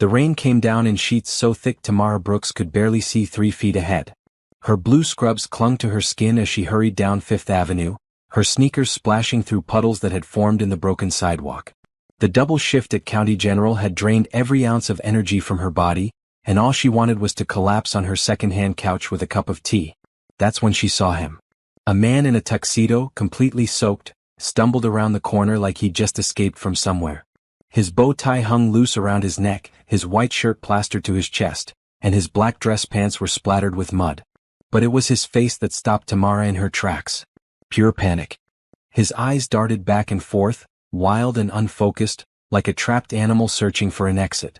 The rain came down in sheets so thick Tamara Brooks could barely see 3 feet ahead. Her blue scrubs clung to her skin as she hurried down Fifth Avenue, her sneakers splashing through puddles that had formed in the broken sidewalk. The double shift at County General had drained every ounce of energy from her body, and all she wanted was to collapse on her second-hand couch with a cup of tea. That's when she saw him. A man in a tuxedo, completely soaked, stumbled around the corner like he'd just escaped from somewhere. His bow tie hung loose around his neck, his white shirt plastered to his chest, and his black dress pants were splattered with mud. But it was his face that stopped Tamara in her tracks. Pure panic. His eyes darted back and forth, wild and unfocused, like a trapped animal searching for an exit.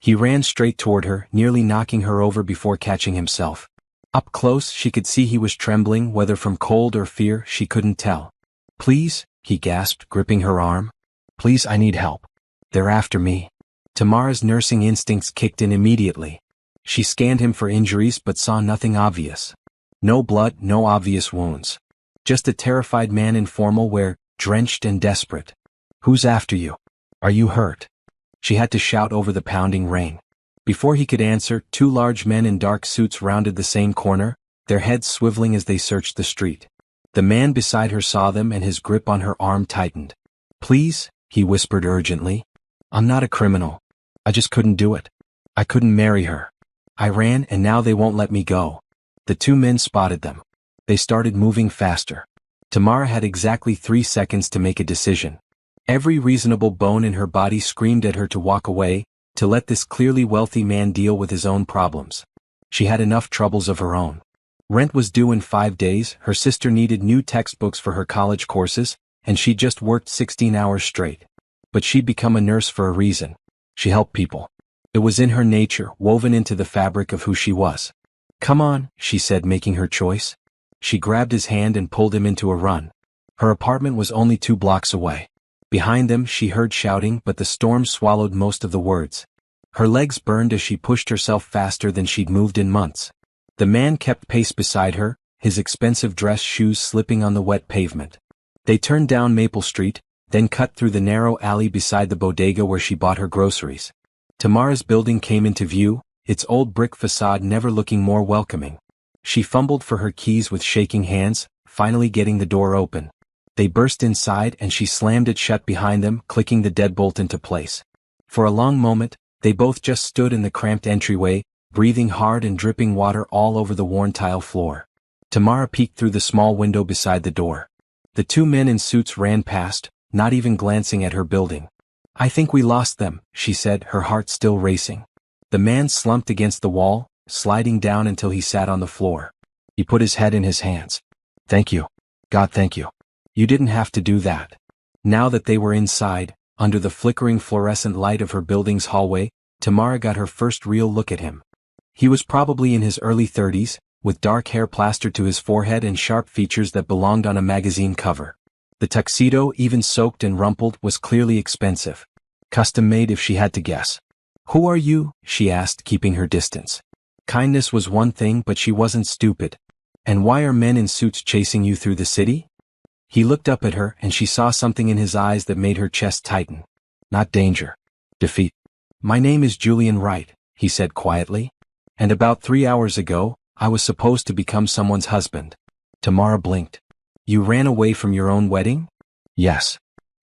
He ran straight toward her, nearly knocking her over before catching himself. Up close, she could see he was trembling, whether from cold or fear, she couldn't tell. "Please," he gasped, gripping her arm. "Please, I need help. They're after me." Tamara's nursing instincts kicked in immediately. She scanned him for injuries but saw nothing obvious. No blood, no obvious wounds. Just a terrified man in formal wear, drenched and desperate. "Who's after you? Are you hurt?" She had to shout over the pounding rain. Before he could answer, 2 large men in dark suits rounded the same corner, their heads swiveling as they searched the street. The man beside her saw them and his grip on her arm tightened. "Please," he whispered urgently. "I'm not a criminal. I just couldn't do it. I couldn't marry her. I ran and now they won't let me go." The 2 men spotted them. They started moving faster. Tamara had exactly 3 seconds to make a decision. Every reasonable bone in her body screamed at her to walk away, to let this clearly wealthy man deal with his own problems. She had enough troubles of her own. Rent was due in 5 days, her sister needed new textbooks for her college courses, and she'd just worked 16 hours straight. But she'd become a nurse for a reason. She helped people. It was in her nature, woven into the fabric of who she was. "Come on," she said, making her choice. She grabbed his hand and pulled him into a run. Her apartment was only 2 blocks away. Behind them she heard shouting, but the storm swallowed most of the words. Her legs burned as she pushed herself faster than she'd moved in months. The man kept pace beside her, his expensive dress shoes slipping on the wet pavement. They turned down Maple Street, then cut through the narrow alley beside the bodega where she bought her groceries. Tamara's building came into view, its old brick facade never looking more welcoming. She fumbled for her keys with shaking hands, finally getting the door open. They burst inside and she slammed it shut behind them, clicking the deadbolt into place. For a long moment, they both just stood in the cramped entryway, breathing hard and dripping water all over the worn tile floor. Tamara peeked through the small window beside the door. The 2 men in suits ran past, not even glancing at her building. "I think we lost them," she said, her heart still racing. The man slumped against the wall, sliding down until he sat on the floor. He put his head in his hands. "Thank you. God, thank you. You didn't have to do that." Now that they were inside, under the flickering fluorescent light of her building's hallway, Tamara got her first real look at him. He was probably in his early 30s, with dark hair plastered to his forehead and sharp features that belonged on a magazine cover. The tuxedo, even soaked and rumpled, was clearly expensive. Custom-made if she had to guess. "Who are you?" she asked, keeping her distance. Kindness was one thing, but she wasn't stupid. "And why are men in suits chasing you through the city?" He looked up at her and she saw something in his eyes that made her chest tighten. "Not danger. Defeat." "My name is Julian Wright," he said quietly. "And about 3 hours ago, I was supposed to become someone's husband." Tamara blinked. "You ran away from your own wedding?" "Yes."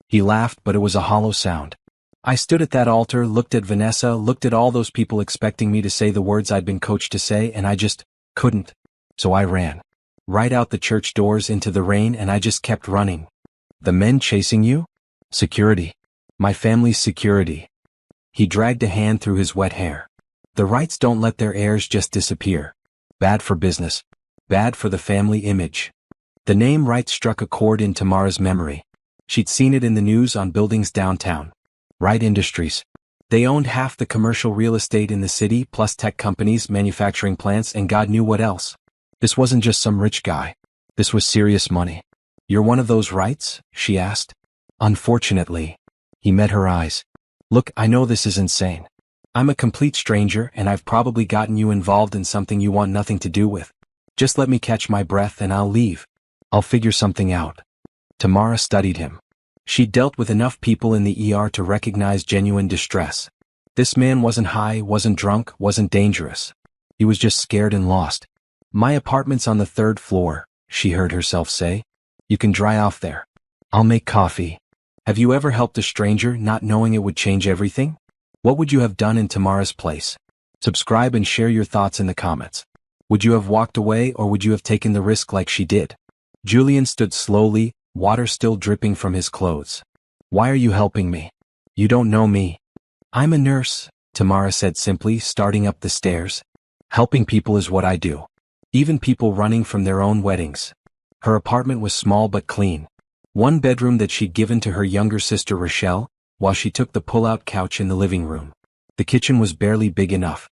He laughed, but it was a hollow sound. "I stood at that altar, looked at Vanessa, looked at all those people expecting me to say the words I'd been coached to say, and I just couldn't. So I ran. Right out the church doors into the rain, and I just kept running." "The men chasing you?" "Security. My family's security." He dragged a hand through his wet hair. "The Wrights don't let their heirs just disappear. Bad for business. Bad for the family image." The name Wright struck a chord in Tamara's memory. She'd seen it in the news on buildings downtown. Wright Industries. They owned half the commercial real estate in the city, plus tech companies, manufacturing plants, and God knew what else. This wasn't just some rich guy. This was serious money. "You're one of those Wrights?" she asked. "Unfortunately." He met her eyes. "Look, I know this is insane. I'm a complete stranger and I've probably gotten you involved in something you want nothing to do with. Just let me catch my breath and I'll leave. I'll figure something out." Tamara studied him. She'd dealt with enough people in the ER to recognize genuine distress. This man wasn't high, wasn't drunk, wasn't dangerous. He was just scared and lost. My apartment's on the 3rd floor, she heard herself say. You can dry off there. I'll make coffee. Have you ever helped a stranger not knowing it would change everything? What would you have done in Tamara's place? Subscribe and share your thoughts in the comments. Would you have walked away or would you have taken the risk like she did? Julian stood slowly, water still dripping from his clothes. Why are you helping me? You don't know me. I'm a nurse, Tamara said simply, starting up the stairs. Helping people is what I do. Even people running from their own weddings. Her apartment was small but clean. One bedroom that she'd given to her younger sister Rochelle, while she took the pull-out couch in the living room. The kitchen was barely big enough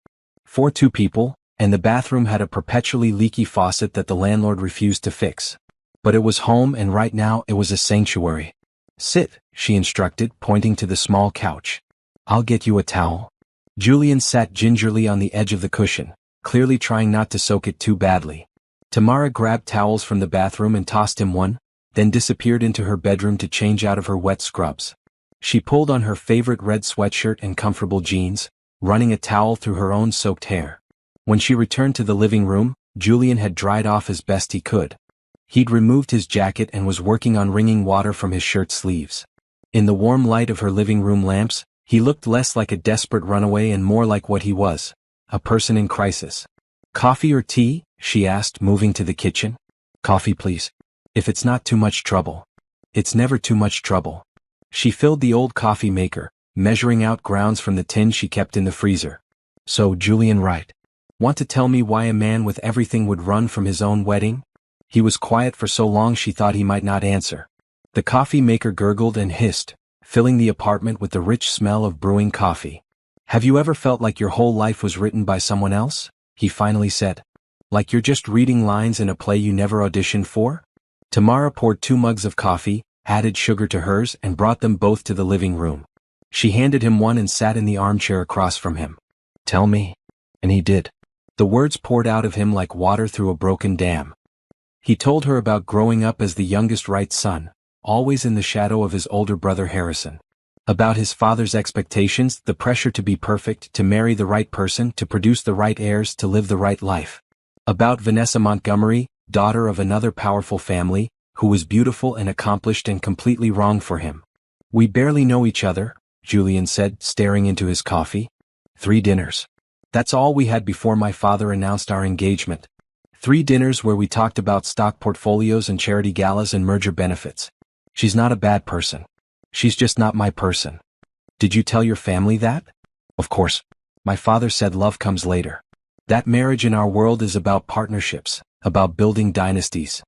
for 2 people, and the bathroom had a perpetually leaky faucet that the landlord refused to fix. But it was home, and right now it was a sanctuary. Sit, she instructed, pointing to the small couch. I'll get you a towel. Julian sat gingerly on the edge of the cushion, clearly trying not to soak it too badly. Tamara grabbed towels from the bathroom and tossed him one, then disappeared into her bedroom to change out of her wet scrubs. She pulled on her favorite red sweatshirt and comfortable jeans, running a towel through her own soaked hair. When she returned to the living room, Julian had dried off as best he could. He'd removed his jacket and was working on wringing water from his shirt sleeves. In the warm light of her living room lamps, he looked less like a desperate runaway and more like what he was, a person in crisis. Coffee or tea? She asked, moving to the kitchen. Coffee, please. If it's not too much trouble. It's never too much trouble. She filled the old coffee maker, measuring out grounds from the tin she kept in the freezer. So, Julian, right? Want to tell me why a man with everything would run from his own wedding? He was quiet for so long she thought he might not answer. The coffee maker gurgled and hissed, filling the apartment with the rich smell of brewing coffee. Have you ever felt like your whole life was written by someone else? He finally said. Like you're just reading lines in a play you never auditioned for? Tamara poured 2 mugs of coffee, added sugar to hers, and brought them both to the living room. She handed him one and sat in the armchair across from him. Tell me. And he did. The words poured out of him like water through a broken dam. He told her about growing up as the youngest right son, always in the shadow of his older brother Harrison. About his father's expectations, the pressure to be perfect, to marry the right person, to produce the right heirs, to live the right life. About Vanessa Montgomery, daughter of another powerful family, who was beautiful and accomplished and completely wrong for him. We barely know each other, Julian said, staring into his coffee. 3 dinners. That's all we had before my father announced our engagement. 3 dinners where we talked about stock portfolios and charity galas and merger benefits. She's not a bad person. She's just not my person. Did you tell your family that? Of course. My father said love comes later. That marriage in our world is about partnerships, about building dynasties.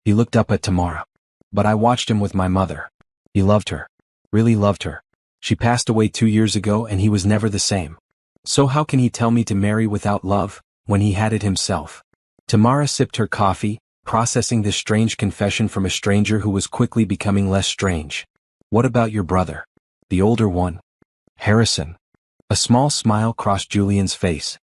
He looked up at Tamara. But I watched him with my mother. He loved her. Really loved her. She passed away 2 years ago and he was never the same. So how can he tell me to marry without love, when he had it himself? Tamara sipped her coffee, processing this strange confession from a stranger who was quickly becoming less strange. What about your brother? The older one? Harrison. A small smile crossed Julian's face.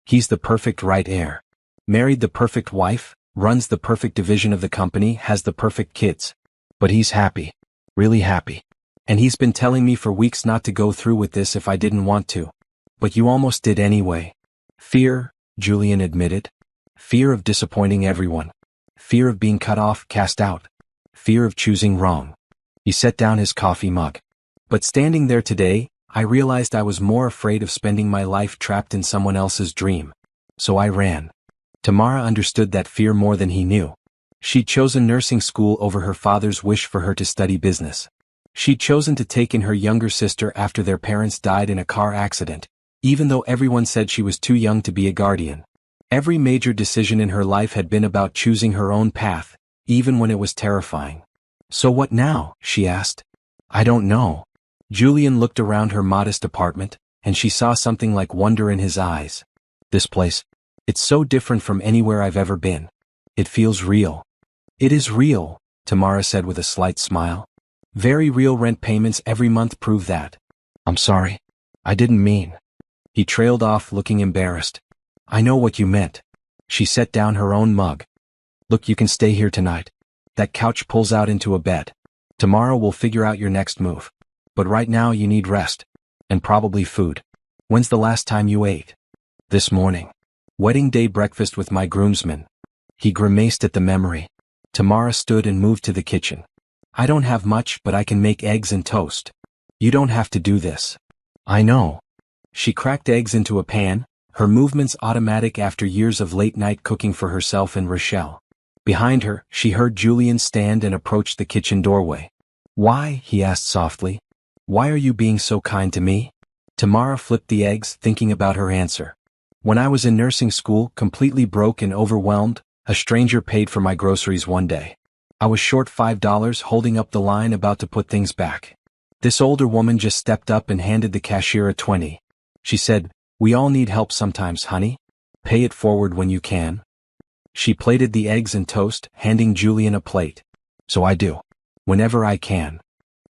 He's the perfect right heir. Married the perfect wife, runs the perfect division of the company, has the perfect kids. But he's happy. Really happy. And he's been telling me for weeks not to go through with this if I didn't want to. But you almost did anyway. Fear, Julian admitted. Fear of disappointing everyone. Fear of being cut off, cast out. Fear of choosing wrong. He set down his coffee mug. But standing there today, I realized I was more afraid of spending my life trapped in someone else's dream. So I ran. Tamara understood that fear more than he knew. She'd chosen nursing school over her father's wish for her to study business. She'd chosen to take in her younger sister after their parents died in a car accident, even though everyone said she was too young to be a guardian. Every major decision in her life had been about choosing her own path, even when it was terrifying. So what now? She asked. I don't know. Julian looked around her modest apartment, and she saw something like wonder in his eyes. This place. It's so different from anywhere I've ever been. It feels real. It is real, Tamara said with a slight smile. Very real. Rent payments every month prove that. I'm sorry. I didn't mean. He trailed off, looking embarrassed. I know what you meant. She set down her own mug. Look, you can stay here tonight. That couch pulls out into a bed. Tomorrow we'll figure out your next move. But right now you need rest. And probably food. When's the last time you ate? This morning. Wedding day breakfast with my groomsmen. He grimaced at the memory. Tamara stood and moved to the kitchen. I don't have much, but I can make eggs and toast. You don't have to do this. I know. She cracked eggs into a pan, her movements automatic after years of late-night cooking for herself and Rochelle. Behind her, she heard Julian stand and approach the kitchen doorway. Why? He asked softly. Why are you being so kind to me? Tamara flipped the eggs, thinking about her answer. When I was in nursing school, completely broke and overwhelmed, a stranger paid for my groceries one day. I was short $5, holding up the line about to put things back. This older woman just stepped up and handed the cashier a 20. She said, we all need help sometimes, honey. Pay it forward when you can. She plated the eggs and toast, handing Julian a plate. So I do. Whenever I can.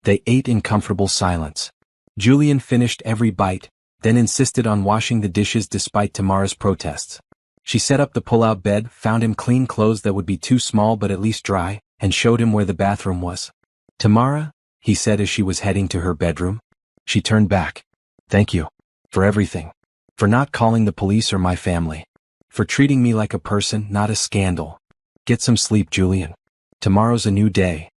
They ate in comfortable silence. Julian finished every bite, then insisted on washing the dishes despite Tamara's protests. She set up the pull-out bed, found him clean clothes that would be too small but at least dry, and showed him where the bathroom was. Tamara, he said as she was heading to her bedroom. She turned back. Thank you. For everything. For not calling the police or my family. For treating me like a person, not a scandal. Get some sleep, Julian. Tomorrow's a new day.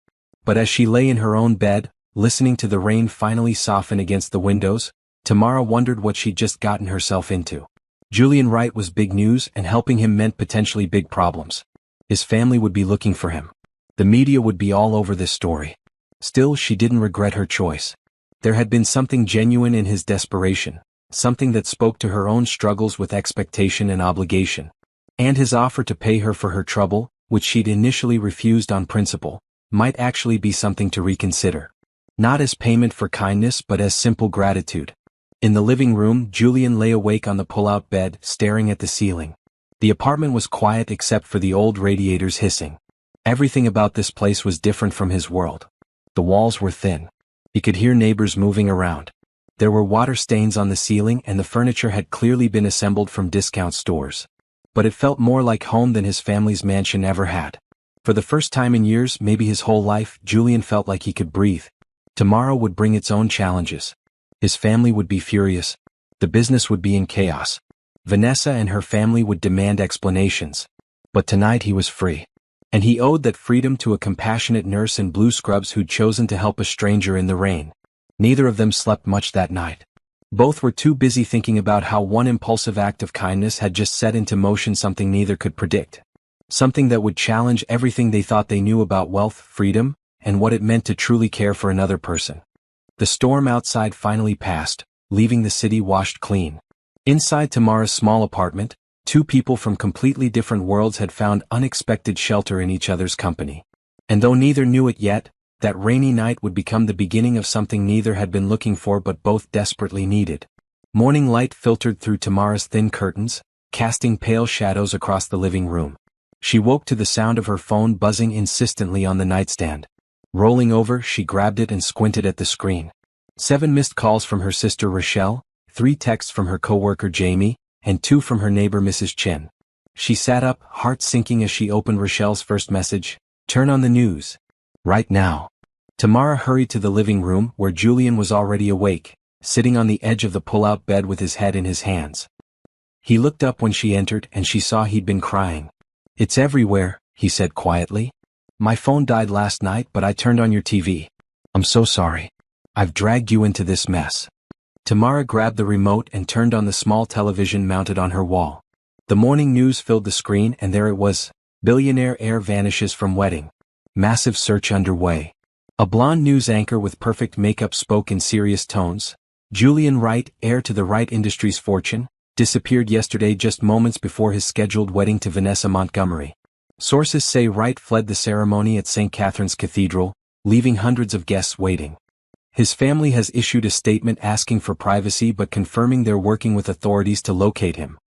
But as she lay in her own bed, listening to the rain finally soften against the windows, Tamara wondered what she'd just gotten herself into. Julian Wright was big news, and helping him meant potentially big problems. His family would be looking for him. The media would be all over this story. Still, she didn't regret her choice. There had been something genuine in his desperation, something that spoke to her own struggles with expectation and obligation. And his offer to pay her for her trouble, which she'd initially refused on principle, might actually be something to reconsider. Not as payment for kindness but as simple gratitude. In the living room, Julian lay awake on the pull-out bed, staring at the ceiling. The apartment was quiet except for the old radiators hissing. Everything about this place was different from his world. The walls were thin. He could hear neighbors moving around. There were water stains on the ceiling and the furniture had clearly been assembled from discount stores. But it felt more like home than his family's mansion ever had. For the first time in years, maybe his whole life, Julian felt like he could breathe. Tomorrow would bring its own challenges. His family would be furious. The business would be in chaos. Vanessa and her family would demand explanations. But tonight he was free. And he owed that freedom to a compassionate nurse in blue scrubs who'd chosen to help a stranger in the rain. Neither of them slept much that night. Both were too busy thinking about how one impulsive act of kindness had just set into motion something neither could predict. Something that would challenge everything they thought they knew about wealth, freedom, and what it meant to truly care for another person. The storm outside finally passed, leaving the city washed clean. Inside Tamara's small apartment, two people from completely different worlds had found unexpected shelter in each other's company. And though neither knew it yet, that rainy night would become the beginning of something neither had been looking for but both desperately needed. Morning light filtered through Tamara's thin curtains, casting pale shadows across the living room. She woke to the sound of her phone buzzing insistently on the nightstand. Rolling over, she grabbed it and squinted at the screen. 7 missed calls from her sister Rochelle, 3 texts from her coworker Jamie, and 2 from her neighbor Mrs. Chen. She sat up, heart sinking as she opened Rochelle's first message, "Turn on the news. Right now." Tamara hurried to the living room where Julian was already awake, sitting on the edge of the pull-out bed with his head in his hands. He looked up when she entered and she saw he'd been crying. "It's everywhere," he said quietly. "My phone died last night but I turned on your TV. I'm so sorry. I've dragged you into this mess." Tamara grabbed the remote and turned on the small television mounted on her wall. The morning news filled the screen and there it was. Billionaire heir vanishes from wedding. Massive search underway. A blonde news anchor with perfect makeup spoke in serious tones. Julian Wright, heir to the Wright Industries fortune, disappeared yesterday just moments before his scheduled wedding to Vanessa Montgomery. Sources say Wright fled the ceremony at St. Catherine's Cathedral, leaving hundreds of guests waiting. His family has issued a statement asking for privacy but confirming they're working with authorities to locate him.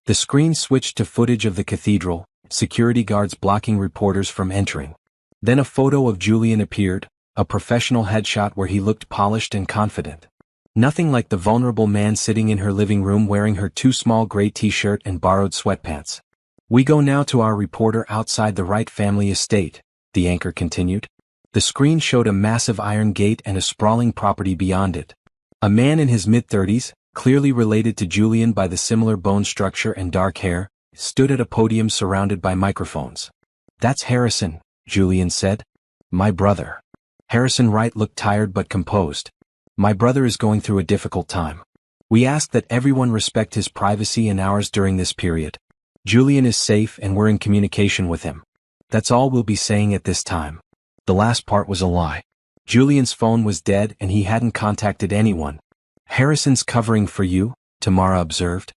The screen switched to footage of the cathedral, security guards blocking reporters from entering. Then a photo of Julian appeared, a professional headshot where he looked polished and confident. Nothing like the vulnerable man sitting in her living room wearing her too small gray t-shirt and borrowed sweatpants. "We go now to our reporter outside the Wright family estate," the anchor continued. The screen showed a massive iron gate and a sprawling property beyond it. A man in his mid-30s, clearly related to Julian by the similar bone structure and dark hair, stood at a podium surrounded by microphones. "That's Harrison," Julian said. "My brother." Harrison Wright looked tired but composed. "My brother is going through a difficult time. We ask that everyone respect his privacy and ours during this period. Julian is safe and we're in communication with him. That's all we'll be saying at this time." The last part was a lie. Julian's phone was dead and he hadn't contacted anyone. "Harrison's covering for you," Tamara observed.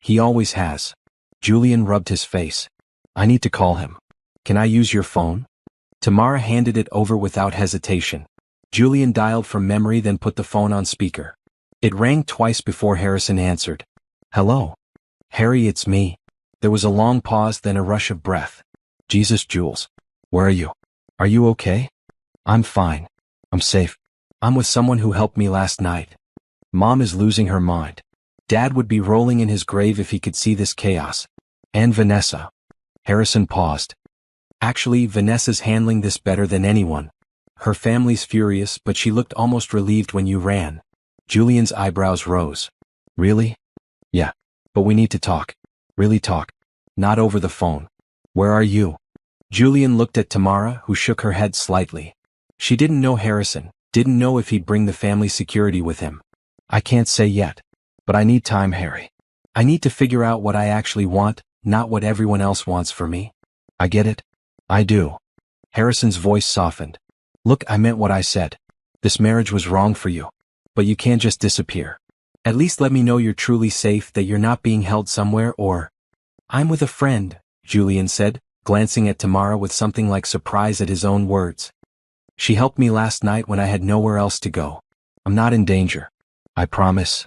"He always has." Julian rubbed his face. "I need to call him. Can I use your phone?" Tamara handed it over without hesitation. Julian dialed from memory, then put the phone on speaker. It rang twice before Harrison answered. "Hello? Harry, it's me." There was a long pause, then a rush of breath. "Jesus, Jules. Where are you? Are you okay?" "I'm fine. I'm safe. I'm with someone who helped me last night. Mom is losing her mind. Dad would be rolling in his grave if he could see this chaos. And Vanessa." Harrison paused. "Actually, Vanessa's handling this better than anyone. Her family's furious, but she looked almost relieved when you ran." Julian's eyebrows rose. "Really?" "Yeah. But we need to talk. Really talk. Not over the phone. Where are you?" Julian looked at Tamara, who shook her head slightly. She didn't know Harrison, didn't know if he'd bring the family security with him. "I can't say yet. But I need time, Harry. I need to figure out what I actually want, not what everyone else wants for me." "I get it. I do." Harrison's voice softened. "Look, I meant what I said. This marriage was wrong for you. But you can't just disappear. At least let me know you're truly safe, that you're not being held somewhere or—" "I'm with a friend," Julian said, glancing at Tamara with something like surprise at his own words. "She helped me last night when I had nowhere else to go. I'm not in danger. I promise."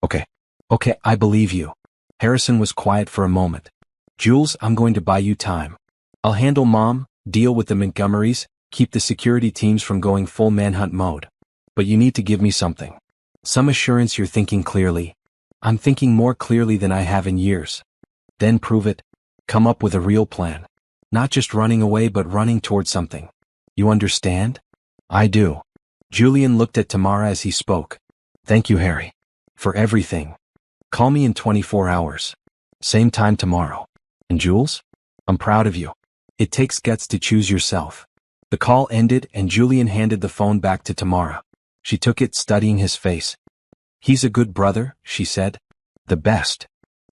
Okay, I believe you." Harrison was quiet for a moment. "Jules, I'm going to buy you time. I'll handle Mom, deal with the Montgomerys, keep the security teams from going full manhunt mode. But you need to give me something. Some assurance you're thinking clearly." "I'm thinking more clearly than I have in years." "Then prove it. Come up with a real plan. Not just running away but running towards something. You understand?" "I do." Julian looked at Tamara as he spoke. "Thank you, Harry. For everything. Call me in 24 hours. Same time tomorrow. And Jules? I'm proud of you. It takes guts to choose yourself." The call ended and Julian handed the phone back to Tamara. She took it, studying his face. "He's a good brother," she said. "The best."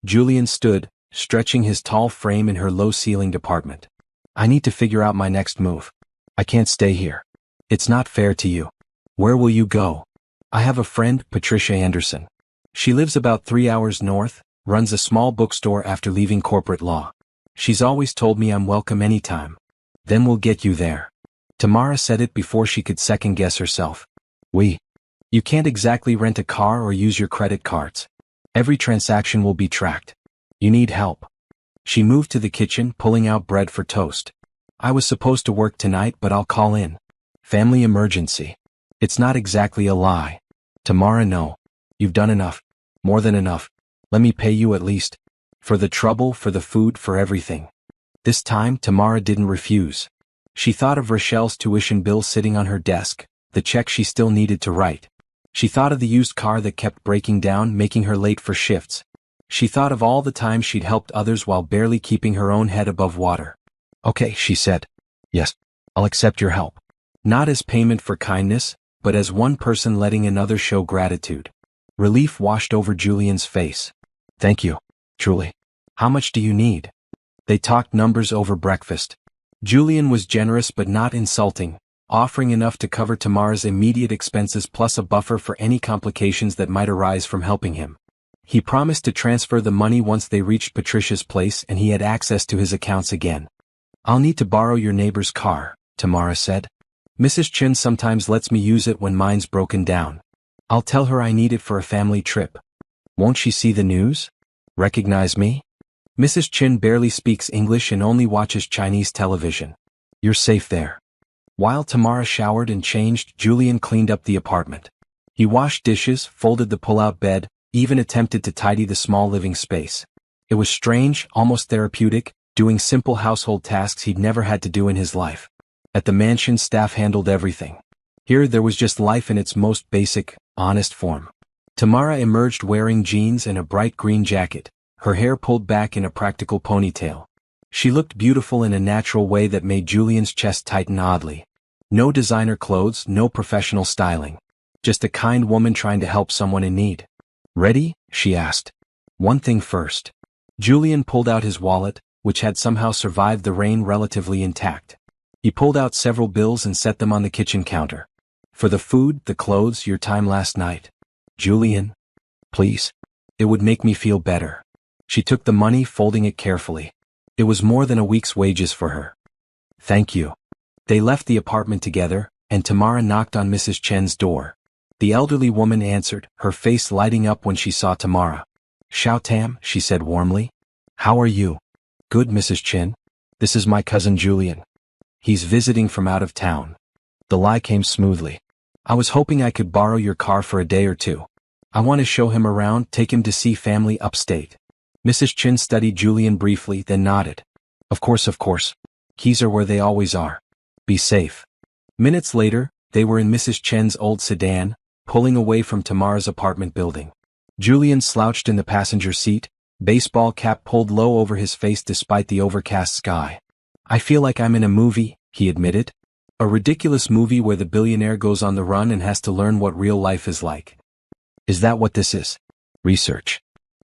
Julian stood, stretching his tall frame in her low-ceilinged apartment. "I need to figure out my next move. I can't stay here. It's not fair to you. Where will you go?" "I have a friend, Patricia Anderson. She lives about 3 hours north, runs a small bookstore after leaving corporate law. She's always told me I'm welcome anytime. Then we'll get you there." Tamara said it before she could second-guess herself. You can't exactly rent a car or use your credit cards. Every transaction will be tracked. You need help." She moved to the kitchen, pulling out bread for toast. "I was supposed to work tonight, but I'll call in. Family emergency." "It's not exactly a lie." "Tamara, no. You've done enough. More than enough. Let me pay you at least. For the trouble, for the food, for everything." This time, Tamara didn't refuse. She thought of Rochelle's tuition bill sitting on her desk, the check she still needed to write. She thought of the used car that kept breaking down, making her late for shifts. She thought of all the time she'd helped others while barely keeping her own head above water. "Okay," she said. "Yes, I'll accept your help. Not as payment for kindness, but as one person letting another show gratitude." Relief washed over Julian's face. "Thank you, truly. How much do you need?" They talked numbers over breakfast. Julian was generous but not insulting, offering enough to cover Tamara's immediate expenses plus a buffer for any complications that might arise from helping him. He promised to transfer the money once they reached Patricia's place and he had access to his accounts again. "I'll need to borrow your neighbor's car," Tamara said. "Mrs. Chin sometimes lets me use it when mine's broken down. I'll tell her I need it for a family trip." "Won't she see the news? Recognize me?" "Mrs. Chin barely speaks English and only watches Chinese television. You're safe there." While Tamara showered and changed, Julian cleaned up the apartment. He washed dishes, folded the pull-out bed, even attempted to tidy the small living space. It was strange, almost therapeutic, doing simple household tasks he'd never had to do in his life. At the mansion, staff handled everything. Here there was just life in its most basic, honest form. Tamara emerged wearing jeans and a bright green jacket, her hair pulled back in a practical ponytail. She looked beautiful in a natural way that made Julian's chest tighten oddly. No designer clothes, no professional styling. Just a kind woman trying to help someone in need. "Ready?" she asked. "One thing first." Julian pulled out his wallet, which had somehow survived the rain relatively intact. He pulled out several bills and set them on the kitchen counter. "For the food, the clothes, your time last night." "Julian? Please. It would make me feel better." She took the money, folding it carefully. It was more than a week's wages for her. "Thank you." They left the apartment together, and Tamara knocked on Mrs. Chen's door. The elderly woman answered, her face lighting up when she saw Tamara. "Xiao Tam," she said warmly. "How are you?" "Good, Mrs. Chen. This is my cousin Julian. He's visiting from out of town." The lie came smoothly. "I was hoping I could borrow your car for a day or two. I want to show him around, take him to see family upstate." Mrs. Chen studied Julian briefly, then nodded. Of course. Keys are where they always are. Be safe." Minutes later, they were in Mrs. Chen's old sedan, pulling away from Tamara's apartment building. Julian slouched in the passenger seat, baseball cap pulled low over his face despite the overcast sky. "I feel like I'm in a movie," he admitted. "A ridiculous movie where the billionaire goes on the run and has to learn what real life is like." "Is that what this is?" "Research."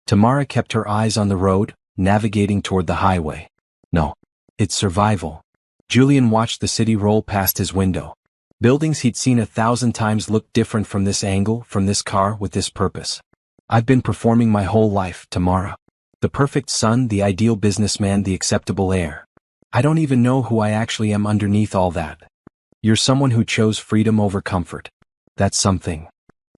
Tamara kept her eyes on the road, navigating toward the highway. "No. It's survival." Julian watched the city roll past his window. Buildings he'd seen 1,000 times looked different from this angle, from this car, with this purpose. "I've been performing my whole life, Tamara. The perfect son, the ideal businessman, the acceptable heir. I don't even know who I actually am underneath all that. You're someone who chose freedom over comfort. That's something."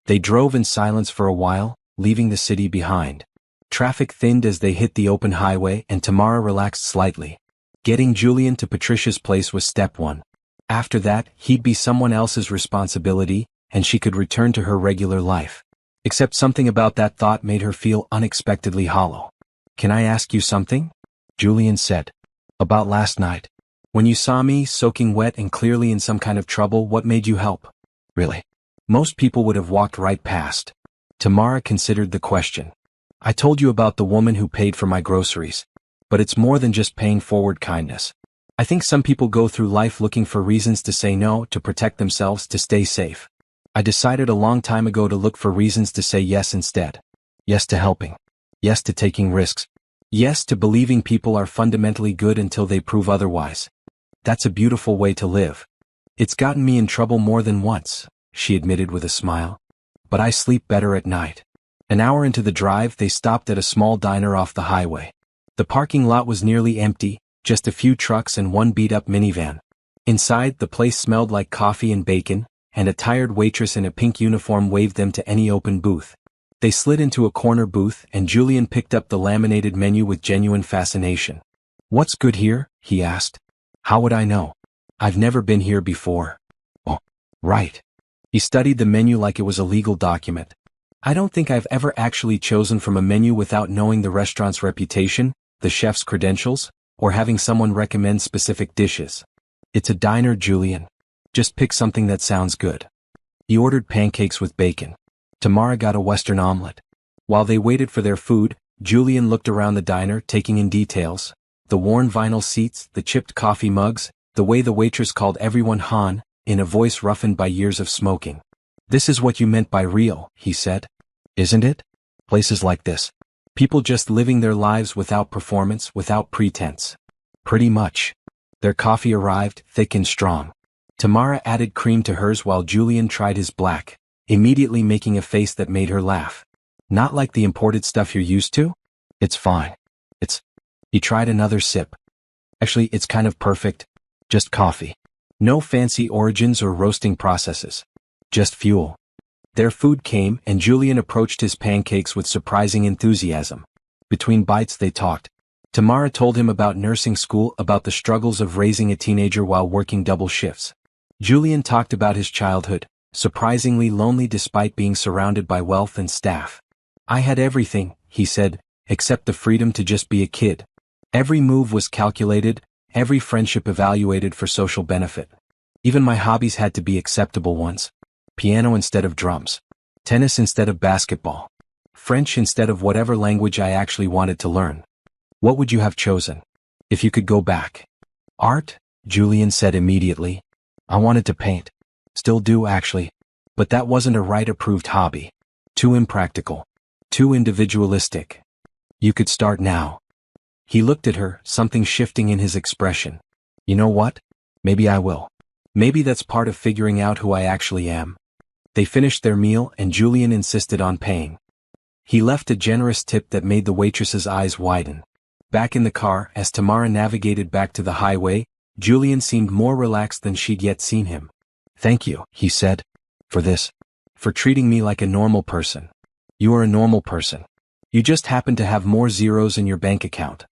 They drove in silence for a while, leaving the city behind. Traffic thinned as they hit the open highway, and Tamara relaxed slightly. Getting Julian to Patricia's place was step one. After that, he'd be someone else's responsibility, and she could return to her regular life. Except something about that thought made her feel unexpectedly hollow. "Can I ask you something?" Julian said. "About last night. When you saw me, soaking wet and clearly in some kind of trouble, what made you help?" "Really? Most people would have walked right past." Tamara considered the question. "I told you about the woman who paid for my groceries. But it's more than just paying forward kindness. I think some people go through life looking for reasons to say no, to protect themselves, to stay safe. I decided a long time ago to look for reasons to say yes instead. Yes to helping. Yes to taking risks. Yes to believing people are fundamentally good until they prove otherwise. That's a beautiful way to live. It's gotten me in trouble more than once," she admitted with a smile. "But I sleep better at night." An hour into the drive, they stopped at a small diner off the highway. The parking lot was nearly empty, just a few trucks and one beat-up minivan. Inside, the place smelled like coffee and bacon, and a tired waitress in a pink uniform waved them to any open booth. They slid into a corner booth, and Julian picked up the laminated menu with genuine fascination. "What's good here?" he asked. "How would I know? I've never been here before." "Oh, right." He studied the menu like it was a legal document. "I don't think I've ever actually chosen from a menu without knowing the restaurant's reputation, the chef's credentials, or having someone recommend specific dishes. It's a diner, Julian. Just pick something that sounds good." He ordered pancakes with bacon. Tamara got a Western omelet. While they waited for their food, Julian looked around the diner, taking in details. The worn vinyl seats, the chipped coffee mugs, the way the waitress called everyone Han, in a voice roughened by years of smoking. "This is what you meant by real," he said. "Isn't it? Places like this. People just living their lives without performance, without pretense." "Pretty much." Their coffee arrived, thick and strong. Tamara added cream to hers while Julian tried his black, immediately making a face that made her laugh. "Not like the imported stuff you're used to?" "It's fine. He tried another sip. "Actually, it's kind of perfect. Just coffee. No fancy origins or roasting processes. Just fuel." Their food came, and Julian approached his pancakes with surprising enthusiasm. Between bites they talked. Tamara told him about nursing school, about the struggles of raising a teenager while working double shifts. Julian talked about his childhood, surprisingly lonely despite being surrounded by wealth and staff. "I had everything," he said, "except the freedom to just be a kid. Every move was calculated, every friendship evaluated for social benefit. Even my hobbies had to be acceptable ones. Piano instead of drums. Tennis instead of basketball. French instead of whatever language I actually wanted to learn. What would you have chosen? If you could go back. Art, Julian said immediately. I wanted to paint. Still do actually. But that wasn't a right-approved hobby. Too impractical. Too individualistic. You could start now. He looked at her, something shifting in his expression. You know what? Maybe I will. Maybe that's part of figuring out who I actually am. They finished their meal and Julian insisted on paying. He left a generous tip that made the waitress's eyes widen. Back in the car, as Tamara navigated back to the highway, Julian seemed more relaxed than she'd yet seen him. Thank you, he said. For this. For treating me like a normal person. You are a normal person. You just happen to have more zeros in your bank account.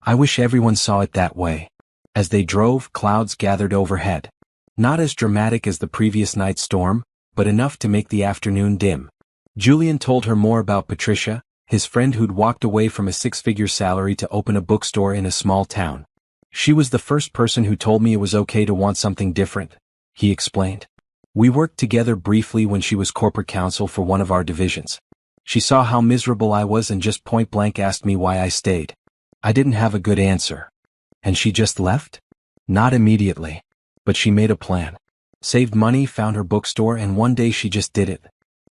I wish everyone saw it that way. As they drove, clouds gathered overhead. Not as dramatic as the previous night's storm, but enough to make the afternoon dim. Julian told her more about Patricia, his friend who'd walked away from a six-figure salary to open a bookstore in a small town. She was the first person who told me it was okay to want something different, he explained. We worked together briefly when she was corporate counsel for one of our divisions. She saw how miserable I was and just point-blank asked me why I stayed. I didn't have a good answer. And she just left? Not immediately. But she made a plan. Saved money, found her bookstore, and one day she just did it.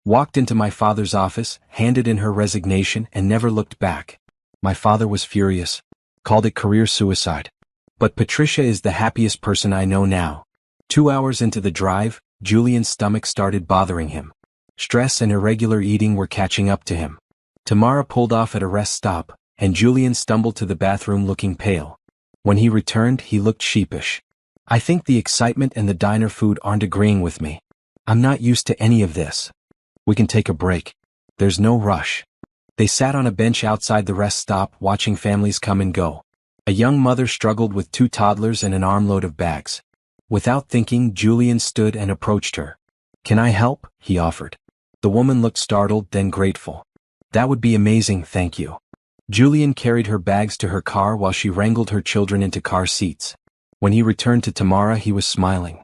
Walked into my father's office, handed in her resignation, and never looked back. My father was furious. Called it career suicide. But Patricia is the happiest person I know now. 2 hours into the drive, Julian's stomach started bothering him. Stress and irregular eating were catching up to him. Tamara pulled off at a rest stop, and Julian stumbled to the bathroom looking pale. When he returned, he looked sheepish. I think the excitement and the diner food aren't agreeing with me. I'm not used to any of this. We can take a break. There's no rush. They sat on a bench outside the rest stop watching families come and go. A young mother struggled with 2 toddlers and an armload of bags. Without thinking, Julian stood and approached her. Can I help? He offered. The woman looked startled, then grateful. That would be amazing, thank you. Julian carried her bags to her car while she wrangled her children into car seats. When he returned to Tamara, he was smiling.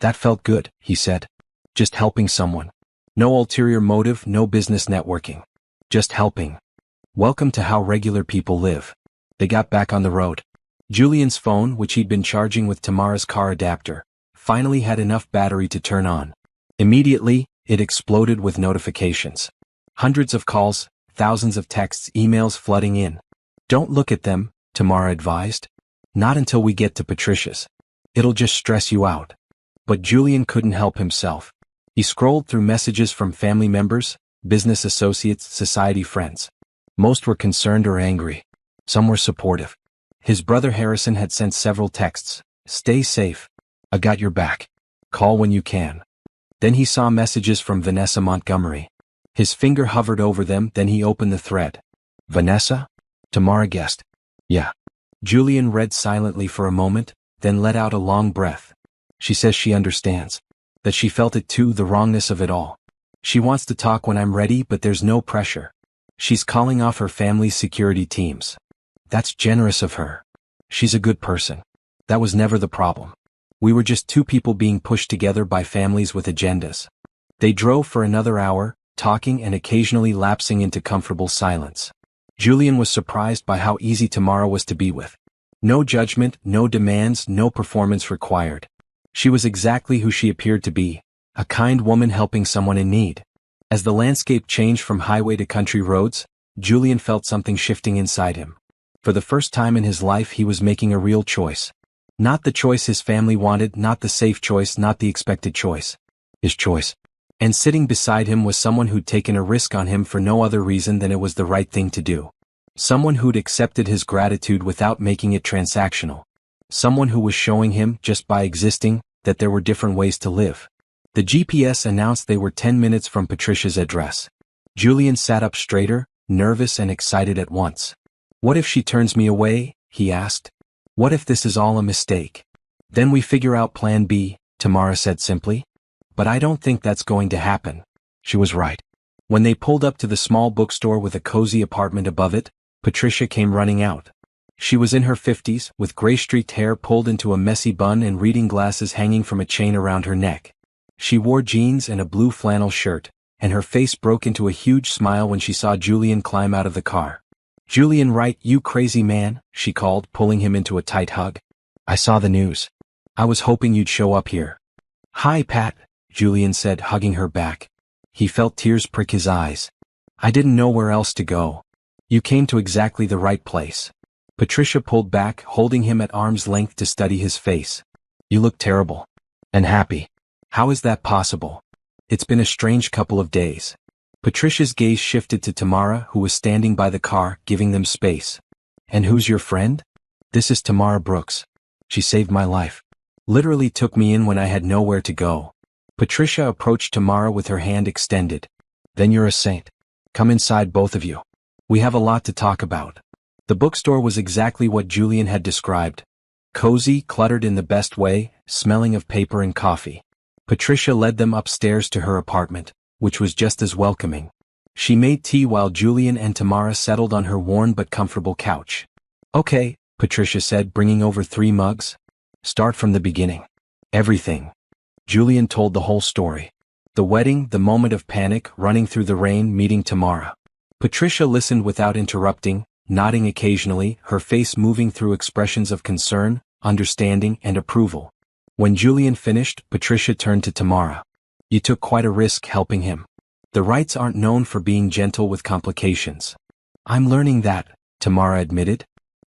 That felt good, he said. Just helping someone. No ulterior motive, no business networking. Just helping. Welcome to how regular people live. They got back on the road. Julian's phone, which he'd been charging with Tamara's car adapter, finally had enough battery to turn on. Immediately, it exploded with notifications. Hundreds of calls, thousands of texts, emails flooding in. Don't look at them, Tamara advised. Not until we get to Patricia's. It'll just stress you out. But Julian couldn't help himself. He scrolled through messages from family members, business associates, society friends. Most were concerned or angry. Some were supportive. His brother Harrison had sent several texts. Stay safe. I got your back. Call when you can. Then he saw messages from Vanessa Montgomery. His finger hovered over them, then he opened the thread. Vanessa? Tamara guessed. Yeah. Julian read silently for a moment, then let out a long breath. She says she understands. That she felt it too, the wrongness of it all. She wants to talk when I'm ready, but there's no pressure. She's calling off her family's security teams. That's generous of her. She's a good person. That was never the problem. We were just 2 people being pushed together by families with agendas. They drove for another hour, talking and occasionally lapsing into comfortable silence. Julian was surprised by how easy Tamara was to be with. No judgment, no demands, no performance required. She was exactly who she appeared to be, a kind woman helping someone in need. As the landscape changed from highway to country roads, Julian felt something shifting inside him. For the first time in his life, he was making a real choice. Not the choice his family wanted, not the safe choice, not the expected choice. His choice. And sitting beside him was someone who'd taken a risk on him for no other reason than it was the right thing to do. Someone who'd accepted his gratitude without making it transactional. Someone who was showing him, just by existing, that there were different ways to live. The GPS announced they were 10 minutes from Patricia's address. Julian sat up straighter, nervous and excited at once. What if she turns me away? He asked. What if this is all a mistake? Then we figure out plan B, Tamara said simply. But I don't think that's going to happen. She was right. When they pulled up to the small bookstore with a cozy apartment above it, Patricia came running out. She was in her 50s, with gray-streaked hair pulled into a messy bun and reading glasses hanging from a chain around her neck. She wore jeans and a blue flannel shirt, and her face broke into a huge smile when she saw Julian climb out of the car. "Julian Wright, you crazy man," she called, pulling him into a tight hug. "I saw the news. I was hoping you'd show up here." "Hi, Pat," Julian said, hugging her back. He felt tears prick his eyes. "I didn't know where else to go. You came to exactly the right place." Patricia pulled back, holding him at arm's length to study his face. "You look terrible. And happy. How is that possible? It's been a strange couple of days." Patricia's gaze shifted to Tamara, who was standing by the car, giving them space. "And who's your friend?" "This is Tamara Brooks. She saved my life. Literally took me in when I had nowhere to go." Patricia approached Tamara with her hand extended. "Then you're a saint. Come inside, both of you. We have a lot to talk about." The bookstore was exactly what Julian had described. Cozy, cluttered in the best way, smelling of paper and coffee. Patricia led them upstairs to her apartment, which was just as welcoming. She made tea while Julian and Tamara settled on her worn but comfortable couch. "Okay," Patricia said, bringing over 3 mugs. "Start from the beginning." "Everything." Julian told the whole story. The wedding, the moment of panic, running through the rain, meeting Tamara. Patricia listened without interrupting, nodding occasionally, her face moving through expressions of concern, understanding, and approval. When Julian finished, Patricia turned to Tamara. "You took quite a risk helping him. The Wrights aren't known for being gentle with complications." "I'm learning that," Tamara admitted.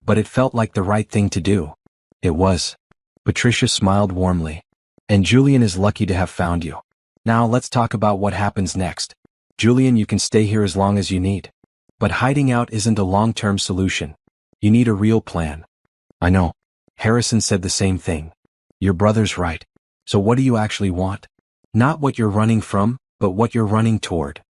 "But it felt like the right thing to do." "It was." Patricia smiled warmly. "And Julian is lucky to have found you. Now let's talk about what happens next. Julian, you can stay here as long as you need. But hiding out isn't a long-term solution. You need a real plan." "I know." Harrison said the same thing. "Your brother's right. So what do you actually want? Not what you're running from, but what you're running toward."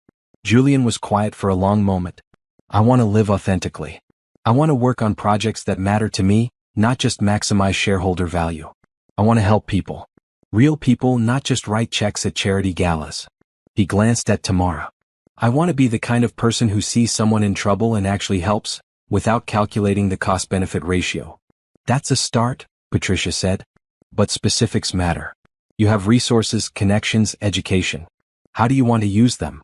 Julian was quiet for a long moment. "I want to live authentically. I want to work on projects that matter to me, not just maximize shareholder value. I want to help people. Real people, not just write checks at charity galas." He glanced at Tamara. "I want to be the kind of person who sees someone in trouble and actually helps, without calculating the cost-benefit ratio." "That's a start," Patricia said. "But specifics matter. You have resources, connections, education. How do you want to use them?"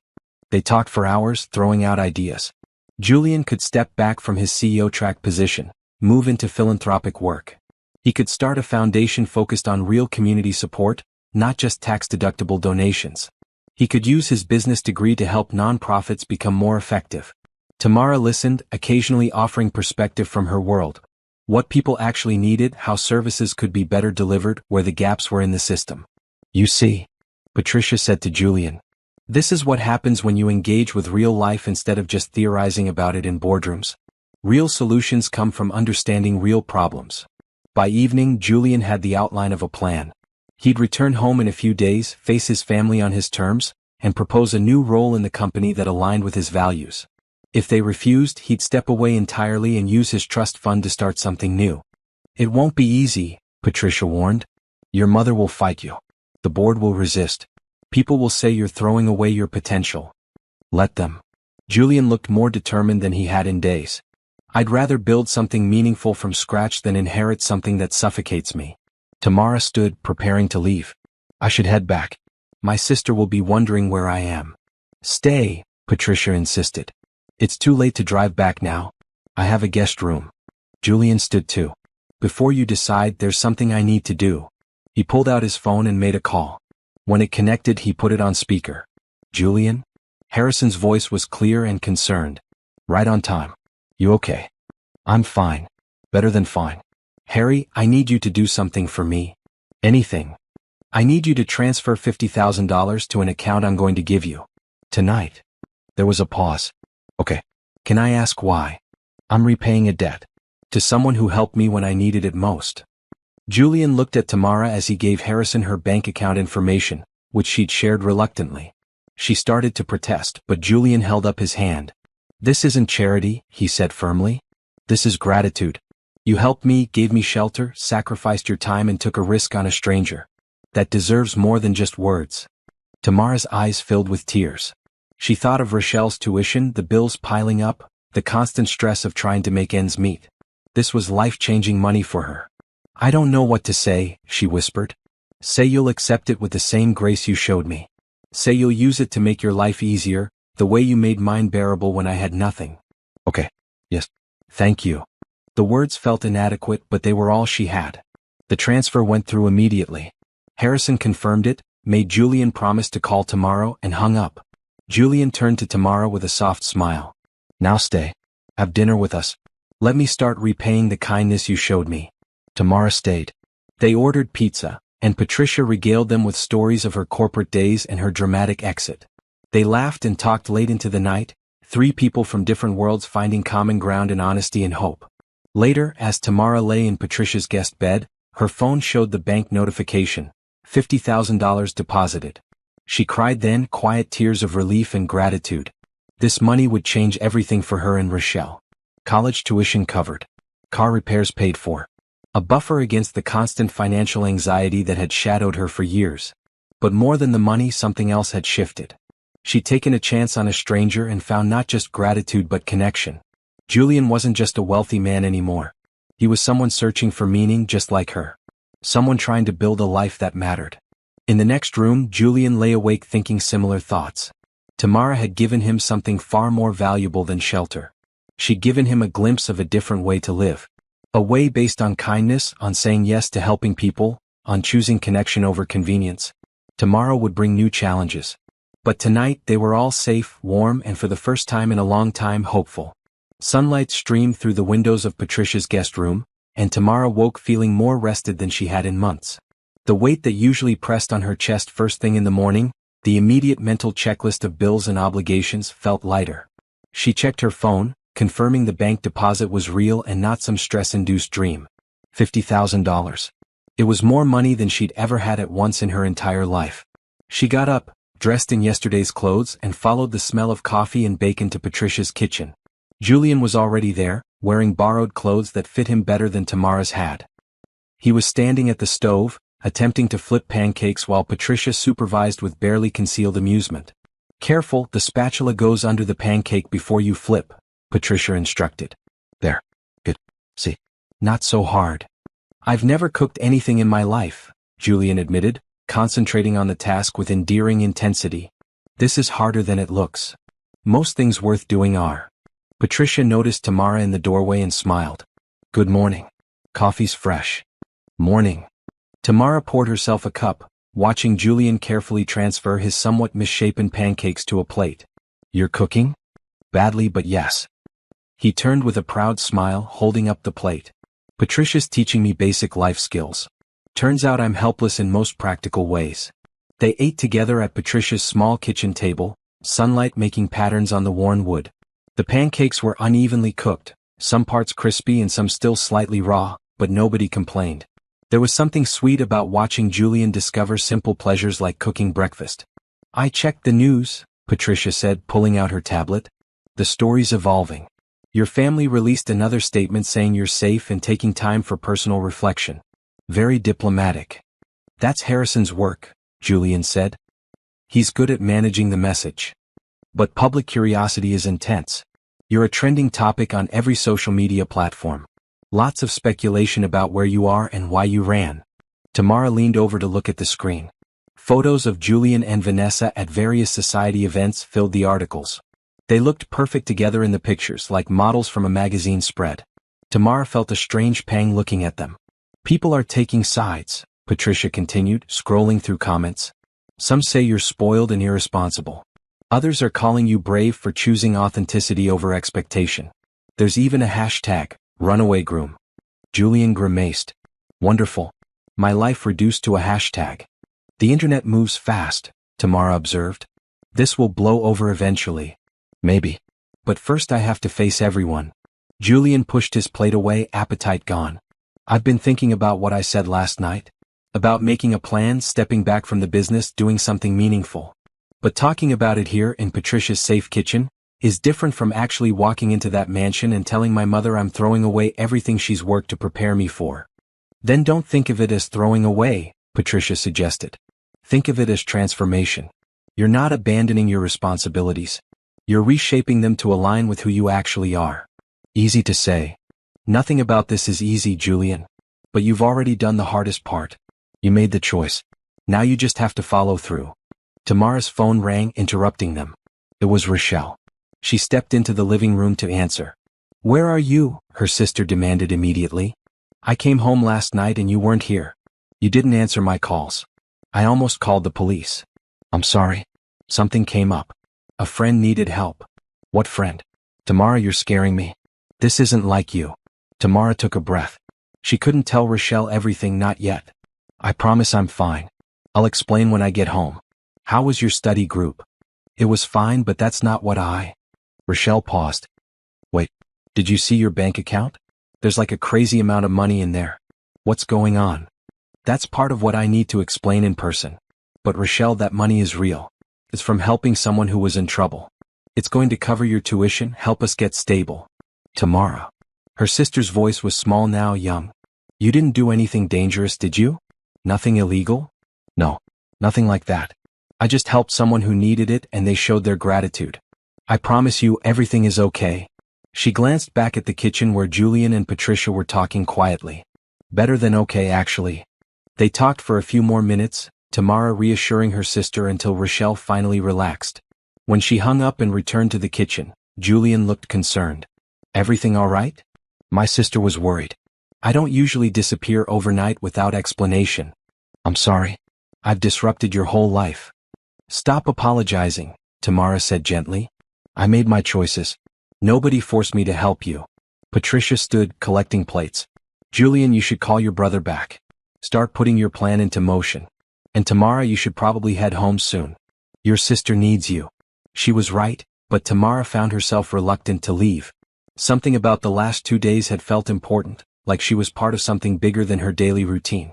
They talked for hours, throwing out ideas. Julian could step back from his CEO track position, move into philanthropic work. He could start a foundation focused on real community support, not just tax-deductible donations. He could use his business degree to help nonprofits become more effective. Tamara listened, occasionally offering perspective from her world. What people actually needed, how services could be better delivered, where the gaps were in the system. "You see," Patricia said to Julian. "This is what happens when you engage with real life instead of just theorizing about it in boardrooms. Real solutions come from understanding real problems." By evening, Julian had the outline of a plan. He'd return home in a few days, face his family on his terms, and propose a new role in the company that aligned with his values. If they refused, he'd step away entirely and use his trust fund to start something new. "It won't be easy," Patricia warned. "Your mother will fight you. The board will resist. People will say you're throwing away your potential." "Let them." Julian looked more determined than he had in days. "I'd rather build something meaningful from scratch than inherit something that suffocates me." Tamara stood, preparing to leave. "I should head back. My sister will be wondering where I am." "Stay," Patricia insisted. "It's too late to drive back now. I have a guest room." Julian stood too. "Before you decide, there's something I need to do." He pulled out his phone and made a call. When it connected, he put it on speaker. "Julian?" Harrison's voice was clear and concerned. "Right on time. You okay?" "I'm fine. Better than fine." "Harry, I need you to do something for me." "Anything." "I need you to transfer $50,000 to an account I'm going to give you. Tonight." There was a pause. "Okay. Can I ask why?" "I'm repaying a debt. To someone who helped me when I needed it most." Julian looked at Tamara as he gave Harrison her bank account information, which she'd shared reluctantly. She started to protest, but Julian held up his hand. "This isn't charity," he said firmly. "This is gratitude. You helped me, gave me shelter, sacrificed your time and took a risk on a stranger. That deserves more than just words." Tamara's eyes filled with tears. She thought of Rochelle's tuition, the bills piling up, the constant stress of trying to make ends meet. This was life-changing money for her. "I don't know what to say," she whispered. "Say you'll accept it with the same grace you showed me. Say you'll use it to make your life easier, the way you made mine bearable when I had nothing. Okay. Yes. Thank you. The words felt inadequate, but they were all she had. The transfer went through immediately. Harrison confirmed it, made Julian promise to call tomorrow, and hung up. Julian turned to Tamara with a soft smile. Now stay. Have dinner with us. Let me start repaying the kindness you showed me. Tamara stayed. They ordered pizza, and Patricia regaled them with stories of her corporate days and her dramatic exit. They laughed and talked late into the night, three people from different worlds finding common ground in honesty and hope. Later, as Tamara lay in Patricia's guest bed, her phone showed the bank notification, $50,000 deposited. She cried then, quiet tears of relief and gratitude. This money would change everything for her and Rochelle. College tuition covered. Car repairs paid for. A buffer against the constant financial anxiety that had shadowed her for years. But more than the money, something else had shifted. She'd taken a chance on a stranger and found not just gratitude but connection. Julian wasn't just a wealthy man anymore. He was someone searching for meaning just like her. Someone trying to build a life that mattered. In the next room, Julian lay awake thinking similar thoughts. Tamara had given him something far more valuable than shelter. She'd given him a glimpse of a different way to live. A way based on kindness, on saying yes to helping people, on choosing connection over convenience. Tomorrow would bring new challenges. But tonight they were all safe, warm, and for the first time in a long time hopeful. Sunlight streamed through the windows of Patricia's guest room, and Tamara woke feeling more rested than she had in months. The weight that usually pressed on her chest first thing in the morning, the immediate mental checklist of bills and obligations, felt lighter. She checked her phone, confirming the bank deposit was real and not some stress-induced dream. $50,000. It was more money than she'd ever had at once in her entire life. She got up, dressed in yesterday's clothes, and followed the smell of coffee and bacon to Patricia's kitchen. Julian was already there, wearing borrowed clothes that fit him better than Tamara's had. He was standing at the stove, attempting to flip pancakes while Patricia supervised with barely concealed amusement. Careful, the spatula goes under the pancake before you flip, Patricia instructed. There. Good. See. Not so hard. I've never cooked anything in my life, Julian admitted, concentrating on the task with endearing intensity. This is harder than it looks. Most things worth doing are. Patricia noticed Tamara in the doorway and smiled. Good morning. Coffee's fresh. Morning. Tamara poured herself a cup, watching Julian carefully transfer his somewhat misshapen pancakes to a plate. You're cooking? Badly, but yes. He turned with a proud smile, holding up the plate. Patricia's teaching me basic life skills. Turns out I'm helpless in most practical ways. They ate together at Patricia's small kitchen table, sunlight making patterns on the worn wood. The pancakes were unevenly cooked, some parts crispy and some still slightly raw, but nobody complained. There was something sweet about watching Julian discover simple pleasures like cooking breakfast. I checked the news, Patricia said, pulling out her tablet. The story's evolving. Your family released another statement saying you're safe and taking time for personal reflection. Very diplomatic. That's Harrison's work, Julian said. He's good at managing the message. But public curiosity is intense. You're a trending topic on every social media platform. Lots of speculation about where you are and why you ran. Tamara leaned over to look at the screen. Photos of Julian and Vanessa at various society events filled the articles. They looked perfect together in the pictures, like models from a magazine spread. Tamara felt a strange pang looking at them. People are taking sides, Patricia continued, scrolling through comments. Some say you're spoiled and irresponsible. Others are calling you brave for choosing authenticity over expectation. There's even a hashtag, runaway groom. Julian grimaced. Wonderful. My life reduced to a hashtag. The internet moves fast, Tamara observed. This will blow over eventually. Maybe. But first I have to face everyone. Julian pushed his plate away, appetite gone. I've been thinking about what I said last night. About making a plan, stepping back from the business, doing something meaningful. But talking about it here in Patricia's safe kitchen is different from actually walking into that mansion and telling my mother I'm throwing away everything she's worked to prepare me for. Then don't think of it as throwing away, Patricia suggested. Think of it as transformation. You're not abandoning your responsibilities. You're reshaping them to align with who you actually are. Easy to say. Nothing about this is easy, Julian. But you've already done the hardest part. You made the choice. Now you just have to follow through. Tamara's phone rang, interrupting them. It was Rochelle. She stepped into the living room to answer. "Where are you?" her sister demanded immediately. "I came home last night and you weren't here. You didn't answer my calls. I almost called the police." "I'm sorry. Something came up. A friend needed help." "What friend?" "Tamara, you're scaring me. This isn't like you." Tamara took a breath. She couldn't tell Rochelle everything, not yet. "I promise I'm fine. I'll explain when I get home." "How was your study group?" "It was fine, but that's not what I—" Rochelle paused. "Wait, did you see your bank account? There's like a crazy amount of money in there. What's going on?" "That's part of what I need to explain in person. But Rochelle, that money is real. It's from helping someone who was in trouble. It's going to cover your tuition, help us get stable." "Tamara." Her sister's voice was small now, young. "You didn't do anything dangerous, did you? Nothing illegal?" "No, nothing like that. I just helped someone who needed it and they showed their gratitude. I promise you everything is okay." She glanced back at the kitchen where Julian and Patricia were talking quietly. "Better than okay, actually." They talked for a few more minutes, Tamara reassuring her sister until Rochelle finally relaxed. When she hung up and returned to the kitchen, Julian looked concerned. "Everything all right?" "My sister was worried. I don't usually disappear overnight without explanation." "I'm sorry. I've disrupted your whole life." "Stop apologizing," Tamara said gently. "I made my choices. Nobody forced me to help you." Patricia stood, collecting plates. "Julian, you should call your brother back. Start putting your plan into motion. And Tamara, you should probably head home soon. Your sister needs you." She was right, but Tamara found herself reluctant to leave. Something about the last 2 days had felt important, like she was part of something bigger than her daily routine.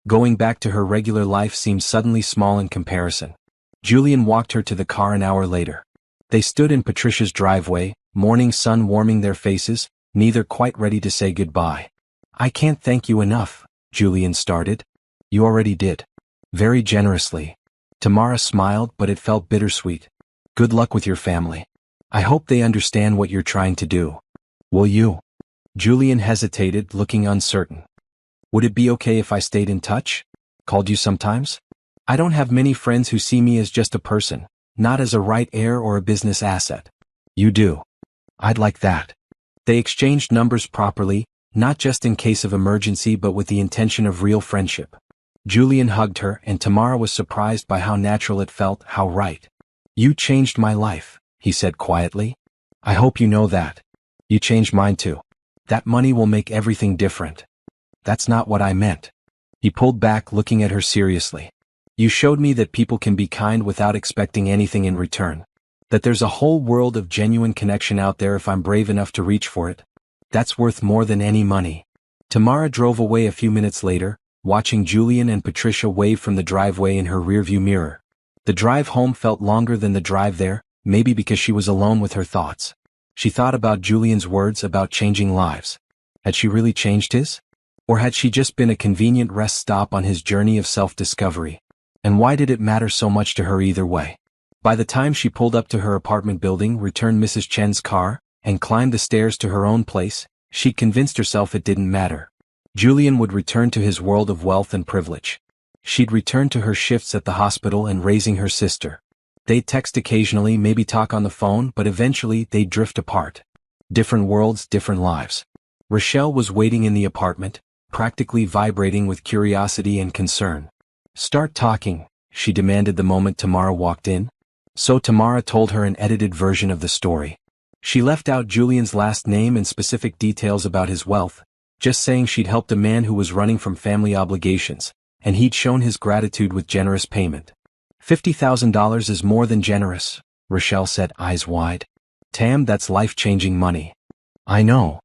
Going back to her regular life seemed suddenly small in comparison. Julian walked her to the car an hour later. They stood in Patricia's driveway, morning sun warming their faces, neither quite ready to say goodbye. "I can't thank you enough," Julian started. "You already did. Very generously." Tamara smiled, but it felt bittersweet. "Good luck with your family. I hope they understand what you're trying to do." "Will you?" Julian hesitated, looking uncertain. "Would it be okay if I stayed in touch? Called you sometimes? I don't have many friends who see me as just a person, not as a right heir or a business asset." "You do. I'd like that." They exchanged numbers properly, not just in case of emergency but with the intention of real friendship. Julian hugged her, and Tamara was surprised by how natural it felt, how right. "You changed my life," he said quietly. "I hope you know that. You changed mine too. That money will make everything different." "That's not what I meant." He pulled back, looking at her seriously. "You showed me that people can be kind without expecting anything in return. That there's a whole world of genuine connection out there if I'm brave enough to reach for it. That's worth more than any money." Tamara drove away a few minutes later, watching Julian and Patricia wave from the driveway in her rearview mirror. The drive home felt longer than the drive there, maybe because she was alone with her thoughts. She thought about Julian's words about changing lives. Had she really changed his? Or had she just been a convenient rest stop on his journey of self-discovery? And why did it matter so much to her either way? By the time she pulled up to her apartment building, returned Mrs. Chen's car, and climbed the stairs to her own place, she'd convinced herself it didn't matter. Julian would return to his world of wealth and privilege. She'd return to her shifts at the hospital and raising her sister. They'd text occasionally, maybe talk on the phone, but eventually they'd drift apart. Different worlds, different lives. Rochelle was waiting in the apartment, practically vibrating with curiosity and concern. "Start talking," she demanded the moment Tamara walked in. So Tamara told her an edited version of the story. She left out Julian's last name and specific details about his wealth, just saying she'd helped a man who was running from family obligations, and he'd shown his gratitude with generous payment. $50,000 is more than generous, Rochelle said, eyes wide. "Tam, that's life-changing money." "I know.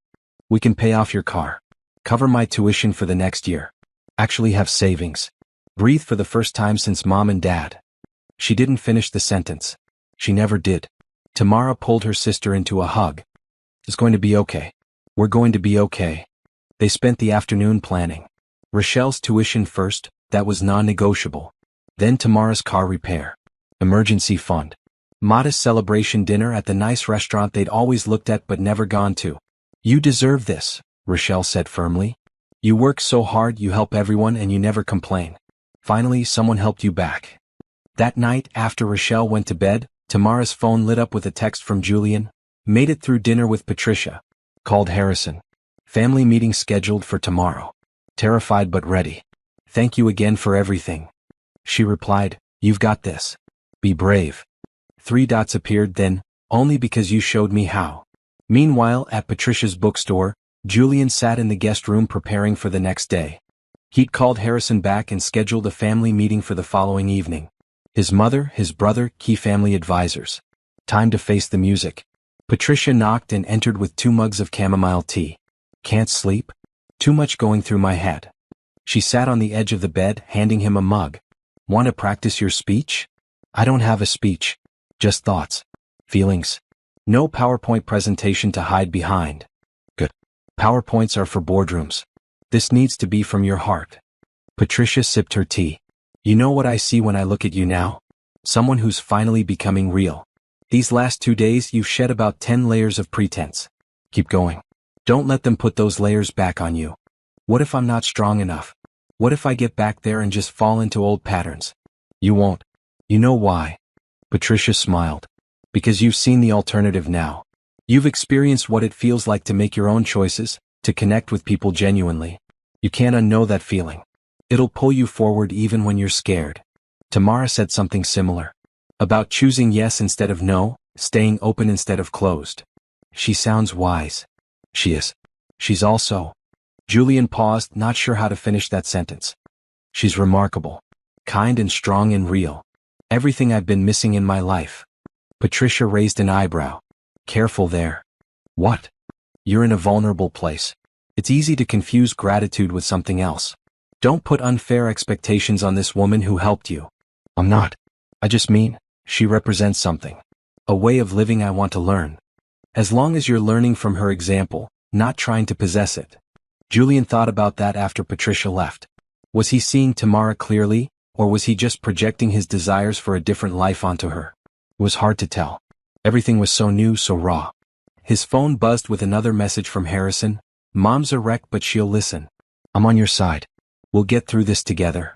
We can pay off your car. Cover my tuition for the next year. Actually have savings. Breathe for the first time since Mom and Dad." She didn't finish the sentence. She never did. Tamara pulled her sister into a hug. "It's going to be okay. We're going to be okay." They spent the afternoon planning. Rochelle's tuition first, that was non-negotiable. Then Tamara's car repair. Emergency fund. Modest celebration dinner at the nice restaurant they'd always looked at but never gone to. "You deserve this," Rochelle said firmly. "You work so hard, you help everyone, and you never complain. Finally, someone helped you back." That night, after Rochelle went to bed, Tamara's phone lit up with a text from Julian. Made it through dinner with Patricia. Called Harrison. Family meeting scheduled for tomorrow. Terrified but ready. Thank you again for everything. She replied, you've got this. Be brave. 3 dots appeared then, only because you showed me how. Meanwhile, at Patricia's bookstore, Julian sat in the guest room preparing for the next day. He'd called Harrison back and scheduled a family meeting for the following evening. His mother, his brother, key family advisors. Time to face the music. Patricia knocked and entered with 2 mugs of chamomile tea. Can't sleep? Too much going through my head. She sat on the edge of the bed, handing him a mug. Want to practice your speech? I don't have a speech. Just thoughts. Feelings. No PowerPoint presentation to hide behind. Good. PowerPoints are for boardrooms. This needs to be from your heart. Patricia sipped her tea. You know what I see when I look at you now? Someone who's finally becoming real. These last 2 days you've shed about 10 layers of pretense. Keep going. Don't let them put those layers back on you. What if I'm not strong enough? What if I get back there and just fall into old patterns? You won't. You know why? Patricia smiled. Because you've seen the alternative now. You've experienced what it feels like to make your own choices, to connect with people genuinely. You can't unknow that feeling. It'll pull you forward even when you're scared. Tamara said something similar. About choosing yes instead of no, staying open instead of closed. She sounds wise. She is. She's also. Julian paused, not sure how to finish that sentence. She's remarkable. Kind and strong and real. Everything I've been missing in my life. Patricia raised an eyebrow. Careful there. What? You're in a vulnerable place. It's easy to confuse gratitude with something else. Don't put unfair expectations on this woman who helped you. I'm not. I just mean, she represents something. A way of living I want to learn. As long as you're learning from her example, not trying to possess it. Julian thought about that after Patricia left. Was he seeing Tamara clearly, or was he just projecting his desires for a different life onto her? It was hard to tell. Everything was so new, so raw. His phone buzzed with another message from Harrison. Mom's a wreck but she'll listen. I'm on your side. We'll get through this together.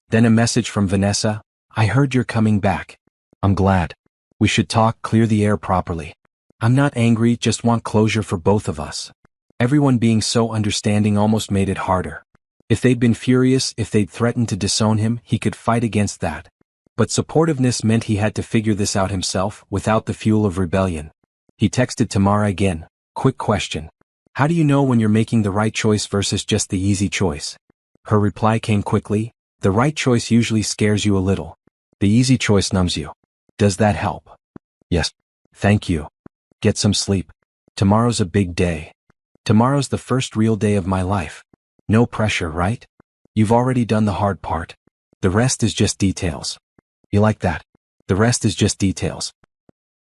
Then a message from Vanessa. I heard you're coming back. I'm glad. We should talk, clear the air properly. I'm not angry, just want closure for both of us. Everyone being so understanding almost made it harder. If they'd been furious, if they'd threatened to disown him, he could fight against that. But supportiveness meant he had to figure this out himself, without the fuel of rebellion. He texted Tamara again. Quick question. How do you know when you're making the right choice versus just the easy choice? Her reply came quickly. The right choice usually scares you a little. The easy choice numbs you. Does that help? Yes. Thank you. Get some sleep. Tomorrow's a big day. Tomorrow's the first real day of my life. No pressure, right? You've already done the hard part. The rest is just details. You like that? The rest is just details.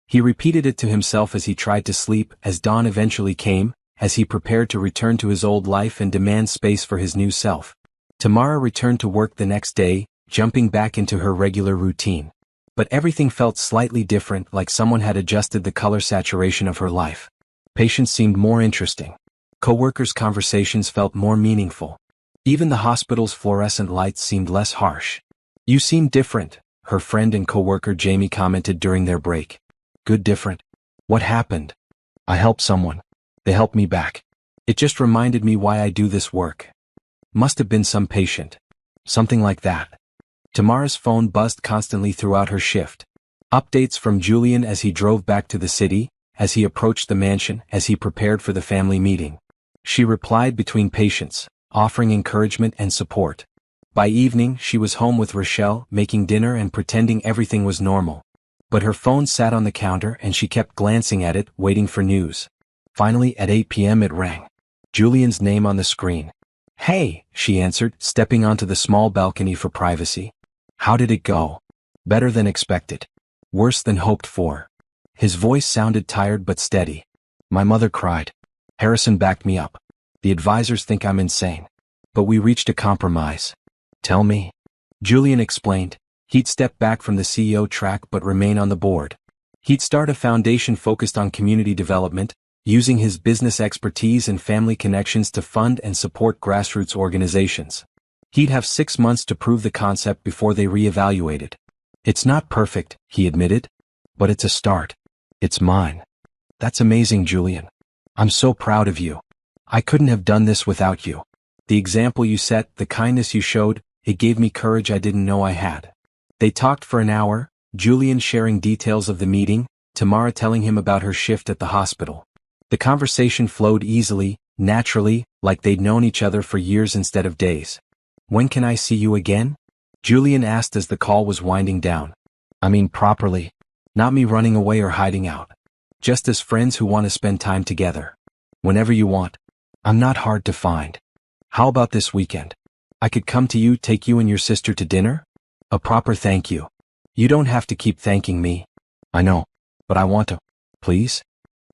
He repeated it to himself as he tried to sleep, as dawn eventually came, as he prepared to return to his old life and demand space for his new self. Tamara returned to work the next day, jumping back into her regular routine. But everything felt slightly different, like someone had adjusted the color saturation of her life. Patients seemed more interesting. Coworkers' conversations felt more meaningful. Even the hospital's fluorescent lights seemed less harsh. You seem different, her friend and coworker Jamie commented during their break. Good different? What happened? I helped someone. They helped me back. It just reminded me why I do this work. Must have been some patient. Something like that. Tamara's phone buzzed constantly throughout her shift. Updates from Julian as he drove back to the city, as he approached the mansion, as he prepared for the family meeting. She replied between patients, offering encouragement and support. By evening, she was home with Rochelle, making dinner and pretending everything was normal. But her phone sat on the counter and she kept glancing at it, waiting for news. Finally, at 8 p.m. it rang. Julian's name on the screen. Hey, she answered, stepping onto the small balcony for privacy. How did it go? Better than expected. Worse than hoped for. His voice sounded tired but steady. My mother cried. Harrison backed me up. The advisors think I'm insane. But we reached a compromise. Tell me. Julian explained. He'd step back from the CEO track but remain on the board. He'd start a foundation focused on community development, using his business expertise and family connections to fund and support grassroots organizations. He'd have 6 months to prove the concept before they reevaluated. It's not perfect, he admitted. But it's a start. It's mine. That's amazing, Julian. I'm so proud of you. I couldn't have done this without you. The example you set, the kindness you showed, it gave me courage I didn't know I had. They talked for an hour, Julian sharing details of the meeting, Tamara telling him about her shift at the hospital. The conversation flowed easily, naturally, like they'd known each other for years instead of days. When can I see you again? Julian asked as the call was winding down. I mean properly. Not me running away or hiding out. Just as friends who want to spend time together. Whenever you want. I'm not hard to find. How about this weekend? I could come to you, take you and your sister to dinner? A proper thank you. You don't have to keep thanking me. I know. But I want to. Please?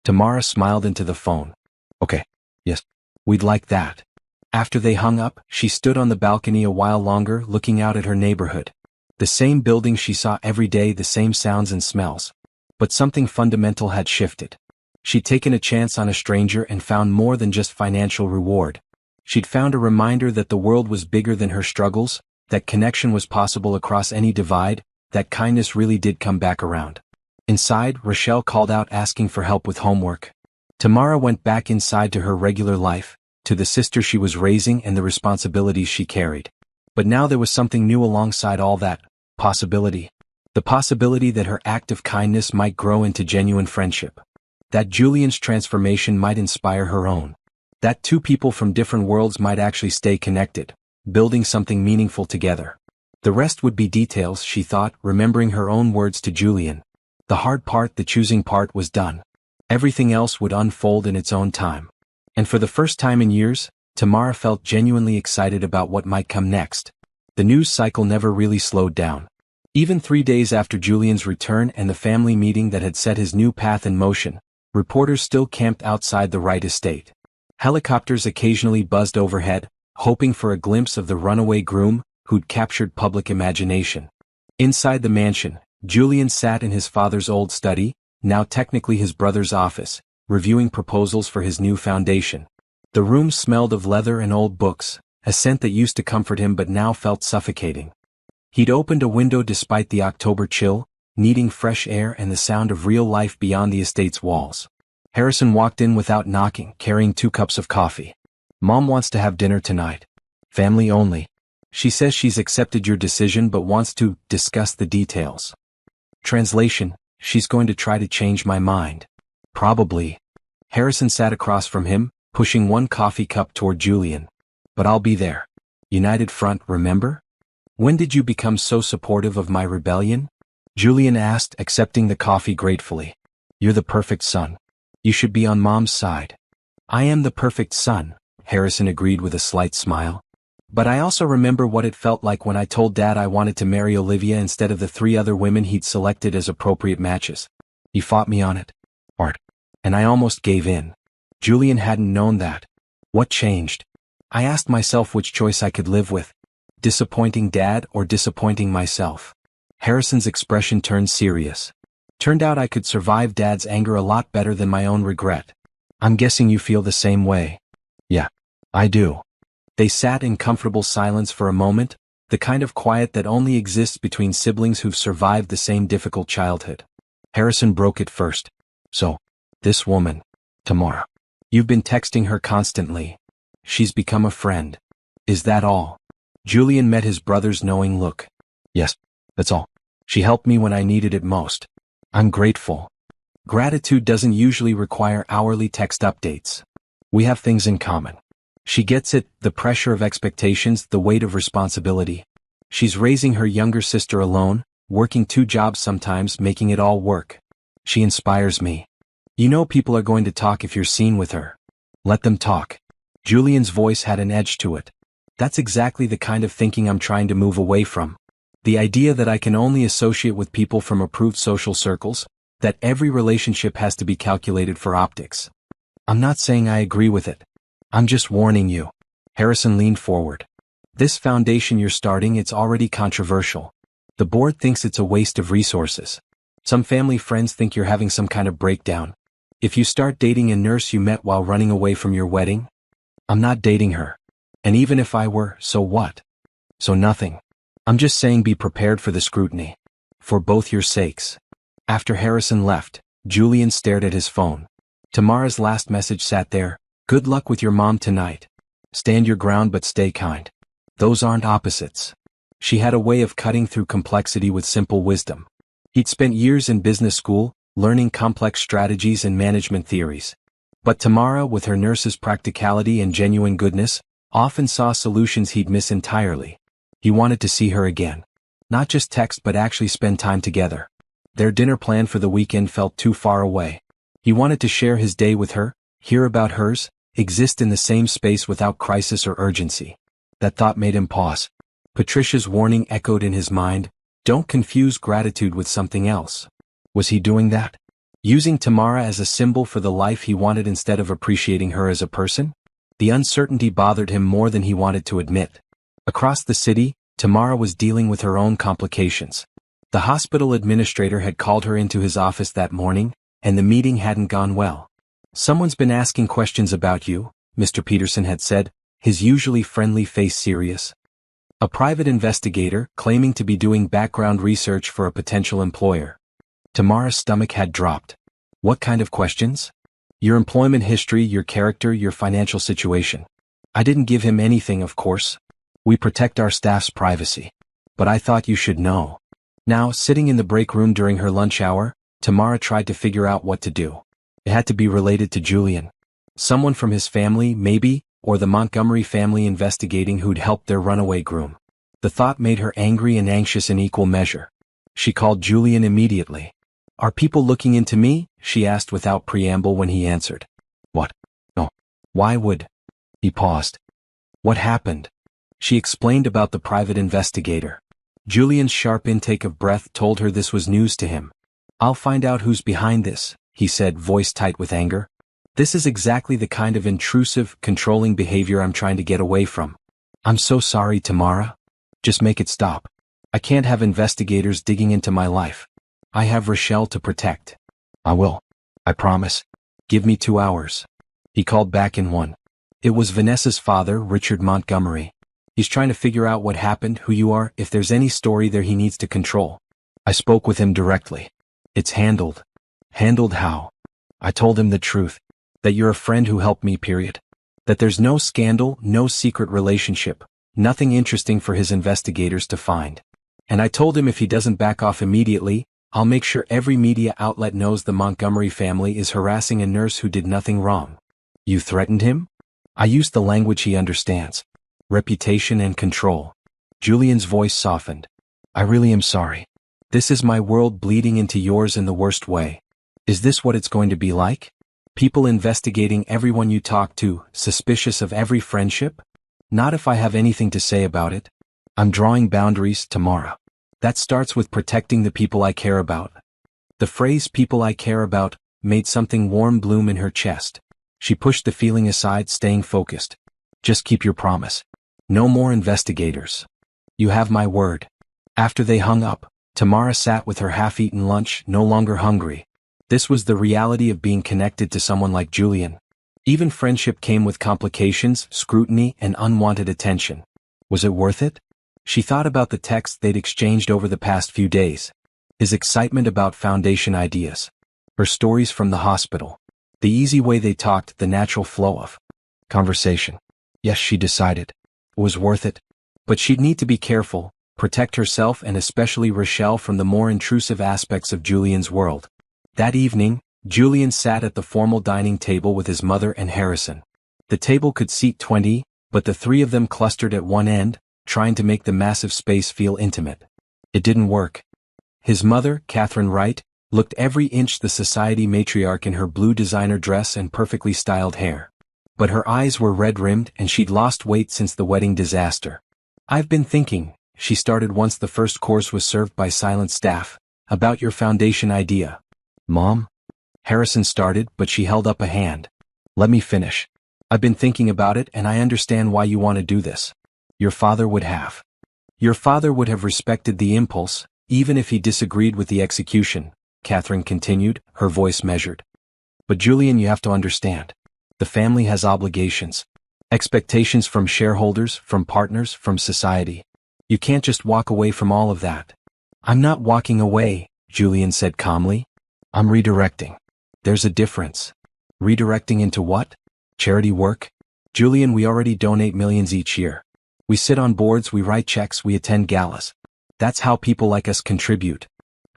Tamara smiled into the phone. Okay. Yes. We'd like that. After they hung up, she stood on the balcony a while longer, looking out at her neighborhood. The same buildings she saw every day, the same sounds and smells. But something fundamental had shifted. She'd taken a chance on a stranger and found more than just financial reward. She'd found a reminder that the world was bigger than her struggles, that connection was possible across any divide, that kindness really did come back around. Inside, Rochelle called out asking for help with homework. Tamara went back inside to her regular life, to the sister she was raising and the responsibilities she carried. But now there was something new alongside all that, possibility. The possibility that her act of kindness might grow into genuine friendship. That Julian's transformation might inspire her own. That two people from different worlds might actually stay connected, building something meaningful together. The rest would be details, she thought, remembering her own words to Julian. The hard part, the choosing part, was done. Everything else would unfold in its own time. And for the first time in years, Tamara felt genuinely excited about what might come next. The news cycle never really slowed down. Even 3 days after Julian's return and the family meeting that had set his new path in motion, reporters still camped outside the Wright estate. Helicopters occasionally buzzed overhead, hoping for a glimpse of the runaway groom who'd captured public imagination. Inside the mansion, Julian sat in his father's old study, now technically his brother's office, reviewing proposals for his new foundation. The room smelled of leather and old books, a scent that used to comfort him but now felt suffocating. He'd opened a window despite the October chill, needing fresh air and the sound of real life beyond the estate's walls. Harrison walked in without knocking, carrying 2 cups of coffee. Mom wants to have dinner tonight. Family only. She says she's accepted your decision but wants to discuss the details. Translation: she's going to try to change my mind. Probably. Harrison sat across from him, pushing 1 coffee cup toward Julian. But I'll be there. United front, remember? When did you become so supportive of my rebellion? Julian asked, accepting the coffee gratefully. You're the perfect son. You should be on Mom's side. I am the perfect son, Harrison agreed with a slight smile. But I also remember what it felt like when I told Dad I wanted to marry Olivia instead of the 3 other women he'd selected as appropriate matches. He fought me on it. Art. And I almost gave in. Julian hadn't known that. What changed? I asked myself which choice I could live with. Disappointing Dad or disappointing myself? Harrison's expression turned serious. Turned out I could survive Dad's anger a lot better than my own regret. I'm guessing you feel the same way. Yeah, I do. They sat in comfortable silence for a moment, the kind of quiet that only exists between siblings who've survived the same difficult childhood. Harrison broke it first. So, this woman, Tamara. You've been texting her constantly. She's become a friend. Is that all? Julian met his brother's knowing look. Yes, that's all. She helped me when I needed it most. I'm grateful. Gratitude doesn't usually require hourly text updates. We have things in common. She gets it, the pressure of expectations, the weight of responsibility. She's raising her younger sister alone, working 2 jobs sometimes, making it all work. She inspires me. You know people are going to talk if you're seen with her. Let them talk. Julian's voice had an edge to it. That's exactly the kind of thinking I'm trying to move away from. The idea that I can only associate with people from approved social circles, that every relationship has to be calculated for optics. I'm not saying I agree with it. I'm just warning you. Harrison leaned forward. This foundation you're starting, it's already controversial. The board thinks it's a waste of resources. Some family friends think you're having some kind of breakdown. If you start dating a nurse you met while running away from your wedding? I'm not dating her. And even if I were, so what? So nothing. I'm just saying be prepared for the scrutiny. For both your sakes. After Harrison left, Julian stared at his phone. Tamara's last message sat there. Good luck with your mom tonight. Stand your ground but stay kind. Those aren't opposites. She had a way of cutting through complexity with simple wisdom. He'd spent years in business school, learning complex strategies and management theories. But Tamara, with her nurse's practicality and genuine goodness, often saw solutions he'd miss entirely. He wanted to see her again. Not just text but actually spend time together. Their dinner plan for the weekend felt too far away. He wanted to share his day with her, hear about hers, exist in the same space without crisis or urgency. That thought made him pause. Patricia's warning echoed in his mind, don't confuse gratitude with something else. Was he doing that? Using Tamara as a symbol for the life he wanted instead of appreciating her as a person? The uncertainty bothered him more than he wanted to admit. Across the city, Tamara was dealing with her own complications. The hospital administrator had called her into his office that morning, and the meeting hadn't gone well. Someone's been asking questions about you, Mr. Peterson had said, his usually friendly face serious. A private investigator, claiming to be doing background research for a potential employer. Tamara's stomach had dropped. What kind of questions? Your employment history, your character, your financial situation. I didn't give him anything, of course. We protect our staff's privacy. But I thought you should know. Now, sitting in the break room during her lunch hour, Tamara tried to figure out what to do. It had to be related to Julian. Someone from his family, maybe, or the Montgomery family investigating who'd helped their runaway groom. The thought made her angry and anxious in equal measure. She called Julian immediately. Are people looking into me? She asked without preamble when he answered. What? No. Why would? He paused. What happened? She explained about the private investigator. Julian's sharp intake of breath told her this was news to him. I'll find out who's behind this, he said, voice tight with anger. This is exactly the kind of intrusive, controlling behavior I'm trying to get away from. I'm so sorry, Tamara. Just make it stop. I can't have investigators digging into my life. I have Rochelle to protect. I will. I promise. Give me 2 hours. He called back in one. It was Vanessa's father, Richard Montgomery. He's trying to figure out what happened, who you are, if there's any story there he needs to control. I spoke with him directly. It's handled. Handled how? I told him the truth. That you're a friend who helped me, period. That there's no scandal, no secret relationship, nothing interesting for his investigators to find. And I told him if he doesn't back off immediately, I'll make sure every media outlet knows the Montgomery family is harassing a nurse who did nothing wrong. You threatened him? I used the language he understands. Reputation and control. Julian's voice softened. I really am sorry. This is my world bleeding into yours in the worst way. Is this what it's going to be like? People investigating everyone you talk to, suspicious of every friendship? Not if I have anything to say about it. I'm drawing boundaries, Tamara. That starts with protecting the people I care about. The phrase people I care about made something warm bloom in her chest. She pushed the feeling aside, staying focused. Just keep your promise. No more investigators. You have my word. After they hung up, Tamara sat with her half-eaten lunch, no longer hungry. This was the reality of being connected to someone like Julian. Even friendship came with complications, scrutiny, and unwanted attention. Was it worth it? She thought about the texts they'd exchanged over the past few days. His excitement about foundation ideas. Her stories from the hospital. The easy way they talked, the natural flow of conversation. Yes, she decided. It was worth it. But she'd need to be careful, protect herself and especially Rochelle from the more intrusive aspects of Julian's world. That evening, Julian sat at the formal dining table with his mother and Harrison. The table could seat 20, but the three of them clustered at one end, trying to make the massive space feel intimate. It didn't work. His mother, Catherine Wright, looked every inch the society matriarch in her blue designer dress and perfectly styled hair. But her eyes were red-rimmed and she'd lost weight since the wedding disaster. I've been thinking, she started once the first course was served by silent staff, about your foundation idea. Mom? Harrison started, but she held up a hand. Let me finish. I've been thinking about it and I understand why you want to do this. Your father would have. Your father would have respected the impulse, even if he disagreed with the execution, Catherine continued, her voice measured. But Julian, you have to understand. The family has obligations. Expectations from shareholders, from partners, from society. You can't just walk away from all of that. I'm not walking away, Julian said calmly. I'm redirecting. There's a difference. Redirecting into what? Charity work? Julian, we already donate millions each year. We sit on boards, we write checks, we attend galas. That's how people like us contribute.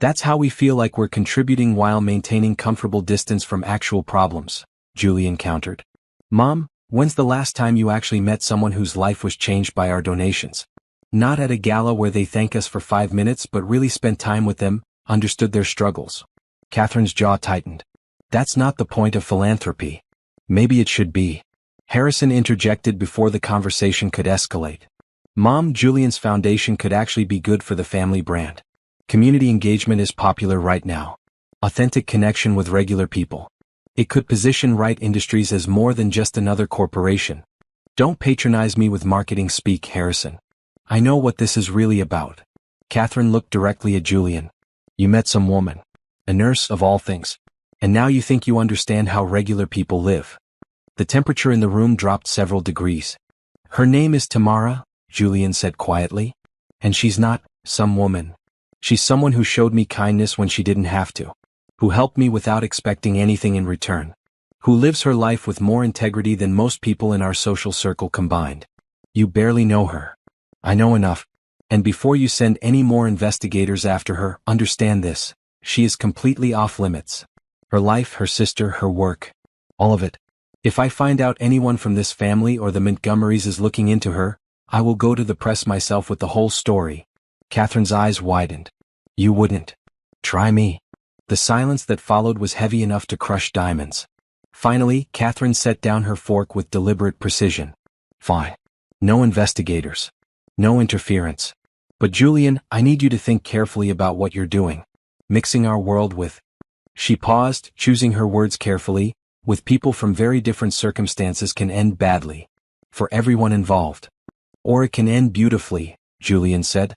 That's how we feel like we're contributing while maintaining comfortable distance from actual problems, Julian countered. Mom, when's the last time you actually met someone whose life was changed by our donations? Not at a gala where they thank us for 5 minutes but really spent time with them, understood their struggles. Catherine's jaw tightened. That's not the point of philanthropy. Maybe it should be. Harrison interjected before the conversation could escalate. Mom, Julian's foundation could actually be good for the family brand. Community engagement is popular right now. Authentic connection with regular people. It could position Right Industries as more than just another corporation. Don't patronize me with marketing speak, Harrison. I know what this is really about. Catherine looked directly at Julian. You met some woman. A nurse, of all things. And now you think you understand how regular people live. The temperature in the room dropped several degrees. Her name is Tamara, Julian said quietly. And she's not some woman. She's someone who showed me kindness when she didn't have to. Who helped me without expecting anything in return. Who lives her life with more integrity than most people in our social circle combined. You barely know her. I know enough. And before you send any more investigators after her, understand this. She is completely off limits. Her life, her sister, her work. All of it. If I find out anyone from this family or the Montgomerys is looking into her, I will go to the press myself with the whole story. Catherine's eyes widened. You wouldn't. Try me. The silence that followed was heavy enough to crush diamonds. Finally, Catherine set down her fork with deliberate precision. Fine. No investigators. No interference. But Julian, I need you to think carefully about what you're doing. Mixing our world with... She paused, choosing her words carefully. With people from very different circumstances can end badly. For everyone involved. Or it can end beautifully, Julian said.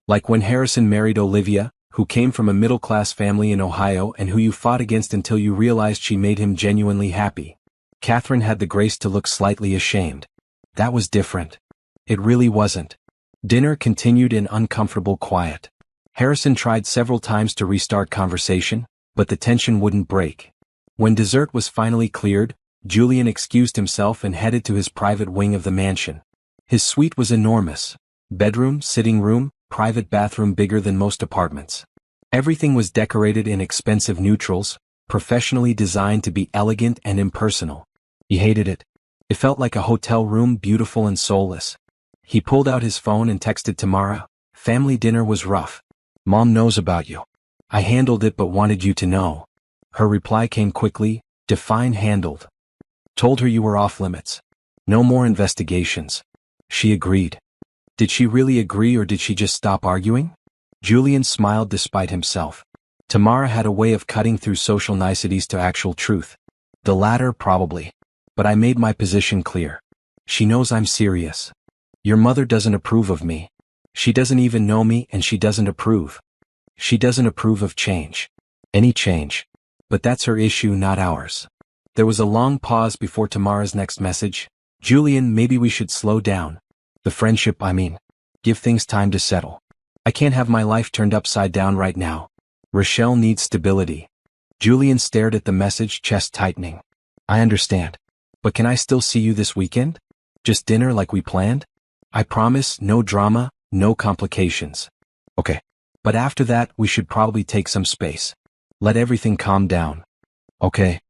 Like when Harrison married Olivia, who came from a middle-class family in Ohio and who you fought against until you realized she made him genuinely happy. Catherine had the grace to look slightly ashamed. That was different. It really wasn't. Dinner continued in uncomfortable quiet. Harrison tried several times to restart conversation, but the tension wouldn't break. When dessert was finally cleared, Julian excused himself and headed to his private wing of the mansion. His suite was enormous. Bedroom, sitting room, private bathroom bigger than most apartments. Everything was decorated in expensive neutrals, professionally designed to be elegant and impersonal. He hated it. It felt like a hotel room, beautiful and soulless. He pulled out his phone and texted Tamara. Family dinner was rough. Mom knows about you. I handled it but wanted you to know. Her reply came quickly. Define handled. Told her you were off limits. No more investigations. She agreed. Did she really agree or did she just stop arguing? Julian smiled despite himself. Tamara had a way of cutting through social niceties to actual truth. The latter, probably. But I made my position clear. She knows I'm serious. Your mother doesn't approve of me. She doesn't even know me and she doesn't approve. She doesn't approve of change. Any change. But that's her issue, not ours. There was a long pause before Tamara's next message. Julian, maybe we should slow down. The friendship, I mean. Give things time to settle. I can't have my life turned upside down right now. Rochelle needs stability. Julian stared at the message, chest tightening. I understand. But can I still see you this weekend? Just dinner like we planned? I promise, no drama, no complications. Okay. But after that, we should probably take some space. Let everything calm down. Okay.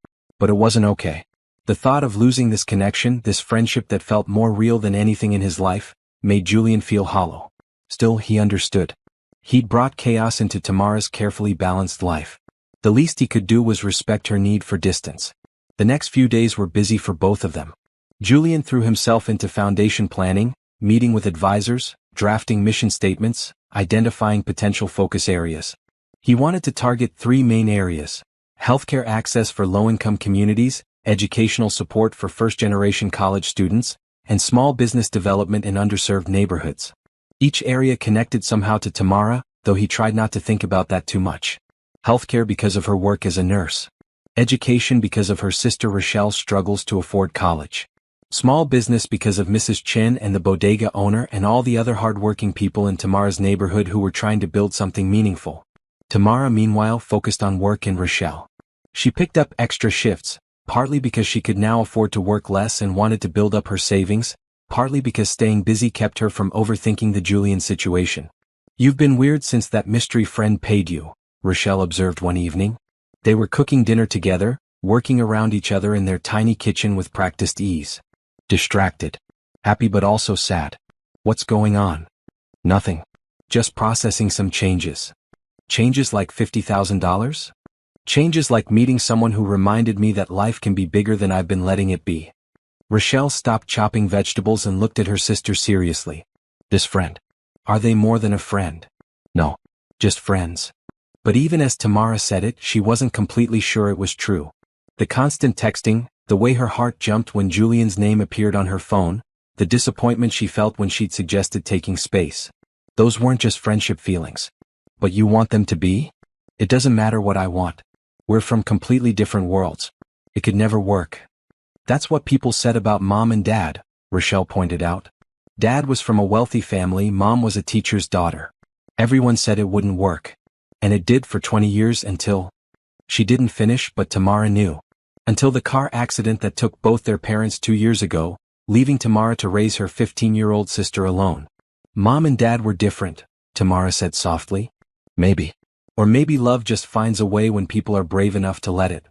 But it wasn't okay. The thought of losing this connection, this friendship that felt more real than anything in his life, made Julian feel hollow. Still, he understood. He'd brought chaos into Tamara's carefully balanced life. The least he could do was respect her need for distance. The next few days were busy for both of them. Julian threw himself into foundation planning, meeting with advisors, drafting mission statements, identifying potential focus areas. He wanted to target 3 main areas: healthcare access for low-income communities, educational support for first-generation college students, and small business development in underserved neighborhoods. Each area connected somehow to Tamara, though he tried not to think about that too much. Healthcare because of her work as a nurse. Education because of her sister Rochelle's struggles to afford college. Small business because of Mrs. Chen and the bodega owner and all the other hard-working people in Tamara's neighborhood who were trying to build something meaningful. Tamara meanwhile focused on work in Rochelle. She picked up extra shifts, partly because she could now afford to work less and wanted to build up her savings, partly because staying busy kept her from overthinking the Julian situation. "You've been weird since that mystery friend paid you," Rochelle observed one evening. They were cooking dinner together, working around each other in their tiny kitchen with practiced ease. Distracted. Happy but also sad. "What's going on?" "Nothing. Just processing some changes." "Changes like $50,000? "Changes like meeting someone who reminded me that life can be bigger than I've been letting it be." Rochelle stopped chopping vegetables and looked at her sister seriously. "This friend. Are they more than a friend?" "No. Just friends." But even as Tamara said it, she wasn't completely sure it was true. The constant texting, the way her heart jumped when Julian's name appeared on her phone, the disappointment she felt when she'd suggested taking space. Those weren't just friendship feelings. "But you want them to be?" "It doesn't matter what I want. We're from completely different worlds. It could never work." "That's what people said about Mom and Dad," Rochelle pointed out. "Dad was from a wealthy family, Mom was a teacher's daughter. Everyone said it wouldn't work. And it did for 20 years until—" She didn't finish, but Tamara knew. "Until the car accident that took both their parents 2 years ago, leaving Tamara to raise her 15-year-old sister alone." "Mom and Dad were different," Tamara said softly. "Maybe. Or maybe love just finds a way when people are brave enough to let it."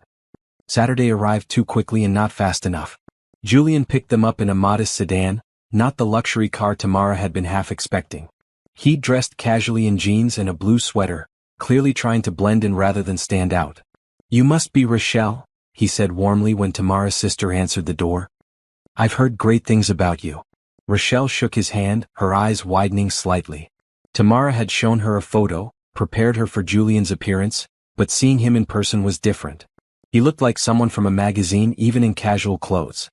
Saturday arrived too quickly and not fast enough. Julian picked them up in a modest sedan, not the luxury car Tamara had been half expecting. He dressed casually in jeans and a blue sweater, clearly trying to blend in rather than stand out. "You must be Rochelle," he said warmly when Tamara's sister answered the door. "I've heard great things about you." Rochelle shook his hand, her eyes widening slightly. Tamara had shown her a photo, prepared her for Julian's appearance, but seeing him in person was different. He looked like someone from a magazine even in casual clothes.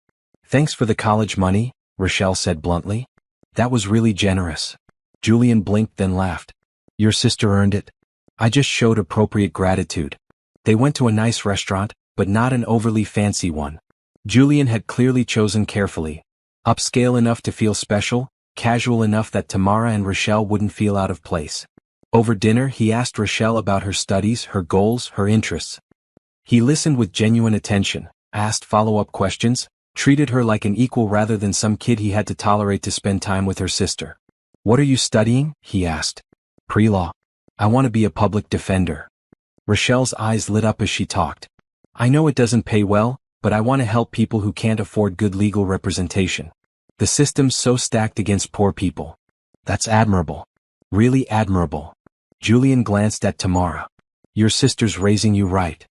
"Thanks for the college money," Rochelle said bluntly. "That was really generous." Julian blinked then laughed. "Your sister earned it. I just showed appropriate gratitude." They went to a nice restaurant, but not an overly fancy one. Julian had clearly chosen carefully. Upscale enough to feel special, casual enough that Tamara and Rochelle wouldn't feel out of place. Over dinner he asked Rochelle about her studies, her goals, her interests. He listened with genuine attention, asked follow-up questions, treated her like an equal rather than some kid he had to tolerate to spend time with her sister. "What are you studying?" he asked. "Pre-law. I want to be a public defender." Rochelle's eyes lit up as she talked. "I know it doesn't pay well, but I want to help people who can't afford good legal representation. The system's so stacked against poor people." "That's admirable. Really admirable." Julian glanced at Tamara. "Your sister's raising you right."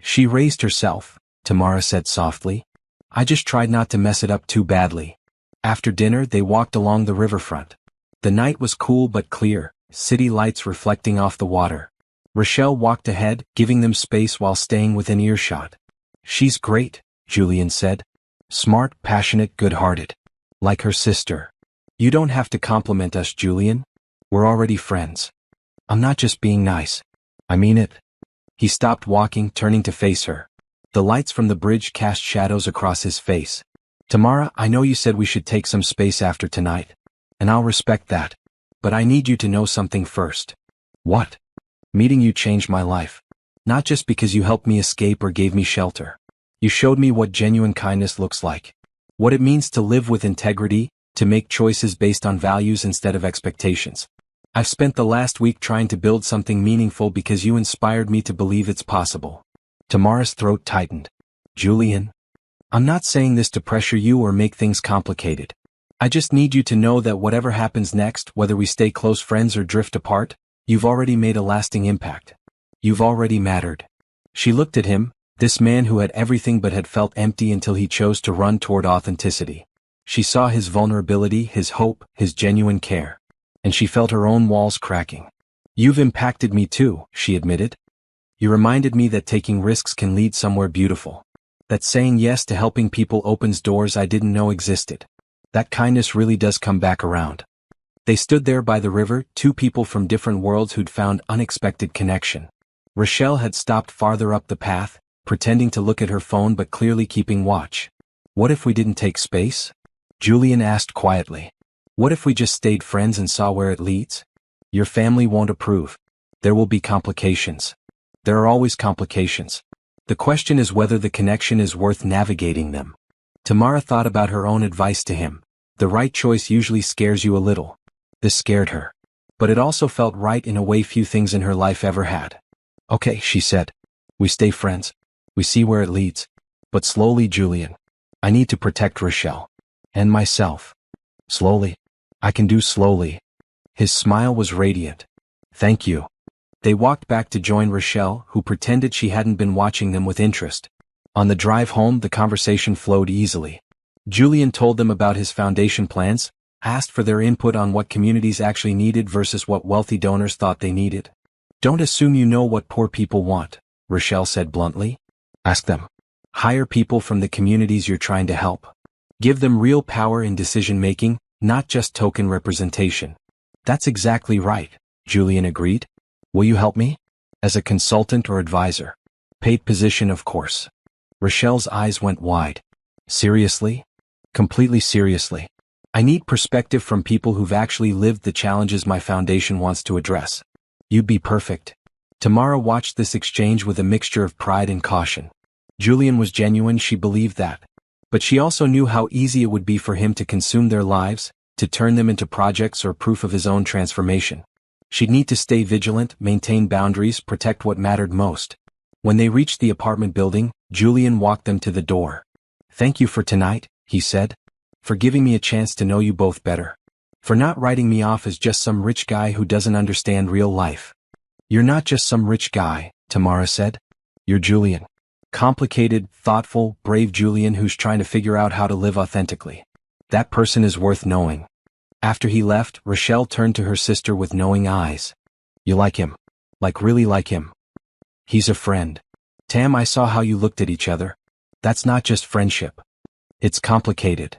"She raised herself," Tamara said softly. "I just tried not to mess it up too badly." After dinner they walked along the riverfront. The night was cool but clear, city lights reflecting off the water. Rochelle walked ahead, giving them space while staying within earshot. "She's great," Julian said. "Smart, passionate, good-hearted. Like her sister." "You don't have to compliment us, Julian. We're already friends." "I'm not just being nice. I mean it." He stopped walking, turning to face her. The lights from the bridge cast shadows across his face. "Tamara, I know you said we should take some space after tonight. And I'll respect that. But I need you to know something first." "What?" "Meeting you changed my life. Not just because you helped me escape or gave me shelter. You showed me what genuine kindness looks like. What it means to live with integrity, to make choices based on values instead of expectations. I've spent the last week trying to build something meaningful because you inspired me to believe it's possible." Tamara's throat tightened. "Julian, I'm not saying this to pressure you or make things complicated. I just need you to know that whatever happens next, whether we stay close friends or drift apart, you've already made a lasting impact. You've already mattered." She looked at him, this man who had everything but had felt empty until he chose to run toward authenticity. She saw his vulnerability, his hope, his genuine care. And she felt her own walls cracking. "You've impacted me too," she admitted. "You reminded me that taking risks can lead somewhere beautiful. That saying yes to helping people opens doors I didn't know existed. That kindness really does come back around." They stood there by the river, two people from different worlds who'd found unexpected connection. Rochelle had stopped farther up the path, pretending to look at her phone but clearly keeping watch. What if we didn't take space? Julian asked quietly. What if we just stayed friends and saw where it leads? Your family won't approve. There will be complications. There are always complications. The question is whether the connection is worth navigating them. Tamara thought about her own advice to him. The right choice usually scares you a little. This scared her. But it also felt right in a way few things in her life ever had. Okay, she said. We stay friends. We see where it leads. But slowly, Julian. I need to protect Rochelle. And myself. Slowly. I can do slowly. His smile was radiant. Thank you. They walked back to join Rochelle, who pretended she hadn't been watching them with interest. On the drive home, the conversation flowed easily. Julian told them about his foundation plans, asked for their input on what communities actually needed versus what wealthy donors thought they needed. Don't assume you know what poor people want, Rochelle said bluntly. Ask them. Hire people from the communities you're trying to help. Give them real power in decision-making, not just token representation. That's exactly right, Julian agreed. Will you help me? As a consultant or advisor? Paid position, of course. Rochelle's eyes went wide. Seriously? Completely seriously. I need perspective from people who've actually lived the challenges my foundation wants to address. You'd be perfect. Tamara watched this exchange with a mixture of pride and caution. Julian was genuine, she believed that. But she also knew how easy it would be for him to consume their lives, to turn them into projects or proof of his own transformation. She'd need to stay vigilant, maintain boundaries, protect what mattered most. When they reached the apartment building, Julian walked them to the door. Thank you for tonight, he said. For giving me a chance to know you both better. For not writing me off as just some rich guy who doesn't understand real life. You're not just some rich guy, Tamara said. You're Julian. Complicated, thoughtful, brave Julian who's trying to figure out how to live authentically. That person is worth knowing. After he left, Rochelle turned to her sister with knowing eyes. You like him? Like really like him? He's a friend. Tam, I saw how you looked at each other. That's not just friendship. It's complicated.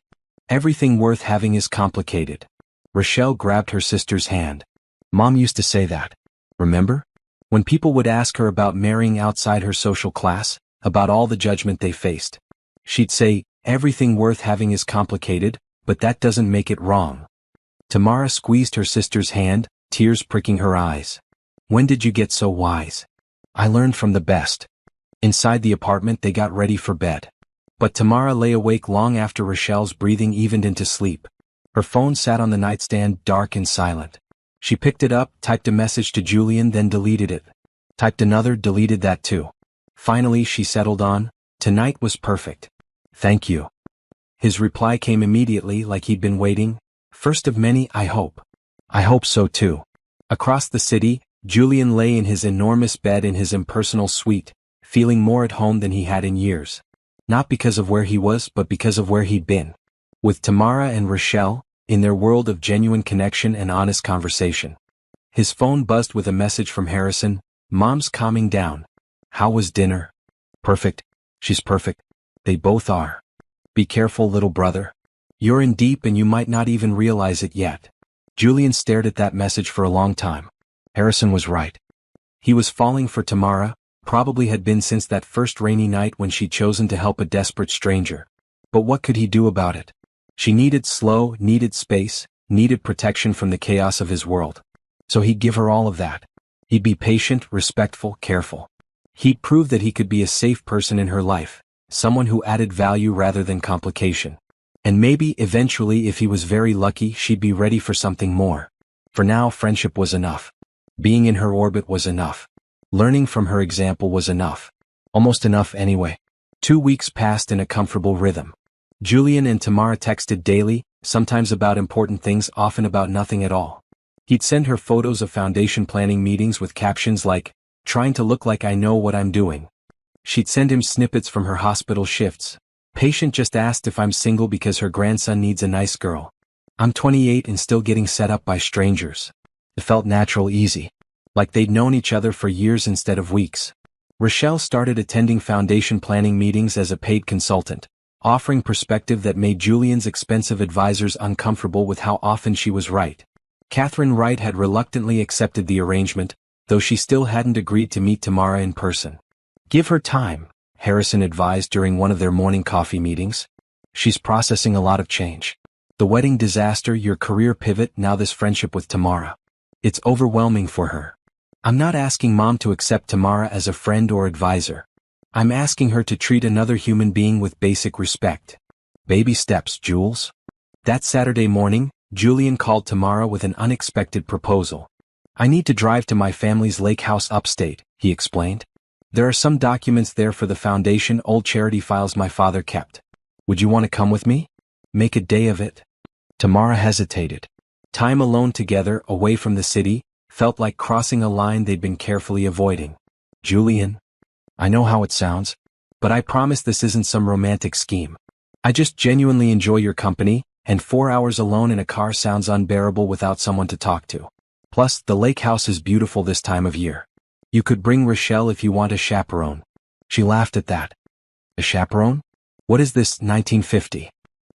Everything worth having is complicated. Rochelle grabbed her sister's hand. Mom used to say that. Remember? When people would ask her about marrying outside her social class, about all the judgment they faced. She'd say, everything worth having is complicated, but that doesn't make it wrong. Tamara squeezed her sister's hand, tears pricking her eyes. When did you get so wise? I learned from the best. Inside the apartment they got ready for bed. But Tamara lay awake long after Rochelle's breathing evened into sleep. Her phone sat on the nightstand, dark and silent. She picked it up, typed a message to Julian, then deleted it. Typed another, deleted that too. Finally she settled on, tonight was perfect. Thank you. His reply came immediately, like he'd been waiting. First of many, I hope. I hope so too. Across the city, Julian lay in his enormous bed in his impersonal suite, feeling more at home than he had in years. Not because of where he was, but because of where he'd been. With Tamara and Rochelle, in their world of genuine connection and honest conversation. His phone buzzed with a message from Harrison. Mom's calming down. How was dinner? Perfect. She's perfect. They both are. Be careful, little brother. You're in deep and you might not even realize it yet. Julian stared at that message for a long time. Harrison was right. He was falling for Tamara, probably had been since that first rainy night when she'd chosen to help a desperate stranger. But what could he do about it? She needed needed space, needed protection from the chaos of his world. So he'd give her all of that. He'd be patient, respectful, careful. He'd prove that he could be a safe person in her life, someone who added value rather than complication. And maybe, eventually, if he was very lucky, she'd be ready for something more. For now, friendship was enough. Being in her orbit was enough. Learning from her example was enough. Almost enough anyway. 2 weeks passed in a comfortable rhythm. Julian and Tamara texted daily, sometimes about important things, often about nothing at all. He'd send her photos of foundation planning meetings with captions like, trying to look like I know what I'm doing. She'd send him snippets from her hospital shifts. Patient just asked if I'm single because her grandson needs a nice girl. I'm 28 and still getting set up by strangers. It felt natural, easy. Like they'd known each other for years instead of weeks. Rochelle started attending foundation planning meetings as a paid consultant, offering perspective that made Julian's expensive advisors uncomfortable with how often she was right. Catherine Wright had reluctantly accepted the arrangement, though she still hadn't agreed to meet Tamara in person. Give her time, Harrison advised during one of their morning coffee meetings. She's processing a lot of change. The wedding disaster, your career pivot, now this friendship with Tamara. It's overwhelming for her. I'm not asking Mom to accept Tamara as a friend or advisor. I'm asking her to treat another human being with basic respect. Baby steps, Jules. That Saturday morning, Julian called Tamara with an unexpected proposal. I need to drive to my family's lake house upstate, he explained. There are some documents there for the foundation, old charity files my father kept. Would you want to come with me? Make a day of it? Tamara hesitated. Time alone together, away from the city, felt like crossing a line they'd been carefully avoiding. Julian, I know how it sounds, but I promise this isn't some romantic scheme. I just genuinely enjoy your company, and 4 hours alone in a car sounds unbearable without someone to talk to. Plus, the lake house is beautiful this time of year. You could bring Rochelle if you want a chaperone. She laughed at that. A chaperone? What is this, 1950?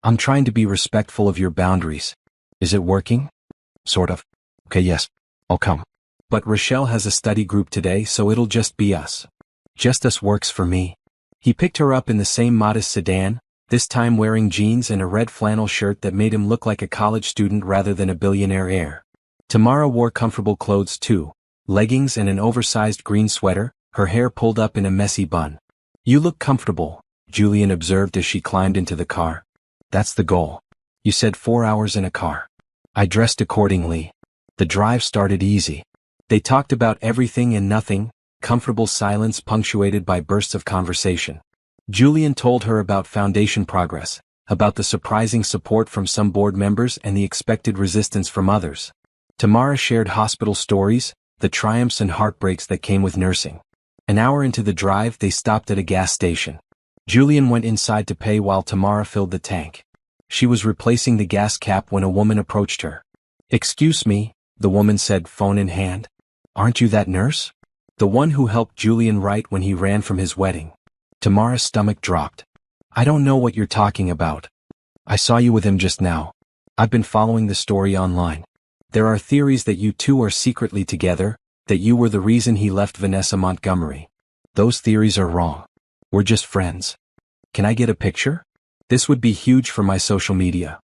I'm trying to be respectful of your boundaries. Is it working? Sort of. Okay, yes, I'll come. But Rochelle has a study group today, so it'll just be us. Just us works for me. He picked her up in the same modest sedan, this time wearing jeans and a red flannel shirt that made him look like a college student rather than a billionaire heir. Tamara wore comfortable clothes too, leggings and an oversized green sweater, her hair pulled up in a messy bun. You look comfortable, Julian observed as she climbed into the car. That's the goal. You said 4 hours in a car. I dressed accordingly. The drive started easy. They talked about everything and nothing, comfortable silence punctuated by bursts of conversation. Julian told her about foundation progress, about the surprising support from some board members and the expected resistance from others. Tamara shared hospital stories, the triumphs and heartbreaks that came with nursing. An hour into the drive, they stopped at a gas station. Julian went inside to pay while Tamara filled the tank. She was replacing the gas cap when a woman approached her. Excuse me, the woman said, phone in hand. Aren't you that nurse? The one who helped Julian right when he ran from his wedding. Tamara's stomach dropped. I don't know what you're talking about. I saw you with him just now. I've been following the story online. There are theories that you two are secretly together, that you were the reason he left Vanessa Montgomery. Those theories are wrong. We're just friends. Can I get a picture? This would be huge for my social media.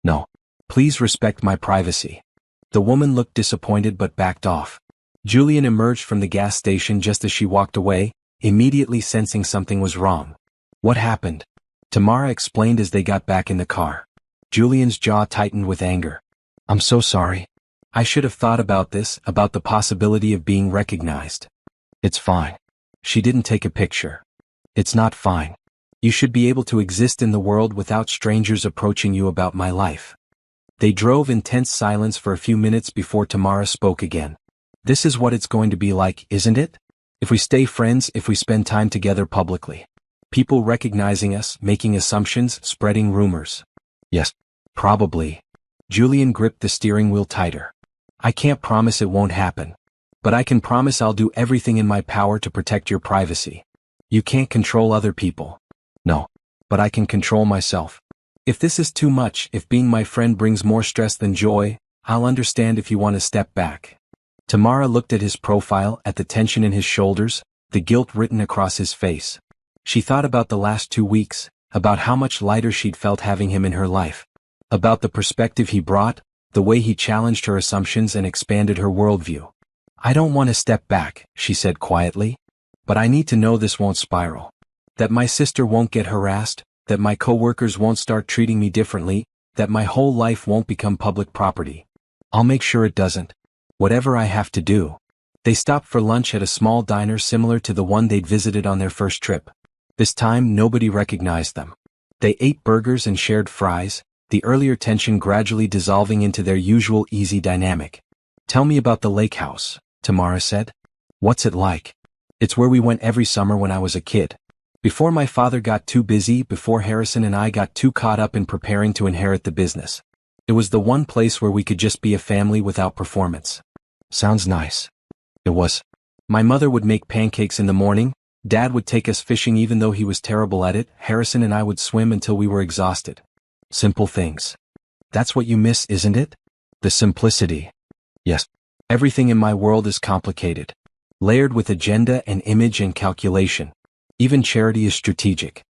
No. Please respect my privacy. The woman looked disappointed but backed off. Julian emerged from the gas station just as she walked away, immediately sensing something was wrong. What happened? Tamara explained as they got back in the car. Julian's jaw tightened with anger. I'm so sorry. I should have thought about this, about the possibility of being recognized. It's fine. She didn't take a picture. It's not fine. You should be able to exist in the world without strangers approaching you about my life. They drove in tense silence for a few minutes before Tamara spoke again. This is what it's going to be like, isn't it? If we stay friends, if we spend time together publicly. People recognizing us, making assumptions, spreading rumors. Yes, probably. Julian gripped the steering wheel tighter. I can't promise it won't happen. But I can promise I'll do everything in my power to protect your privacy. You can't control other people. No. But I can control myself. If this is too much, if being my friend brings more stress than joy, I'll understand if you want to step back. Tamara looked at his profile, at the tension in his shoulders, the guilt written across his face. She thought about the last 2 weeks, about how much lighter she'd felt having him in her life. About the perspective he brought, the way he challenged her assumptions and expanded her worldview. I don't want to step back, she said quietly. But I need to know this won't spiral. That my sister won't get harassed, that my coworkers won't start treating me differently, that my whole life won't become public property. I'll make sure it doesn't. Whatever I have to do. They stopped for lunch at a small diner similar to the one they'd visited on their first trip. This time nobody recognized them. They ate burgers and shared fries, the earlier tension gradually dissolving into their usual easy dynamic. Tell me about the lake house, Tamara said. What's it like? It's where we went every summer when I was a kid. Before my father got too busy, before Harrison and I got too caught up in preparing to inherit the business. It was the one place where we could just be a family without performance. Sounds nice. It was. My mother would make pancakes in the morning, Dad would take us fishing even though he was terrible at it, Harrison and I would swim until we were exhausted. Simple things. That's what you miss, isn't it? The simplicity. Yes. Everything in my world is complicated. Layered with agenda and image and calculation. Even charity is strategic.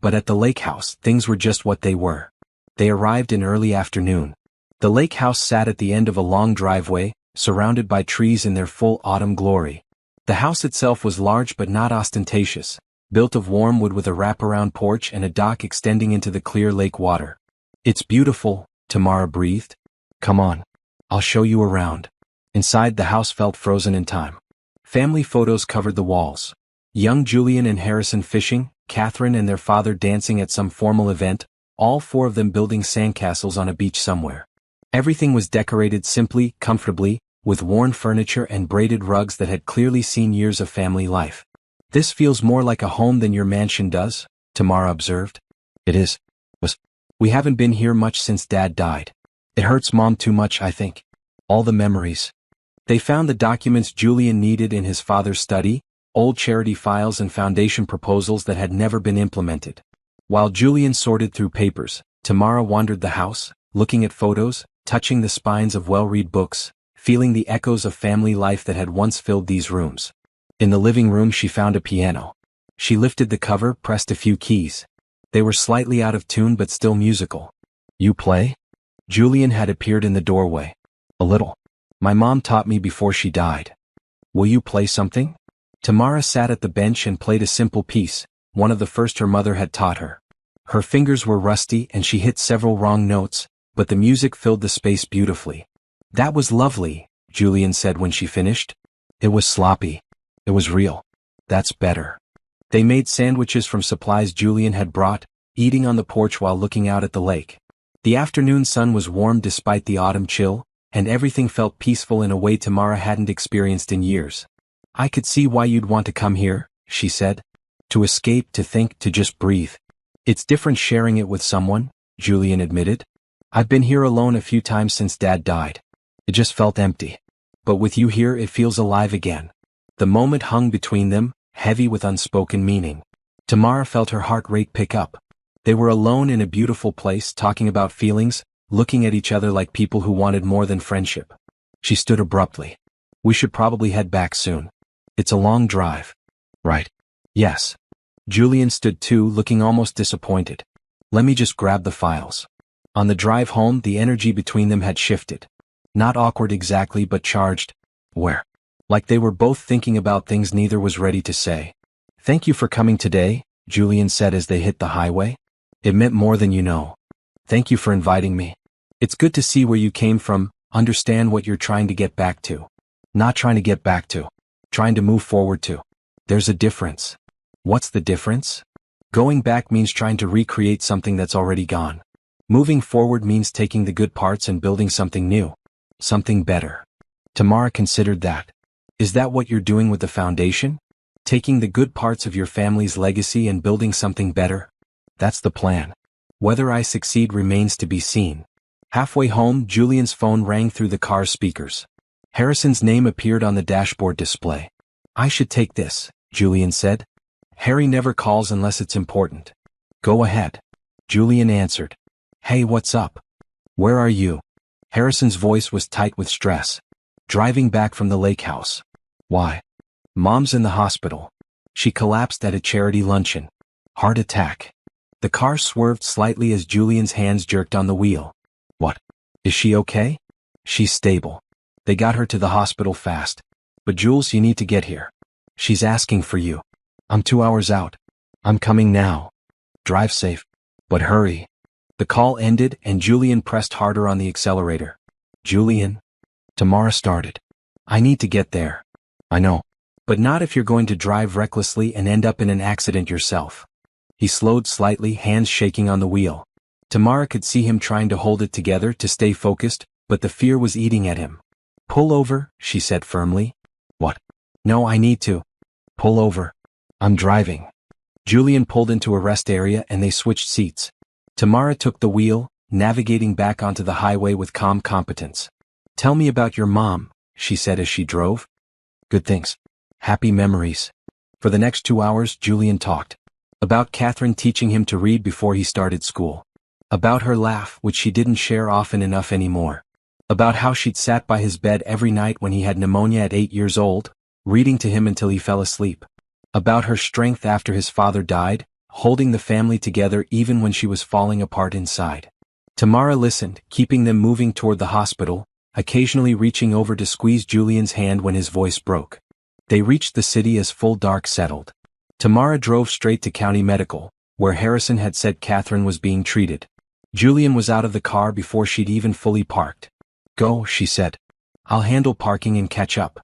But at the lake house, things were just what they were. They arrived in early afternoon. The lake house sat at the end of a long driveway, surrounded by trees in their full autumn glory. The house itself was large but not ostentatious, built of warm wood with a wraparound porch and a dock extending into the clear lake water. "It's beautiful," Tamara breathed. "Come on. I'll show you around." Inside, the house felt frozen in time. Family photos covered the walls. Young Julian and Harrison fishing, Catherine and their father dancing at some formal event, all four of them building sandcastles on a beach somewhere. Everything was decorated simply, comfortably, with worn furniture and braided rugs that had clearly seen years of family life. "This feels more like a home than your mansion does," Tamara observed. "It is. We haven't been here much since Dad died. It hurts Mom too much, I think. All the memories." They found the documents Julian needed in his father's study, old charity files and foundation proposals that had never been implemented. While Julian sorted through papers, Tamara wandered the house, looking at photos, touching the spines of well-read books, feeling the echoes of family life that had once filled these rooms. In the living room she found a piano. She lifted the cover, pressed a few keys. They were slightly out of tune but still musical. "You play?" Julian had appeared in the doorway. "A little. My mom taught me before she died." "Will you play something?" Tamara sat at the bench and played a simple piece, one of the first her mother had taught her. Her fingers were rusty and she hit several wrong notes, but the music filled the space beautifully. "That was lovely," Julian said when she finished. "It was sloppy. It was real." "That's better." They made sandwiches from supplies Julian had brought, eating on the porch while looking out at the lake. The afternoon sun was warm despite the autumn chill, and everything felt peaceful in a way Tamara hadn't experienced in years. "I could see why you'd want to come here," she said. "To escape, to think, to just breathe." "It's different sharing it with someone," Julian admitted. "I've been here alone a few times since Dad died. It just felt empty. But with you here it feels alive again." The moment hung between them, heavy with unspoken meaning. Tamara felt her heart rate pick up. They were alone in a beautiful place, talking about feelings, looking at each other like people who wanted more than friendship. She stood abruptly. "We should probably head back soon. It's a long drive." "Right. Yes." Julian stood too, looking almost disappointed. "Let me just grab the files." On the drive home, the energy between them had shifted. Not awkward exactly, but charged. Where? Like they were both thinking about things neither was ready to say. "Thank you for coming today," Julian said as they hit the highway. "It meant more than you know. Thank you for inviting me. It's good to see where you came from, understand what you're trying to get back to." "Not trying to get back to. Trying to move forward to." "There's a difference." "What's the difference?" "Going back means trying to recreate something that's already gone. Moving forward means taking the good parts and building something new. Something better." Tamara considered that. "Is that what you're doing with the foundation? Taking the good parts of your family's legacy and building something better?" "That's the plan. Whether I succeed remains to be seen." Halfway home, Julian's phone rang through the car's speakers. Harrison's name appeared on the dashboard display. "I should take this," Julian said. "Harry never calls unless it's important." "Go ahead." Julian answered. "Hey, what's up? Where are you?" Harrison's voice was tight with stress. "Driving back from the lake house." "Why?" "Mom's in the hospital. She collapsed at a charity luncheon. Heart attack." The car swerved slightly as Julian's hands jerked on the wheel. "What? Is she okay?" "She's stable. They got her to the hospital fast. But Jules, you need to get here. She's asking for you." "I'm 2 hours out. I'm coming now." "Drive safe. But hurry." The call ended and Julian pressed harder on the accelerator. "Julian?" Tamara started. "I need to get there." "I know. But not if you're going to drive recklessly and end up in an accident yourself." He slowed slightly, hands shaking on the wheel. Tamara could see him trying to hold it together to stay focused, but the fear was eating at him. "Pull over," she said firmly. "What?" "No, I need to." "Pull over. I'm driving." Julian pulled into a rest area and they switched seats. Tamara took the wheel, navigating back onto the highway with calm competence. "Tell me about your mom," she said as she drove. "Good things. Happy memories." For the next 2 hours, Julian talked. About Catherine teaching him to read before he started school. About her laugh, which she didn't share often enough anymore. About how she'd sat by his bed every night when he had pneumonia at 8 years old, reading to him until he fell asleep. About her strength after his father died, holding the family together even when she was falling apart inside. Tamara listened, keeping them moving toward the hospital, occasionally reaching over to squeeze Julian's hand when his voice broke. They reached the city as full dark settled. Tamara drove straight to County Medical, where Harrison had said Catherine was being treated. Julian was out of the car before she'd even fully parked. "Go," she said. "I'll handle parking and catch up."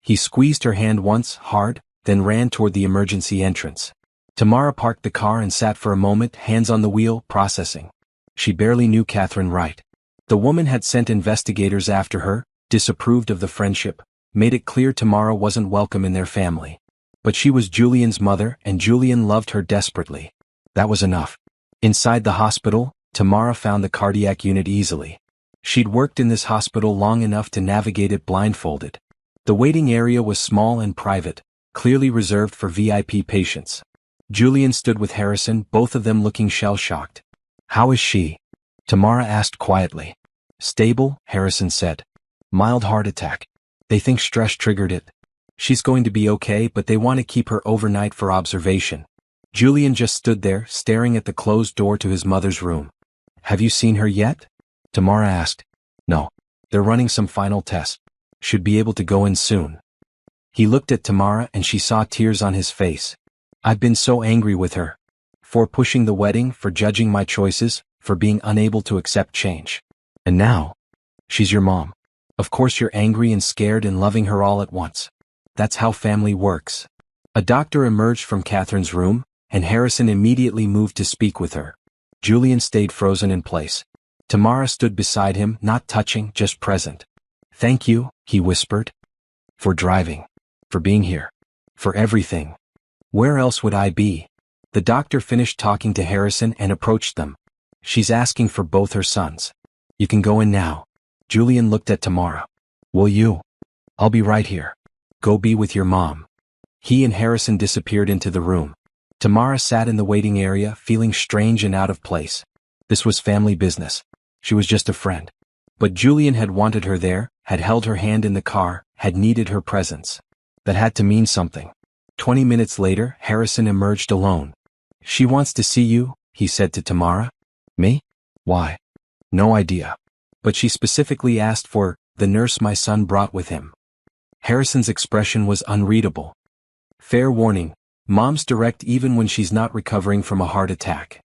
He squeezed her hand once, hard, then ran toward the emergency entrance. Tamara parked the car and sat for a moment, hands on the wheel, processing. She barely knew Catherine right. The woman had sent investigators after her, disapproved of the friendship, made it clear Tamara wasn't welcome in their family. But she was Julian's mother, and Julian loved her desperately. That was enough. Inside the hospital, Tamara found the cardiac unit easily. She'd worked in this hospital long enough to navigate it blindfolded. The waiting area was small and private, clearly reserved for VIP patients. Julian stood with Harrison, both of them looking shell-shocked. "How is she?" Tamara asked quietly. "Stable," Harrison said. "Mild heart attack. They think stress triggered it. She's going to be okay, but they want to keep her overnight for observation." Julian just stood there, staring at the closed door to his mother's room. "Have you seen her yet?" Tamara asked. "No. They're running some final tests. Should be able to go in soon." He looked at Tamara and she saw tears on his face. "I've been so angry with her. For pushing the wedding, for judging my choices, for being unable to accept change. And now, she's your mom. Of course you're angry and scared and loving her all at once. That's how family works." A doctor emerged from Catherine's room, and Harrison immediately moved to speak with her. Julian stayed frozen in place. Tamara stood beside him, not touching, just present. "Thank you," he whispered. "For driving. For being here. For everything. Where else would I be?" The doctor finished talking to Harrison and approached them. "She's asking for both her sons. You can go in now." Julian looked at Tamara. "Will you?" "I'll be right here. Go be with your mom." He and Harrison disappeared into the room. Tamara sat in the waiting area, feeling strange and out of place. This was family business. She was just a friend. But Julian had wanted her there, had held her hand in the car, had needed her presence. That had to mean something. 20 minutes later, Harrison emerged alone. "She wants to see you," he said to Tamara. "Me? Why?" "No idea. But she specifically asked for the nurse my son brought with him." Harrison's expression was unreadable. Fair warning, mom's direct even when she's not recovering from a heart attack.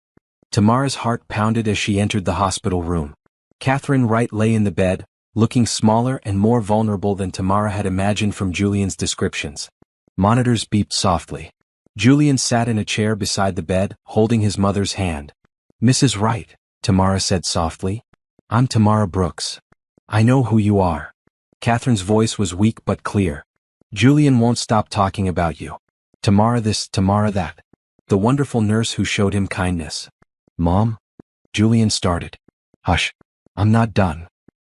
Tamara's heart pounded as she entered the hospital room. Catherine Wright lay in the bed, looking smaller and more vulnerable than Tamara had imagined from Julian's descriptions. Monitors beeped softly. Julian sat in a chair beside the bed, holding his mother's hand. "Mrs. Wright," Tamara said softly. "I'm Tamara Brooks. I know who you are." Catherine's voice was weak but clear. "Julian won't stop talking about you. Tamara this, Tamara that. The wonderful nurse who showed him kindness." "Mom?" Julian started. "Hush. I'm not done."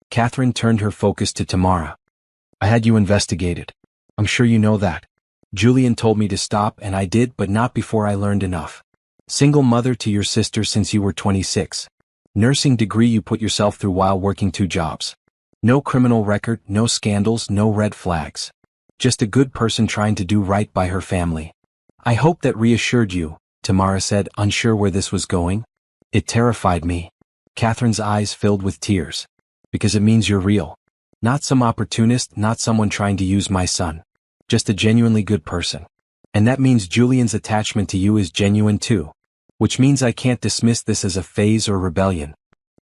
Catherine turned her focus to Tamara. "I had you investigated. I'm sure you know that. Julian told me to stop and I did, but not before I learned enough. Single mother to your sister since you were 26. Nursing degree you put yourself through while working 2 jobs. No criminal record, no scandals, no red flags. Just a good person trying to do right by her family. I hope that reassured you," Tamara said, unsure where this was going. "It terrified me." Catherine's eyes filled with tears. "Because it means you're real. Not some opportunist, not someone trying to use my son. Just a genuinely good person. And that means Julian's attachment to you is genuine too. Which means I can't dismiss this as a phase or rebellion."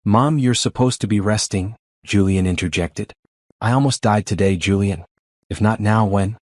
"Mom, you're supposed to be resting," Julian interjected. "I almost died today, Julian. If not now, when?"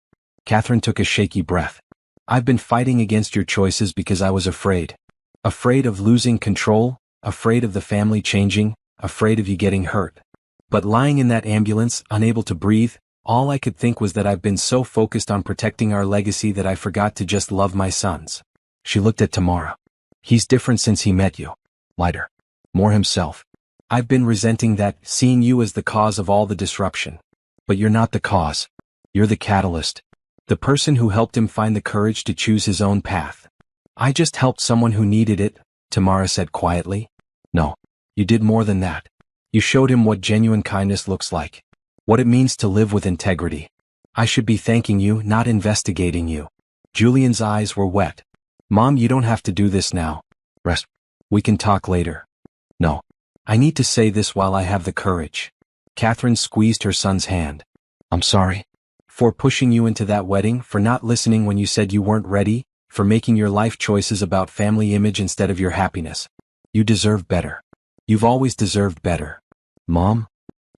Catherine took a shaky breath. "I've been fighting against your choices because I was afraid. Afraid of losing control, afraid of the family changing, afraid of you getting hurt. But lying in that ambulance, unable to breathe, all I could think was that I've been so focused on protecting our legacy that I forgot to just love my sons." She looked at Tamara. "He's different since he met you. Lighter. More himself. I've been resenting that, seeing you as the cause of all the disruption. But you're not the cause. You're the catalyst. The person who helped him find the courage to choose his own path." "I just helped someone who needed it," Tamara said quietly. "No. You did more than that. You showed him what genuine kindness looks like. What it means to live with integrity. I should be thanking you, not investigating you." Julian's eyes were wet. Mom, you don't have to do this now. Rest. We can talk later. No. I need to say this while I have the courage. Catherine squeezed her son's hand. I'm sorry. For pushing you into that wedding, for not listening when you said you weren't ready, for making your life choices about family image instead of your happiness. You deserve better. You've always deserved better. Mom?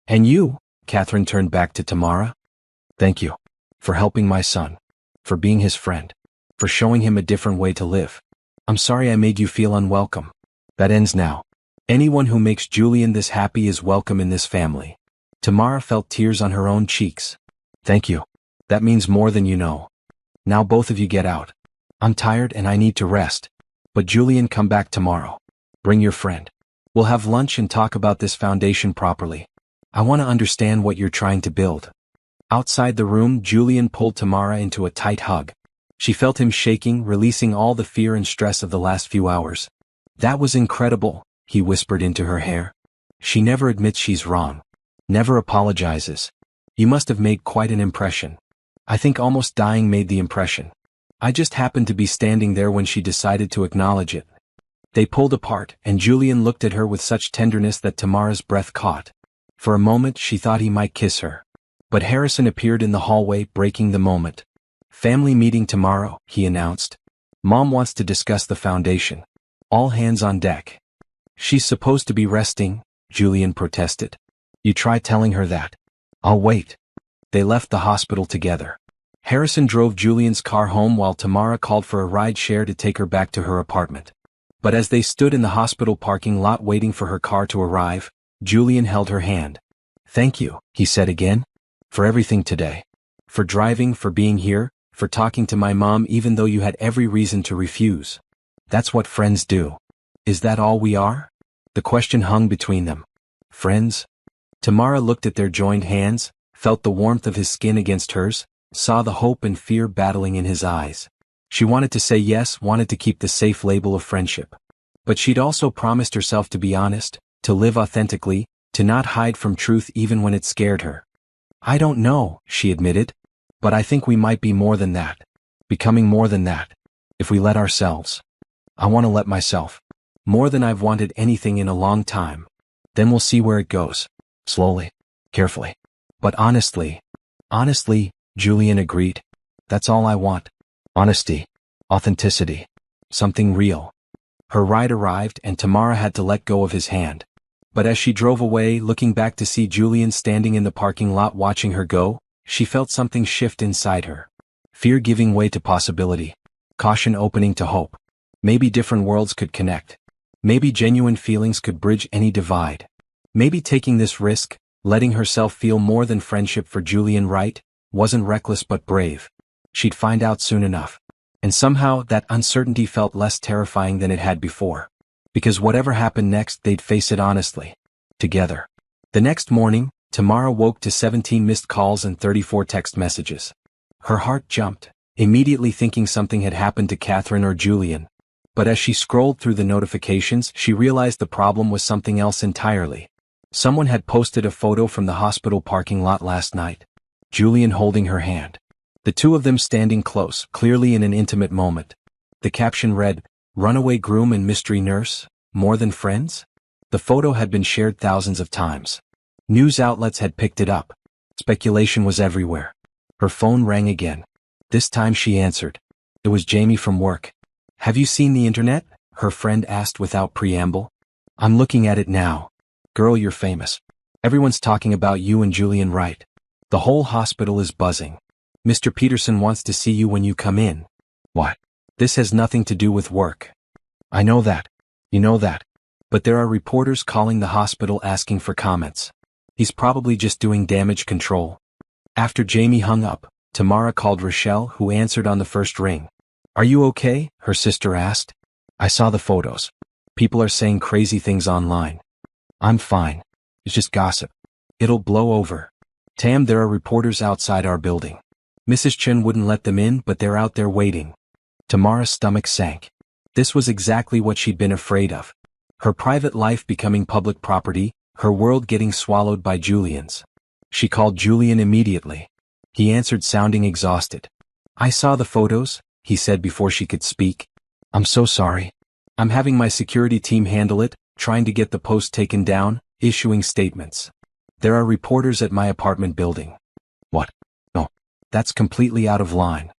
And you? Catherine turned back to Tamara. Thank you. For helping my son. For being his friend. For showing him a different way to live. I'm sorry I made you feel unwelcome. That ends now. Anyone who makes Julian this happy is welcome in this family. Tamara felt tears on her own cheeks. Thank you. That means more than you know. Now both of you get out. I'm tired and I need to rest. But Julian, come back tomorrow. Bring your friend. We'll have lunch and talk about this foundation properly. I want to understand what you're trying to build. Outside the room, Julian pulled Tamara into a tight hug. She felt him shaking, releasing all the fear and stress of the last few hours. That was incredible, he whispered into her hair. She never admits she's wrong. Never apologizes. You must have made quite an impression. I think almost dying made the impression. I just happened to be standing there when she decided to acknowledge it. They pulled apart, and Julian looked at her with such tenderness that Tamara's breath caught. For a moment she thought he might kiss her. But Harrison appeared in the hallway, breaking the moment. Family meeting tomorrow, he announced. Mom wants to discuss the foundation. All hands on deck. She's supposed to be resting, Julian protested. You try telling her that. I'll wait. They left the hospital together. Harrison drove Julian's car home while Tamara called for a ride share to take her back to her apartment. But as they stood in the hospital parking lot waiting for her car to arrive, Julian held her hand. Thank you, he said again. For everything today. For driving, for being here, for talking to my mom even though you had every reason to refuse. That's what friends do. Is that all we are? The question hung between them. Friends? Tamara looked at their joined hands, felt the warmth of his skin against hers, saw the hope and fear battling in his eyes. She wanted to say yes, wanted to keep the safe label of friendship. But she'd also promised herself to be honest, to live authentically, to not hide from truth even when it scared her. I don't know, she admitted. But I think we might be more than that. Becoming more than that. If we let ourselves. I want to let myself. More than I've wanted anything in a long time. Then we'll see where it goes. Slowly. Carefully. But honestly, Julian agreed. That's all I want. Honesty. Authenticity. Something real. Her ride arrived and Tamara had to let go of his hand. But as she drove away, looking back to see Julian standing in the parking lot watching her go, she felt something shift inside her. Fear giving way to possibility. Caution opening to hope. Maybe different worlds could connect. Maybe genuine feelings could bridge any divide. Maybe taking this risk, letting herself feel more than friendship for Julian Wright, wasn't reckless but brave. She'd find out soon enough. And somehow that uncertainty felt less terrifying than it had before. Because whatever happened next, they'd face it honestly. Together. The next morning, Tamara woke to 17 missed calls and 34 text messages. Her heart jumped, immediately thinking something had happened to Catherine or Julian. But as she scrolled through the notifications, she realized the problem was something else entirely. Someone had posted a photo from the hospital parking lot last night. Julian holding her hand. The two of them standing close, clearly in an intimate moment. The caption read, "Runaway groom and mystery nurse, more than friends?" The photo had been shared thousands of times. News outlets had picked it up. Speculation was everywhere. Her phone rang again. This time she answered. It was Jamie from work. "Have you seen the internet?" her friend asked without preamble. "I'm looking at it now. Girl, you're famous. Everyone's talking about you and Julian Wright. The whole hospital is buzzing. Mr. Peterson wants to see you when you come in." "What? This has nothing to do with work." "I know that. You know that. But there are reporters calling the hospital asking for comments. He's probably just doing damage control." After Jamie hung up, Tamara called Rochelle, who answered on the first ring. "Are you okay?" her sister asked. "I saw the photos. People are saying crazy things online." "I'm fine. It's just gossip. It'll blow over." "Tam, there are reporters outside our building. Mrs. Chen wouldn't let them in, but they're out there waiting." Tamara's stomach sank. This was exactly what she'd been afraid of. Her private life becoming public property, her world getting swallowed by Julian's. She called Julian immediately. He answered sounding exhausted. "I saw the photos," he said before she could speak. I'm so sorry. I'm having my security team handle it, trying to get the post taken down, issuing statements. There are reporters at my apartment building. What? No. That's completely out of line.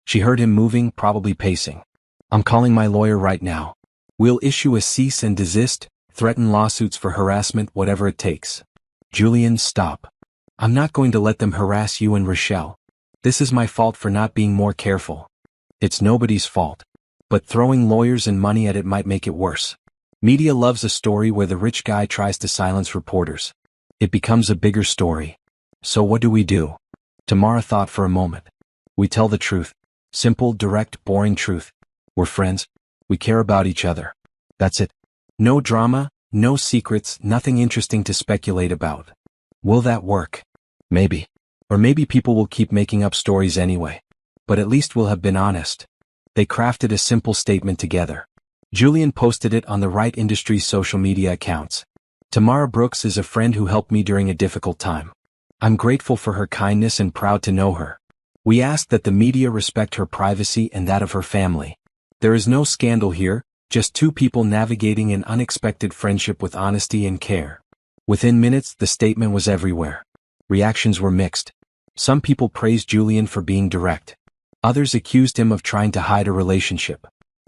She heard him moving, probably pacing. I'm calling my lawyer right now. We'll issue a cease and desist, threaten lawsuits for harassment, whatever it takes. Julian, stop. I'm not going to let them harass you and Rochelle. This is my fault for not being more careful. It's nobody's fault. But throwing lawyers and money at it might make it worse. Media loves a story where the rich guy tries to silence reporters. It becomes a bigger story. So what do? Tamara thought for a moment. We tell the truth. Simple, direct, boring truth. We're friends. We care about each other. That's it. No drama, no secrets, nothing interesting to speculate about. Will that work? Maybe. Or maybe people will keep making up stories anyway. But at least we'll have been honest. They crafted a simple statement together. Julian posted it on the right industry's social media accounts. Tamara Brooks is a friend who helped me during a difficult time. I'm grateful for her kindness and proud to know her. We ask that the media respect her privacy and that of her family. There is no scandal here, just two people navigating an unexpected friendship with honesty and care. Within minutes, the statement was everywhere. Reactions were mixed. Some people praised Julian for being direct. Others accused him of trying to hide a relationship.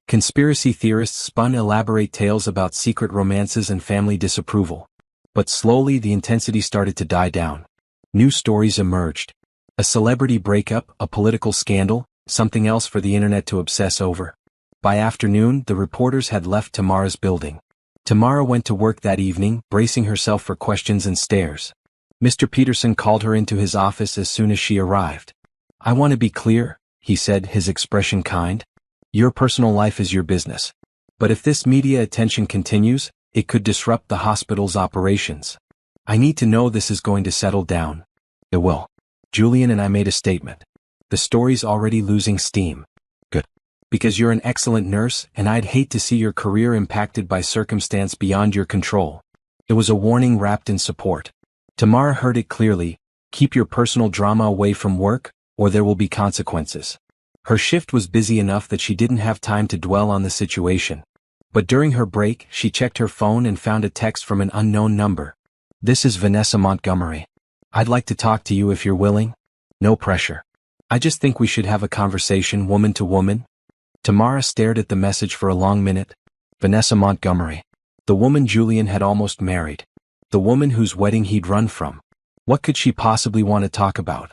Conspiracy theorists spun elaborate tales about secret romances and family disapproval. But slowly the intensity started to die down. New stories emerged. A celebrity breakup, a political scandal, something else for the internet to obsess over. By afternoon, the reporters had left Tamara's building. Tamara went to work that evening, bracing herself for questions and stares. Mr. Peterson called her into his office as soon as she arrived. I want to be clear, he said, his expression kind. Your personal life is your business. But if this media attention continues, it could disrupt the hospital's operations. I need to know this is going to settle down. It will. Julian and I made a statement. The story's already losing steam. Good. Because you're an excellent nurse, and I'd hate to see your career impacted by circumstance beyond your control. It was a warning wrapped in support. Tamara heard it clearly. Keep your personal drama away from work, or there will be consequences. Her shift was busy enough that she didn't have time to dwell on the situation. But during her break, she checked her phone and found a text from an unknown number. This is Vanessa Montgomery. I'd like to talk to you if you're willing. No pressure. I just think we should have a conversation woman to woman. Tamara stared at the message for a long minute. Vanessa Montgomery. The woman Julian had almost married. The woman whose wedding he'd run from. What could she possibly want to talk about?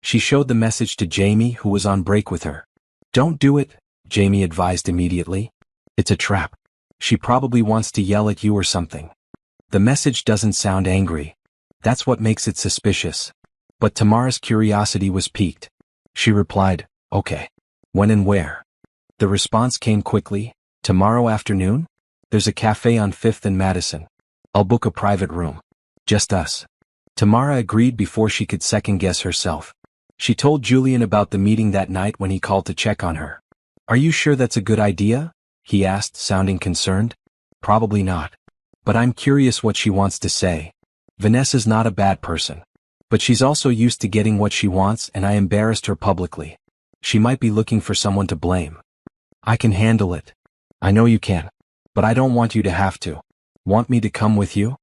She showed the message to Jamie, who was on break with her. Don't do it, Jamie advised immediately. It's a trap. She probably wants to yell at you or something. The message doesn't sound angry. That's what makes it suspicious. But Tamara's curiosity was piqued. She replied, okay. When and where? The response came quickly. Tomorrow afternoon? There's a cafe on 5th and Madison. I'll book a private room. Just us. Tamara agreed before she could second-guess herself. She told Julian about the meeting that night when he called to check on her. Are you sure that's a good idea? He asked, sounding concerned. Probably not. But I'm curious what she wants to say. Vanessa's not a bad person. But she's also used to getting what she wants, and I embarrassed her publicly. She might be looking for someone to blame. I can handle it. I know you can. But I don't want you to have to. Want me to come with you?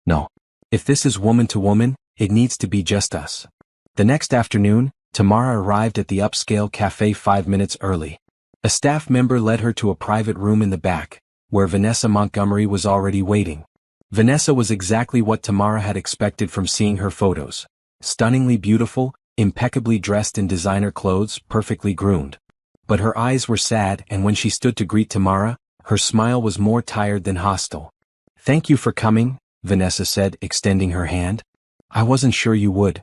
No. If this is woman to woman, it needs to be just us. The next afternoon, Tamara arrived at the upscale cafe 5 minutes early. A staff member led her to a private room in the back, where Vanessa Montgomery was already waiting. Vanessa was exactly what Tamara had expected from seeing her photos. Stunningly beautiful, impeccably dressed in designer clothes, perfectly groomed. But her eyes were sad, and when she stood to greet Tamara, her smile was more tired than hostile. Thank you for coming, Vanessa said, extending her hand. I wasn't sure you would.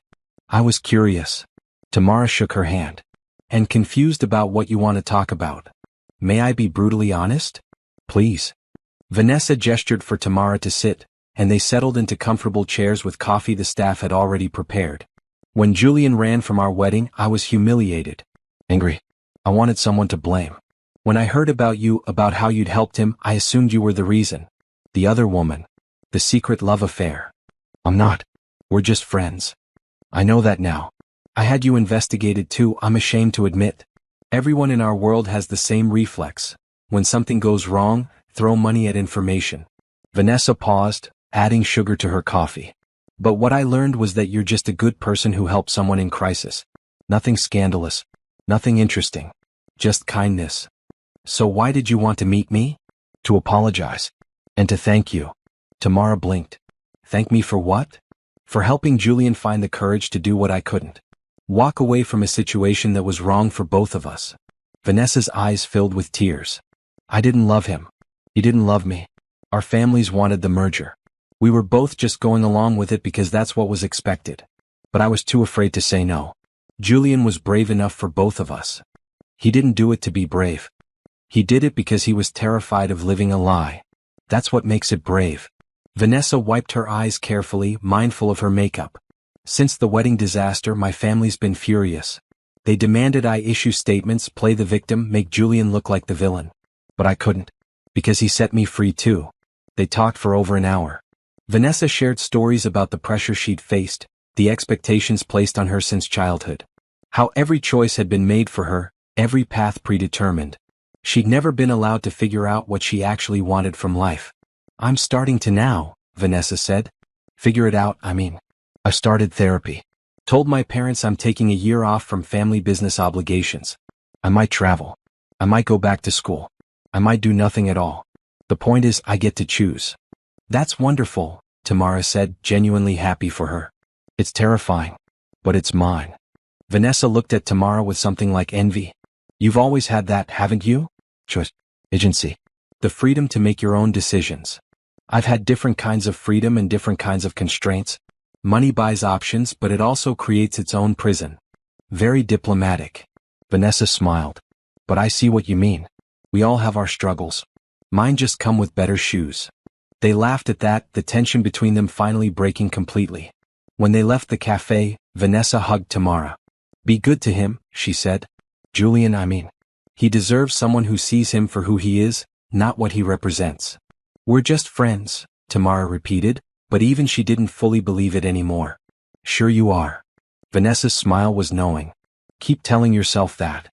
I was curious. Tamara shook her hand. And confused about what you want to talk about. May I be brutally honest? Please. Vanessa gestured for Tamara to sit, and they settled into comfortable chairs with coffee the staff had already prepared. When Julian ran from our wedding, I was humiliated. Angry. I wanted someone to blame. When I heard about you, about how you'd helped him, I assumed you were the reason. The other woman. The secret love affair. I'm not. We're just friends. I know that now. I had you investigated too, I'm ashamed to admit. Everyone in our world has the same reflex. when something goes wrong, throw money at information. Vanessa paused, adding sugar to her coffee. But what I learned was that you're just a good person who helped someone in crisis. Nothing scandalous. Nothing interesting. Just kindness. So why did you want to meet me? To apologize. And to thank you. Tamara blinked. Thank me for what? For helping Julian find the courage to do what I couldn't. Walk away from a situation that was wrong for both of us. Vanessa's eyes filled with tears. I didn't love him. He didn't love me. Our families wanted the merger. We were both just going along with it because that's what was expected. But I was too afraid to say no. Julian was brave enough for both of us. He didn't do it to be brave. He did it because he was terrified of living a lie. That's what makes it brave. Vanessa wiped her eyes carefully, mindful of her makeup. Since the wedding disaster, my family's been furious. They demanded I issue statements, play the victim, make Julian look like the villain. But I couldn't. Because he set me free too. They talked for over an hour. Vanessa shared stories about the pressure she'd faced, the expectations placed on her since childhood. How every choice had been made for her, every path predetermined. She'd never been allowed to figure out what she actually wanted from life. I'm starting to now, Vanessa said. Figure it out, I mean. I started therapy. Told my parents I'm taking a year off from family business obligations. I might travel. I might go back to school. I might do nothing at all. The point is, I get to choose. That's wonderful, Tamara said, genuinely happy for her. It's terrifying. But it's mine. Vanessa looked at Tamara with something like envy. You've always had that, haven't you? Choice. Agency. The freedom to make your own decisions. I've had different kinds of freedom and different kinds of constraints. Money buys options, but it also creates its own prison. Very diplomatic. Vanessa smiled. But I see what you mean. We all have our struggles. Mine just come with better shoes. They laughed at that, the tension between them finally breaking completely. When they left the cafe, Vanessa hugged Tamara. Be good to him, she said. Julian, I mean. He deserves someone who sees him for who he is, not what he represents. We're just friends, Tamara repeated, but even she didn't fully believe it anymore. Sure you are. Vanessa's smile was knowing. Keep telling yourself that.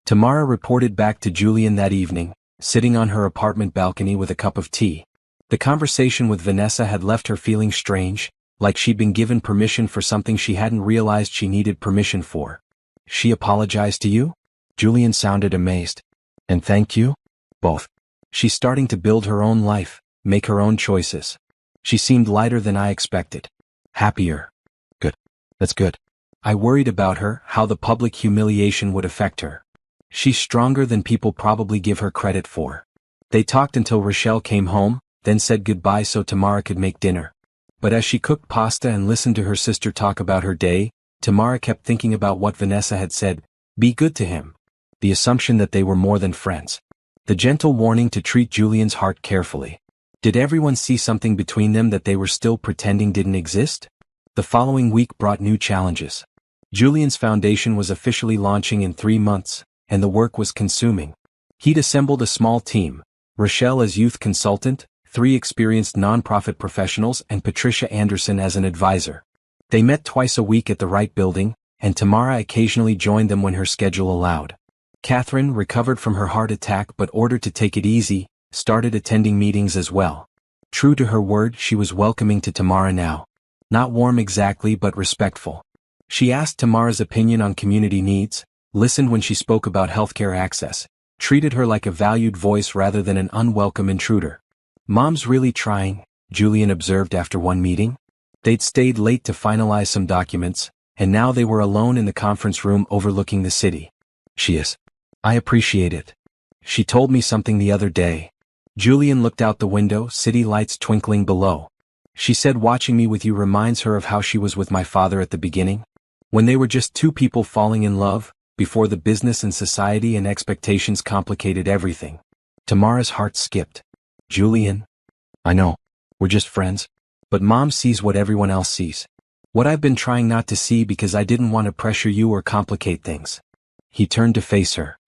Tamara reported back to Julian that evening, sitting on her apartment balcony with a cup of tea. The conversation with Vanessa had left her feeling strange, like she'd been given permission for something she hadn't realized she needed permission for. She apologized to you? Julian sounded amazed. And thank you? Both. She's starting to build her own life, make her own choices. She seemed lighter than I expected. Happier. Good. That's good. I worried about her, how the public humiliation would affect her. She's stronger than people probably give her credit for. They talked until Rochelle came home, then said goodbye so Tamara could make dinner. But as she cooked pasta and listened to her sister talk about her day, Tamara kept thinking about what Vanessa had said, be good to him. The assumption that they were more than friends. The gentle warning to treat Julian's heart carefully. Did everyone see something between them that they were still pretending didn't exist? The following week brought new challenges. Julian's foundation was officially launching in 3 months, and the work was consuming. He'd assembled a small team, Rochelle as youth consultant, 3 experienced nonprofit professionals and Patricia Anderson as an advisor. They met twice a week at the right building, and Tamara occasionally joined them when her schedule allowed. Catherine, recovered from her heart attack but ordered to take it easy, started attending meetings as well. True to her word, she was welcoming to Tamara now. Not warm exactly but respectful. She asked Tamara's opinion on community needs, listened when she spoke about healthcare access, treated her like a valued voice rather than an unwelcome intruder. Mom's really trying, Julian observed after one meeting. They'd stayed late to finalize some documents, and now they were alone in the conference room overlooking the city. She is. I appreciate it. She told me something the other day. Julian looked out the window, city lights twinkling below. She said watching me with you reminds her of how she was with my father at the beginning. When they were just 2 people falling in love, before the business and society and expectations complicated everything. Tamara's heart skipped. Julian? I know. We're just friends. But Mom sees what everyone else sees. What I've been trying not to see because I didn't want to pressure you or complicate things. He turned to face her.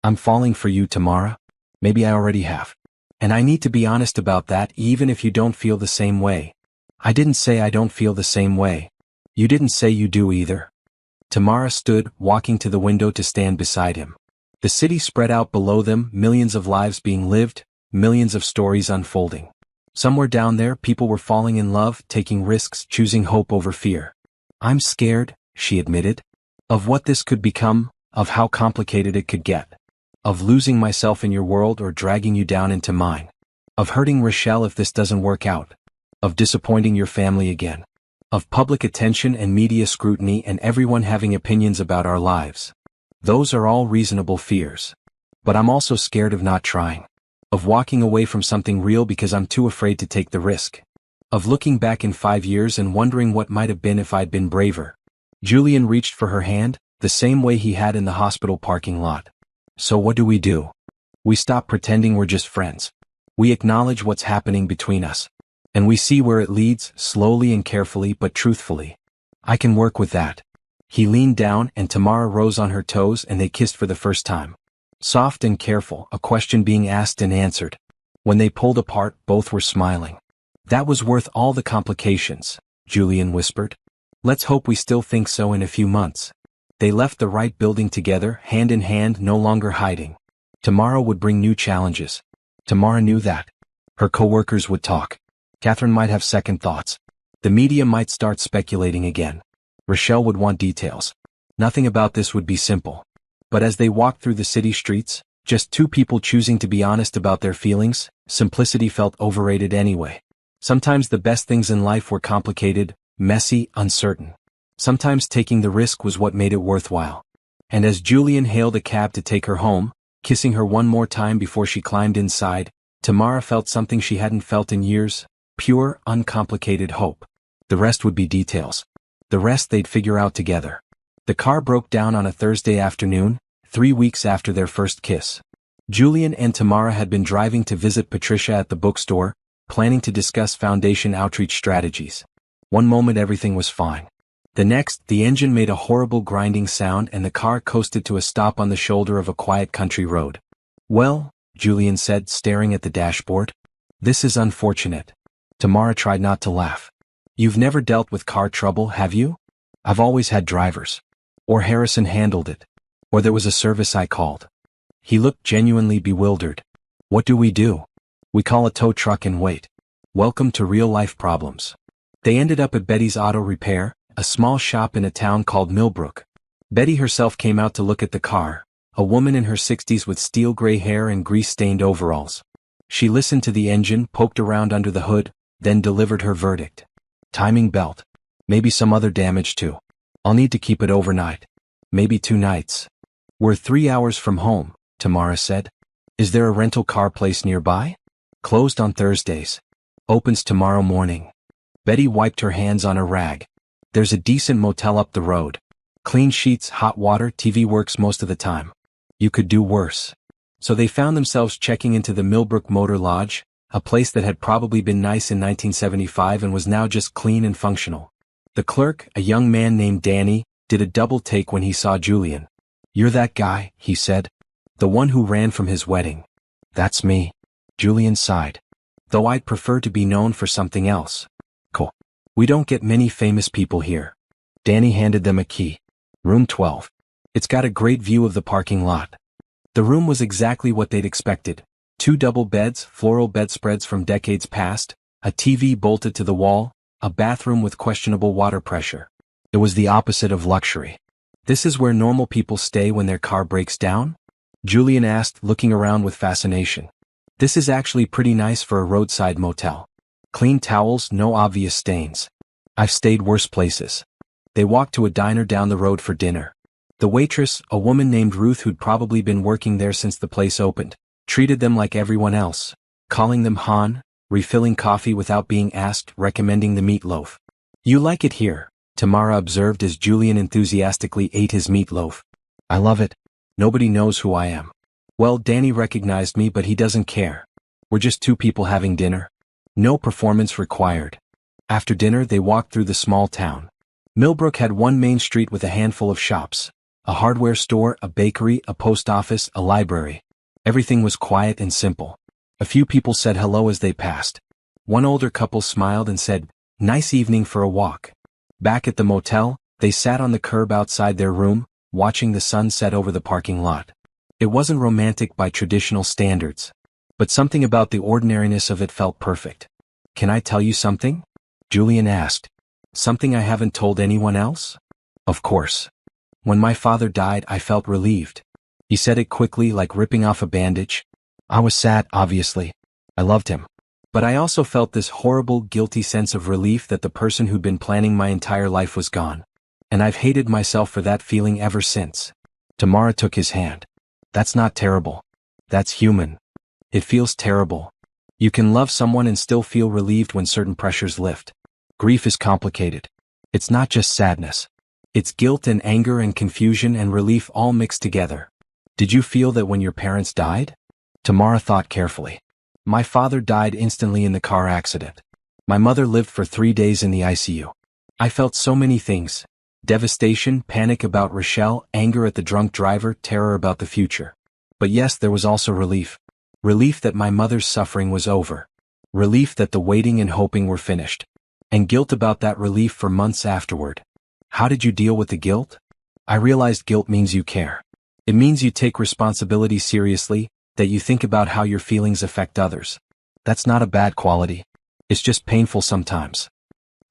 I'm falling for you, Tamara. Maybe I already have. And I need to be honest about that even if you don't feel the same way. I didn't say I don't feel the same way. You didn't say you do either. Tamara stood, walking to the window to stand beside him. The city spread out below them, millions of lives being lived, millions of stories unfolding. Somewhere down there, people were falling in love, taking risks, choosing hope over fear. "I'm scared," she admitted. "Of what this could become, of how complicated it could get. Of losing myself in your world or dragging you down into mine. Of hurting Rochelle if this doesn't work out. Of disappointing your family again. Of public attention and media scrutiny and everyone having opinions about our lives. Those are all reasonable fears. But I'm also scared of not trying. Of walking away from something real because I'm too afraid to take the risk. Of looking back in 5 years and wondering what might have been if I'd been braver." Julian reached for her hand, the same way he had in the hospital parking lot. "So what do? We stop pretending we're just friends. We acknowledge what's happening between us. And we see where it leads, slowly and carefully but truthfully. I can work with that." He leaned down and Tamara rose on her toes and they kissed for the first time. Soft and careful, a question being asked and answered. When they pulled apart, both were smiling. "That was worth all the complications," Julian whispered. "Let's hope we still think so in a few months." They left the right building together, hand in hand, no longer hiding. Tomorrow would bring new challenges. Tamara knew that. Her co-workers would talk. Catherine might have second thoughts. The media might start speculating again. Rochelle would want details. Nothing about this would be simple. But as they walked through the city streets, just two people choosing to be honest about their feelings, simplicity felt overrated anyway. Sometimes the best things in life were complicated, messy, uncertain. Sometimes taking the risk was what made it worthwhile. And as Julian hailed a cab to take her home, kissing her one more time before she climbed inside, Tamara felt something she hadn't felt in years, pure, uncomplicated hope. The rest would be details. The rest they'd figure out together. The car broke down on a Thursday afternoon, 3 weeks after their first kiss. Julian and Tamara had been driving to visit Patricia at the bookstore, planning to discuss foundation outreach strategies. One moment everything was fine. The next, the engine made a horrible grinding sound and the car coasted to a stop on the shoulder of a quiet country road. "Well," Julian said, staring at the dashboard. "This is unfortunate." Tamara tried not to laugh. "You've never dealt with car trouble, have you?" "I've always had drivers. Or Harrison handled it. Or there was a service I called." He looked genuinely bewildered. "What do? We call a tow truck and wait. Welcome to real-life problems." They ended up at Betty's Auto Repair, a small shop in a town called Millbrook. Betty herself came out to look at the car, a woman in her 60s with steel gray hair and grease-stained overalls. She listened to the engine, poked around under the hood, then delivered her verdict. "Timing belt. Maybe some other damage too. I'll need to keep it overnight. Maybe 2 nights. We're 3 hours from home," Tamara said. "Is there a rental car place nearby?" "Closed on Thursdays. Opens tomorrow morning." Betty wiped her hands on a rag. "There's a decent motel up the road. Clean sheets, hot water, TV works most of the time. You could do worse." So they found themselves checking into the Millbrook Motor Lodge, a place that had probably been nice in 1975 and was now just clean and functional. The clerk, a young man named Danny, did a double take when he saw Julian. "You're that guy," he said. "The one who ran from his wedding." "That's me." Julian sighed. "Though I'd prefer to be known for something else." "Cool. We don't get many famous people here." Danny handed them a key. "Room 12. It's got a great view of the parking lot." The room was exactly what they'd expected. 2 double beds, floral bedspreads from decades past, a TV bolted to the wall, a bathroom with questionable water pressure. It was the opposite of luxury. "This is where normal people stay when their car breaks down?" Julian asked, looking around with fascination. "This is actually pretty nice for a roadside motel. Clean towels, no obvious stains. I've stayed worse places." They walked to a diner down the road for dinner. The waitress, a woman named Ruth who'd probably been working there since the place opened, treated them like everyone else, calling them Han, refilling coffee without being asked, recommending the meatloaf. "You like it here," Tamara observed as Julian enthusiastically ate his meatloaf. "I love it. Nobody knows who I am." "Well, Danny recognized me but he doesn't care. We're just 2 people having dinner. No performance required." After dinner they walked through the small town. Millbrook had one main street with a handful of shops. A hardware store, a bakery, a post office, a library. Everything was quiet and simple. A few people said hello as they passed. One older couple smiled and said, "Nice evening for a walk." Back at the motel, they sat on the curb outside their room, watching the sun set over the parking lot. It wasn't romantic by traditional standards. But something about the ordinariness of it felt perfect. "Can I tell you something?" Julian asked. "Something I haven't told anyone else?" "Of course. When my father died, I felt relieved." He said it quickly, like ripping off a bandage. "I was sad, obviously. I loved him. But I also felt this horrible, guilty sense of relief that the person who'd been planning my entire life was gone. And I've hated myself for that feeling ever since." Tamara took his hand. "That's not terrible. That's human. It feels terrible. You can love someone and still feel relieved when certain pressures lift. Grief is complicated. It's not just sadness. It's guilt and anger and confusion and relief all mixed together." "Did you feel that when your parents died?" Tamara thought carefully. "My father died instantly in the car accident. My mother lived for 3 days in the ICU. I felt so many things. Devastation, panic about Rochelle, anger at the drunk driver, terror about the future. But yes, there was also relief. Relief that my mother's suffering was over. Relief that the waiting and hoping were finished. And guilt about that relief for months afterward." "How did you deal with the guilt?" "I realized guilt means you care. It means you take responsibility seriously, that you think about how your feelings affect others. That's not a bad quality. It's just painful sometimes."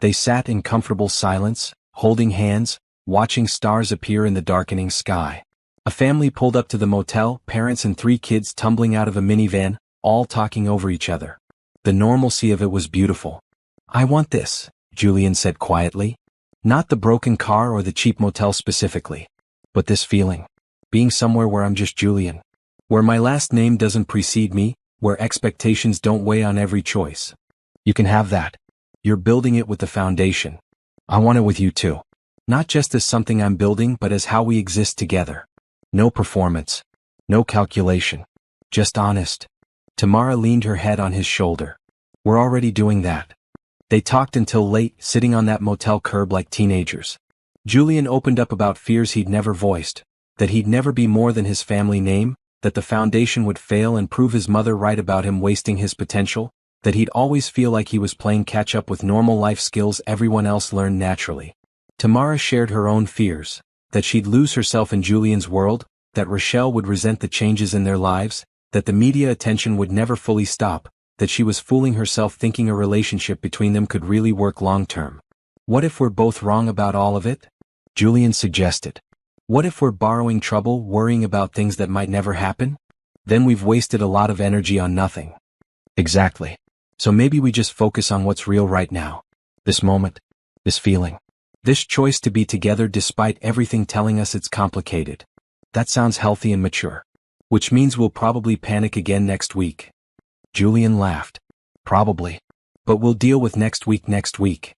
They sat in comfortable silence, holding hands, watching stars appear in the darkening sky. A family pulled up to the motel, parents and 3 kids tumbling out of a minivan, all talking over each other. The normalcy of it was beautiful. "I want this," Julian said quietly. "Not the broken car or the cheap motel specifically. But this feeling. Being somewhere where I'm just Julian. Where my last name doesn't precede me, where expectations don't weigh on every choice. You can have that. You're building it with the foundation. I want it with you too. Not just as something I'm building, but as how we exist together. No performance. No calculation. Just honest." Tamara leaned her head on his shoulder. "We're already doing that." They talked until late, sitting on that motel curb like teenagers. Julian opened up about fears he'd never voiced, that he'd never be more than his family name, that the foundation would fail and prove his mother right about him wasting his potential, that he'd always feel like he was playing catch-up with normal life skills everyone else learned naturally. Tamara shared her own fears, that she'd lose herself in Julian's world, that Rochelle would resent the changes in their lives, that the media attention would never fully stop, that she was fooling herself thinking a relationship between them could really work long-term. "What if we're both wrong about all of it?" Julian suggested. "What if we're borrowing trouble, worrying about things that might never happen? Then we've wasted a lot of energy on nothing." "Exactly. So maybe we just focus on what's real right now. This moment. This feeling. This choice to be together despite everything telling us it's complicated. That sounds healthy and mature. Which means we'll probably panic again next week." Julian laughed. "Probably. But we'll deal with next week.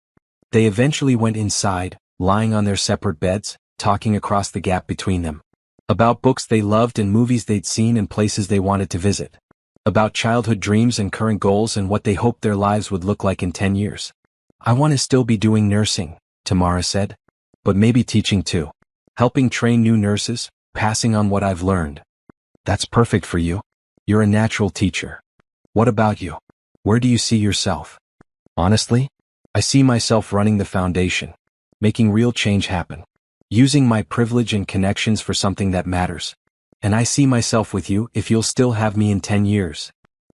They eventually went inside, lying on their separate beds, talking across the gap between them. About books they loved and movies they'd seen and places they wanted to visit. About childhood dreams and current goals and what they hoped their lives would look like in 10 years. "I want to still be doing nursing," Tamara said. "But maybe teaching too. Helping train new nurses, passing on what I've learned." "That's perfect for you. You're a natural teacher. What about you? Where do you see yourself?" "Honestly, I see myself running the foundation. Making real change happen. Using my privilege and connections for something that matters. And I see myself with you if you'll still have me in 10 years.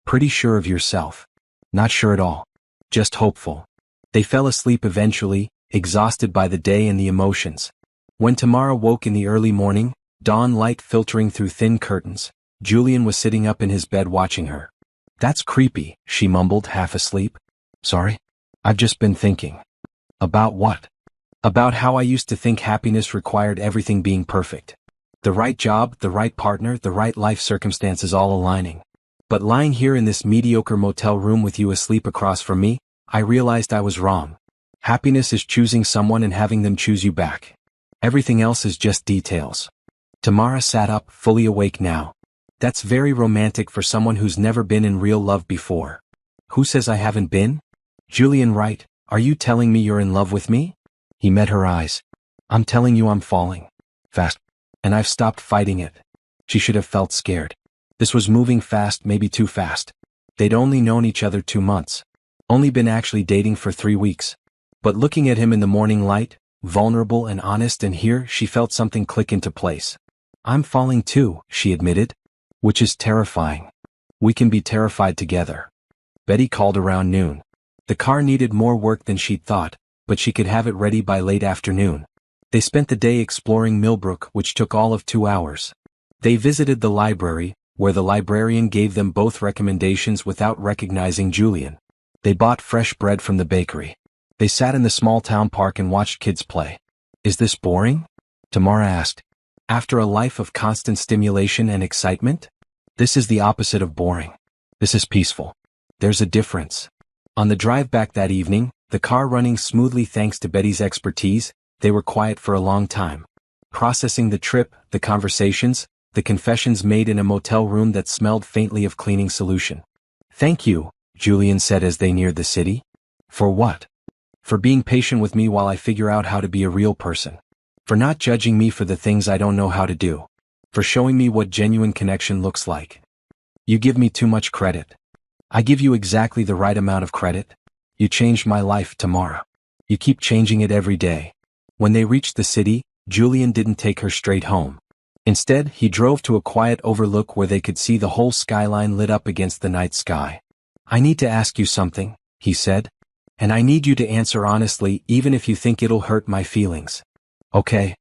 Pretty sure of yourself. Not sure at all. Just hopeful." They fell asleep eventually, exhausted by the day and the emotions. When Tamara woke in the early morning, dawn light filtering through thin curtains, Julian was sitting up in his bed watching her. "That's creepy," she mumbled, half asleep. "Sorry? I've just been thinking." "About what?" "About how I used to think happiness required everything being perfect. The right job, the right partner, the right life circumstances all aligning. But lying here in this mediocre motel room with you asleep across from me, I realized I was wrong. Happiness is choosing someone and having them choose you back. Everything else is just details." Tamara sat up, fully awake now. "That's very romantic for someone who's never been in real love before." "Who says I haven't been?" "Julian, right, are you telling me you're in love with me?" He met her eyes. "I'm telling you I'm falling. Fast. And I've stopped fighting it." She should have felt scared. This was moving fast, maybe too fast. They'd only known each other 2 months. Only been actually dating for 3 weeks. But looking at him in the morning light, vulnerable and honest, and here she felt something click into place. I'm falling too, she admitted. Which is terrifying. We can be terrified together. Betty called around noon. The car needed more work than she'd thought, but she could have it ready by late afternoon. They spent the day exploring Millbrook, which took all of 2 hours. They visited the library, where the librarian gave them both recommendations without recognizing Julian. They bought fresh bread from the bakery. They sat in the small town park and watched kids play. Is this boring? Tamara asked. After a life of constant stimulation and excitement? This is the opposite of boring. This is peaceful. There's a difference. On the drive back that evening, the car running smoothly thanks to Betty's expertise, they were quiet for a long time. Processing the trip, the conversations, the confessions made in a motel room that smelled faintly of cleaning solution. Thank you, Julian said as they neared the city. For what? For being patient with me while I figure out how to be a real person. For not judging me for the things I don't know how to do. For showing me what genuine connection looks like. You give me too much credit. I give you exactly the right amount of credit. You changed my life, Tamara. You keep changing it every day. When they reached the city, Julian didn't take her straight home. Instead, he drove to a quiet overlook where they could see the whole skyline lit up against the night sky. I need to ask you something, he said. And I need you to answer honestly, even if you think it'll hurt my feelings. Okay.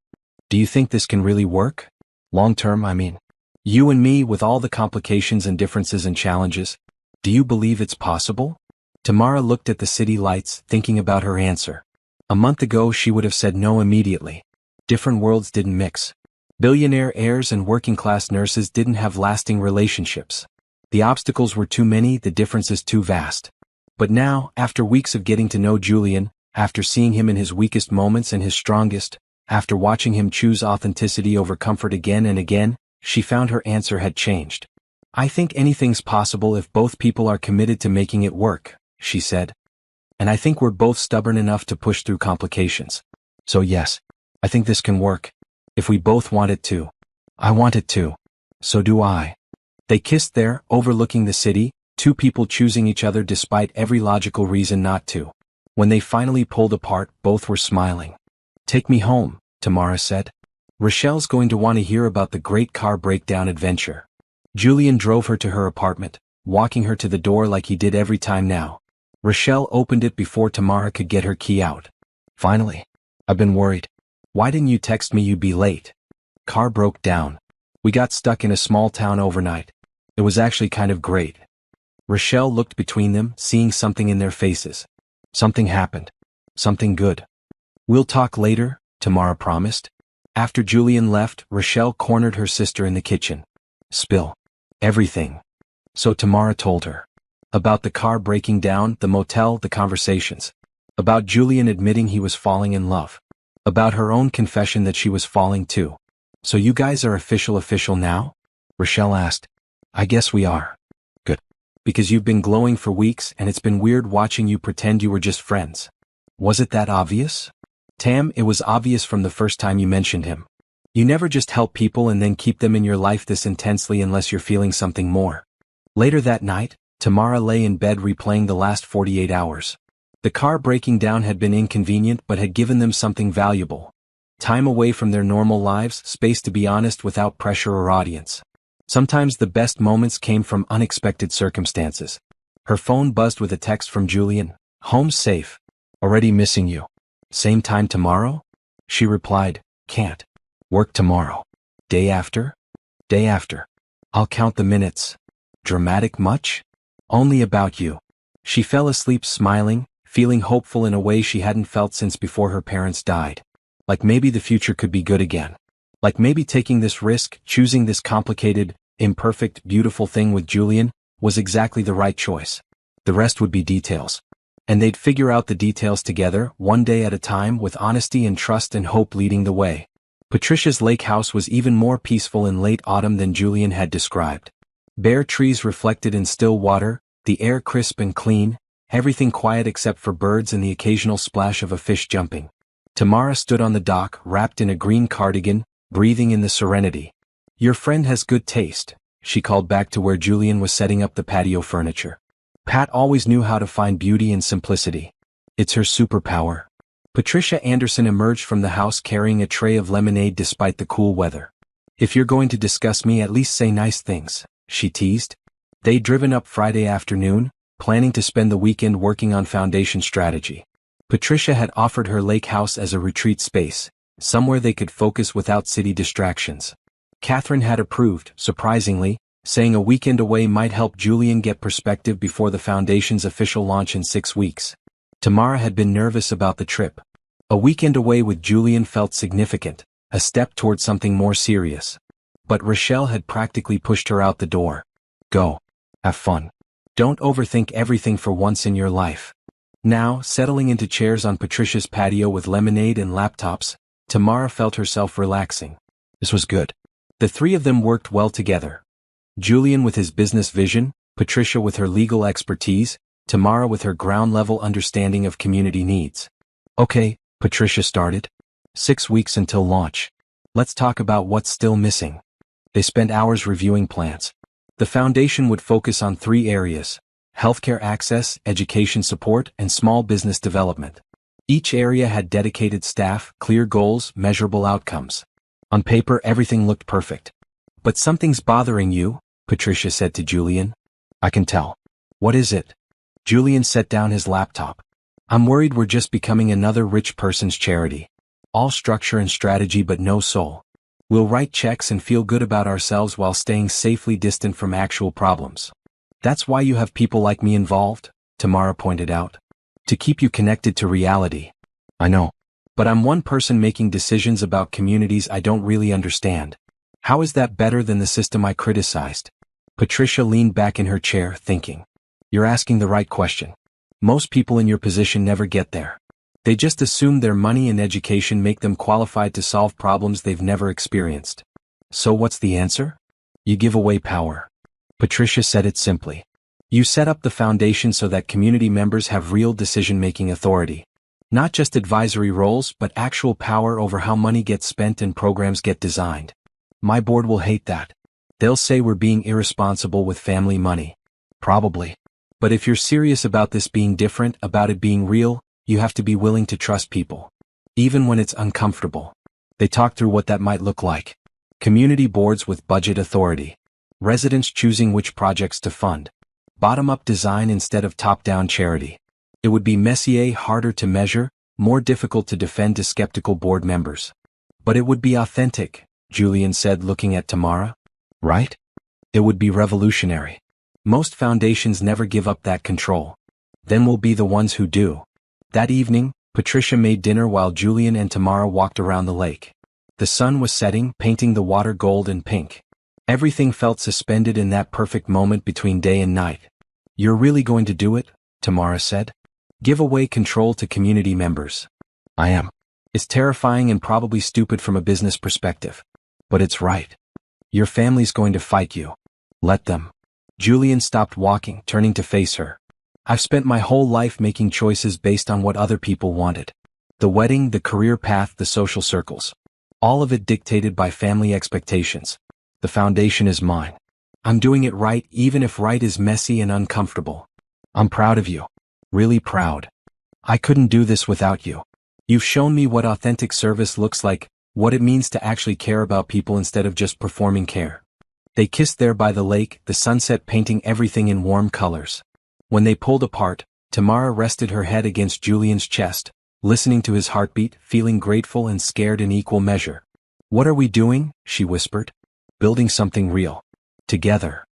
Do you think this can really work? Long term, I mean. You and me with all the complications and differences and challenges. Do you believe it's possible? Tamara looked at the city lights, thinking about her answer. A month ago she would have said no immediately. Different worlds didn't mix. Billionaire heirs and working-class nurses didn't have lasting relationships. The obstacles were too many, the differences too vast. But now, after weeks of getting to know Julian, after seeing him in his weakest moments and his strongest, after watching him choose authenticity over comfort again and again, she found her answer had changed. I think anything's possible if both people are committed to making it work, she said. And I think we're both stubborn enough to push through complications. So yes, I think this can work. If we both want it to. I want it to. So do I. They kissed there, overlooking the city, two people choosing each other despite every logical reason not to. When they finally pulled apart, both were smiling. Take me home, Tamara said. Rochelle's going to want to hear about the great car breakdown adventure. Julian drove her to her apartment, walking her to the door like he did every time now. Rochelle opened it before Tamara could get her key out. Finally. I've been worried. Why didn't you text me you'd be late? Car broke down. We got stuck in a small town overnight. It was actually kind of great. Rochelle looked between them, seeing something in their faces. Something happened. Something good. We'll talk later, Tamara promised. After Julian left, Rochelle cornered her sister in the kitchen. Spill. Everything. So Tamara told her. About the car breaking down, the motel, the conversations. About Julian admitting he was falling in love. About her own confession that she was falling too. So you guys are official now? Rochelle asked. I guess we are. Good. Because you've been glowing for weeks and it's been weird watching you pretend you were just friends. Was it that obvious? Tam, it was obvious from the first time you mentioned him. You never just help people and then keep them in your life this intensely unless you're feeling something more. Later that night, Tamara lay in bed replaying the last 48 hours. The car breaking down had been inconvenient but had given them something valuable. Time away from their normal lives, space to be honest without pressure or audience. Sometimes the best moments came from unexpected circumstances. Her phone buzzed with a text from Julian. Home's safe. Already missing you. Same time tomorrow? She replied, can't. Work tomorrow. Day after? Day after. I'll count the minutes. Dramatic much? Only about you. She fell asleep smiling, feeling hopeful in a way she hadn't felt since before her parents died. Like maybe the future could be good again. Like maybe taking this risk, choosing this complicated, imperfect, beautiful thing with Julian, was exactly the right choice. The rest would be details. And they'd figure out the details together, one day at a time, with honesty and trust and hope leading the way. Patricia's lake house was even more peaceful in late autumn than Julian had described. Bare trees reflected in still water, the air crisp and clean, everything quiet except for birds and the occasional splash of a fish jumping. Tamara stood on the dock, wrapped in a green cardigan, breathing in the serenity. Your friend has good taste, she called back to where Julian was setting up the patio furniture. Pat always knew how to find beauty in simplicity. It's her superpower. Patricia Anderson emerged from the house carrying a tray of lemonade despite the cool weather. If you're going to discuss me, at least say nice things, she teased. They'd driven up Friday afternoon, planning to spend the weekend working on foundation strategy. Patricia had offered her lake house as a retreat space, somewhere they could focus without city distractions. Catherine had approved, surprisingly, saying a weekend away might help Julian get perspective before the foundation's official launch in 6 weeks. Tamara had been nervous about the trip. A weekend away with Julian felt significant, a step toward something more serious. But Rochelle had practically pushed her out the door. Go. Have fun. Don't overthink everything for once in your life. Now, settling into chairs on Patricia's patio with lemonade and laptops, Tamara felt herself relaxing. This was good. The three of them worked well together. Julian with his business vision, Patricia with her legal expertise, Tamara with her ground-level understanding of community needs. Okay, Patricia started. 6 weeks until launch. Let's talk about what's still missing. They spent hours reviewing plans. The foundation would focus on 3 areas: healthcare access, education support, and small business development. Each area had dedicated staff, clear goals, measurable outcomes. On paper, everything looked perfect. But something's bothering you, Patricia said to Julian. I can tell. What is it? Julian set down his laptop. I'm worried we're just becoming another rich person's charity. All structure and strategy but no soul. We'll write checks and feel good about ourselves while staying safely distant from actual problems. That's why you have people like me involved, Tamara pointed out. To keep you connected to reality. I know. But I'm one person making decisions about communities I don't really understand. How is that better than the system I criticized? Patricia leaned back in her chair, thinking. You're asking the right question. Most people in your position never get there. They just assume their money and education make them qualified to solve problems they've never experienced. So what's the answer? You give away power. Patricia said it simply. You set up the foundation so that community members have real decision-making authority. Not just advisory roles, but actual power over how money gets spent and programs get designed. My board will hate that. They'll say we're being irresponsible with family money. Probably. But if you're serious about this being different, about it being real, you have to be willing to trust people. Even when it's uncomfortable. They talk through what that might look like. Community boards with budget authority. Residents choosing which projects to fund. Bottom-up design instead of top-down charity. It would be messier, harder to measure, more difficult to defend to skeptical board members. But it would be authentic, Julian said, looking at Tamara. Right? It would be revolutionary. Most foundations never give up that control. Then we'll be the ones who do. That evening, Patricia made dinner while Julian and Tamara walked around the lake. The sun was setting, painting the water gold and pink. Everything felt suspended in that perfect moment between day and night. You're really going to do it? Tamara said. Give away control to community members. I am. It's terrifying and probably stupid from a business perspective. But it's right. Your family's going to fight you. Let them. Julian stopped walking, turning to face her. I've spent my whole life making choices based on what other people wanted. The wedding, the career path, the social circles. All of it dictated by family expectations. The foundation is mine. I'm doing it right, even if right is messy and uncomfortable. I'm proud of you. Really proud. I couldn't do this without you. You've shown me what authentic service looks like, what it means to actually care about people instead of just performing care. They kissed there by the lake, the sunset painting everything in warm colors. When they pulled apart, Tamara rested her head against Julian's chest, listening to his heartbeat, feeling grateful and scared in equal measure. What are we doing? She whispered. Building something real. Together.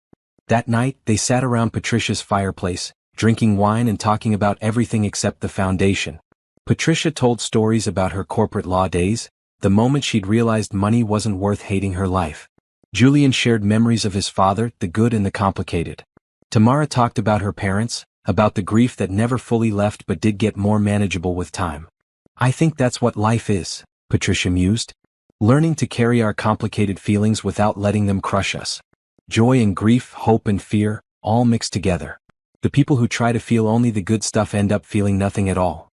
That night, they sat around Patricia's fireplace, drinking wine and talking about everything except the foundation. Patricia told stories about her corporate law days, the moment she'd realized money wasn't worth hating her life. Julian shared memories of his father, the good and the complicated. Tamara talked about her parents, about the grief that never fully left but did get more manageable with time. I think that's what life is, Patricia mused. Learning to carry our complicated feelings without letting them crush us. Joy and grief, hope and fear, all mixed together. The people who try to feel only the good stuff end up feeling nothing at all.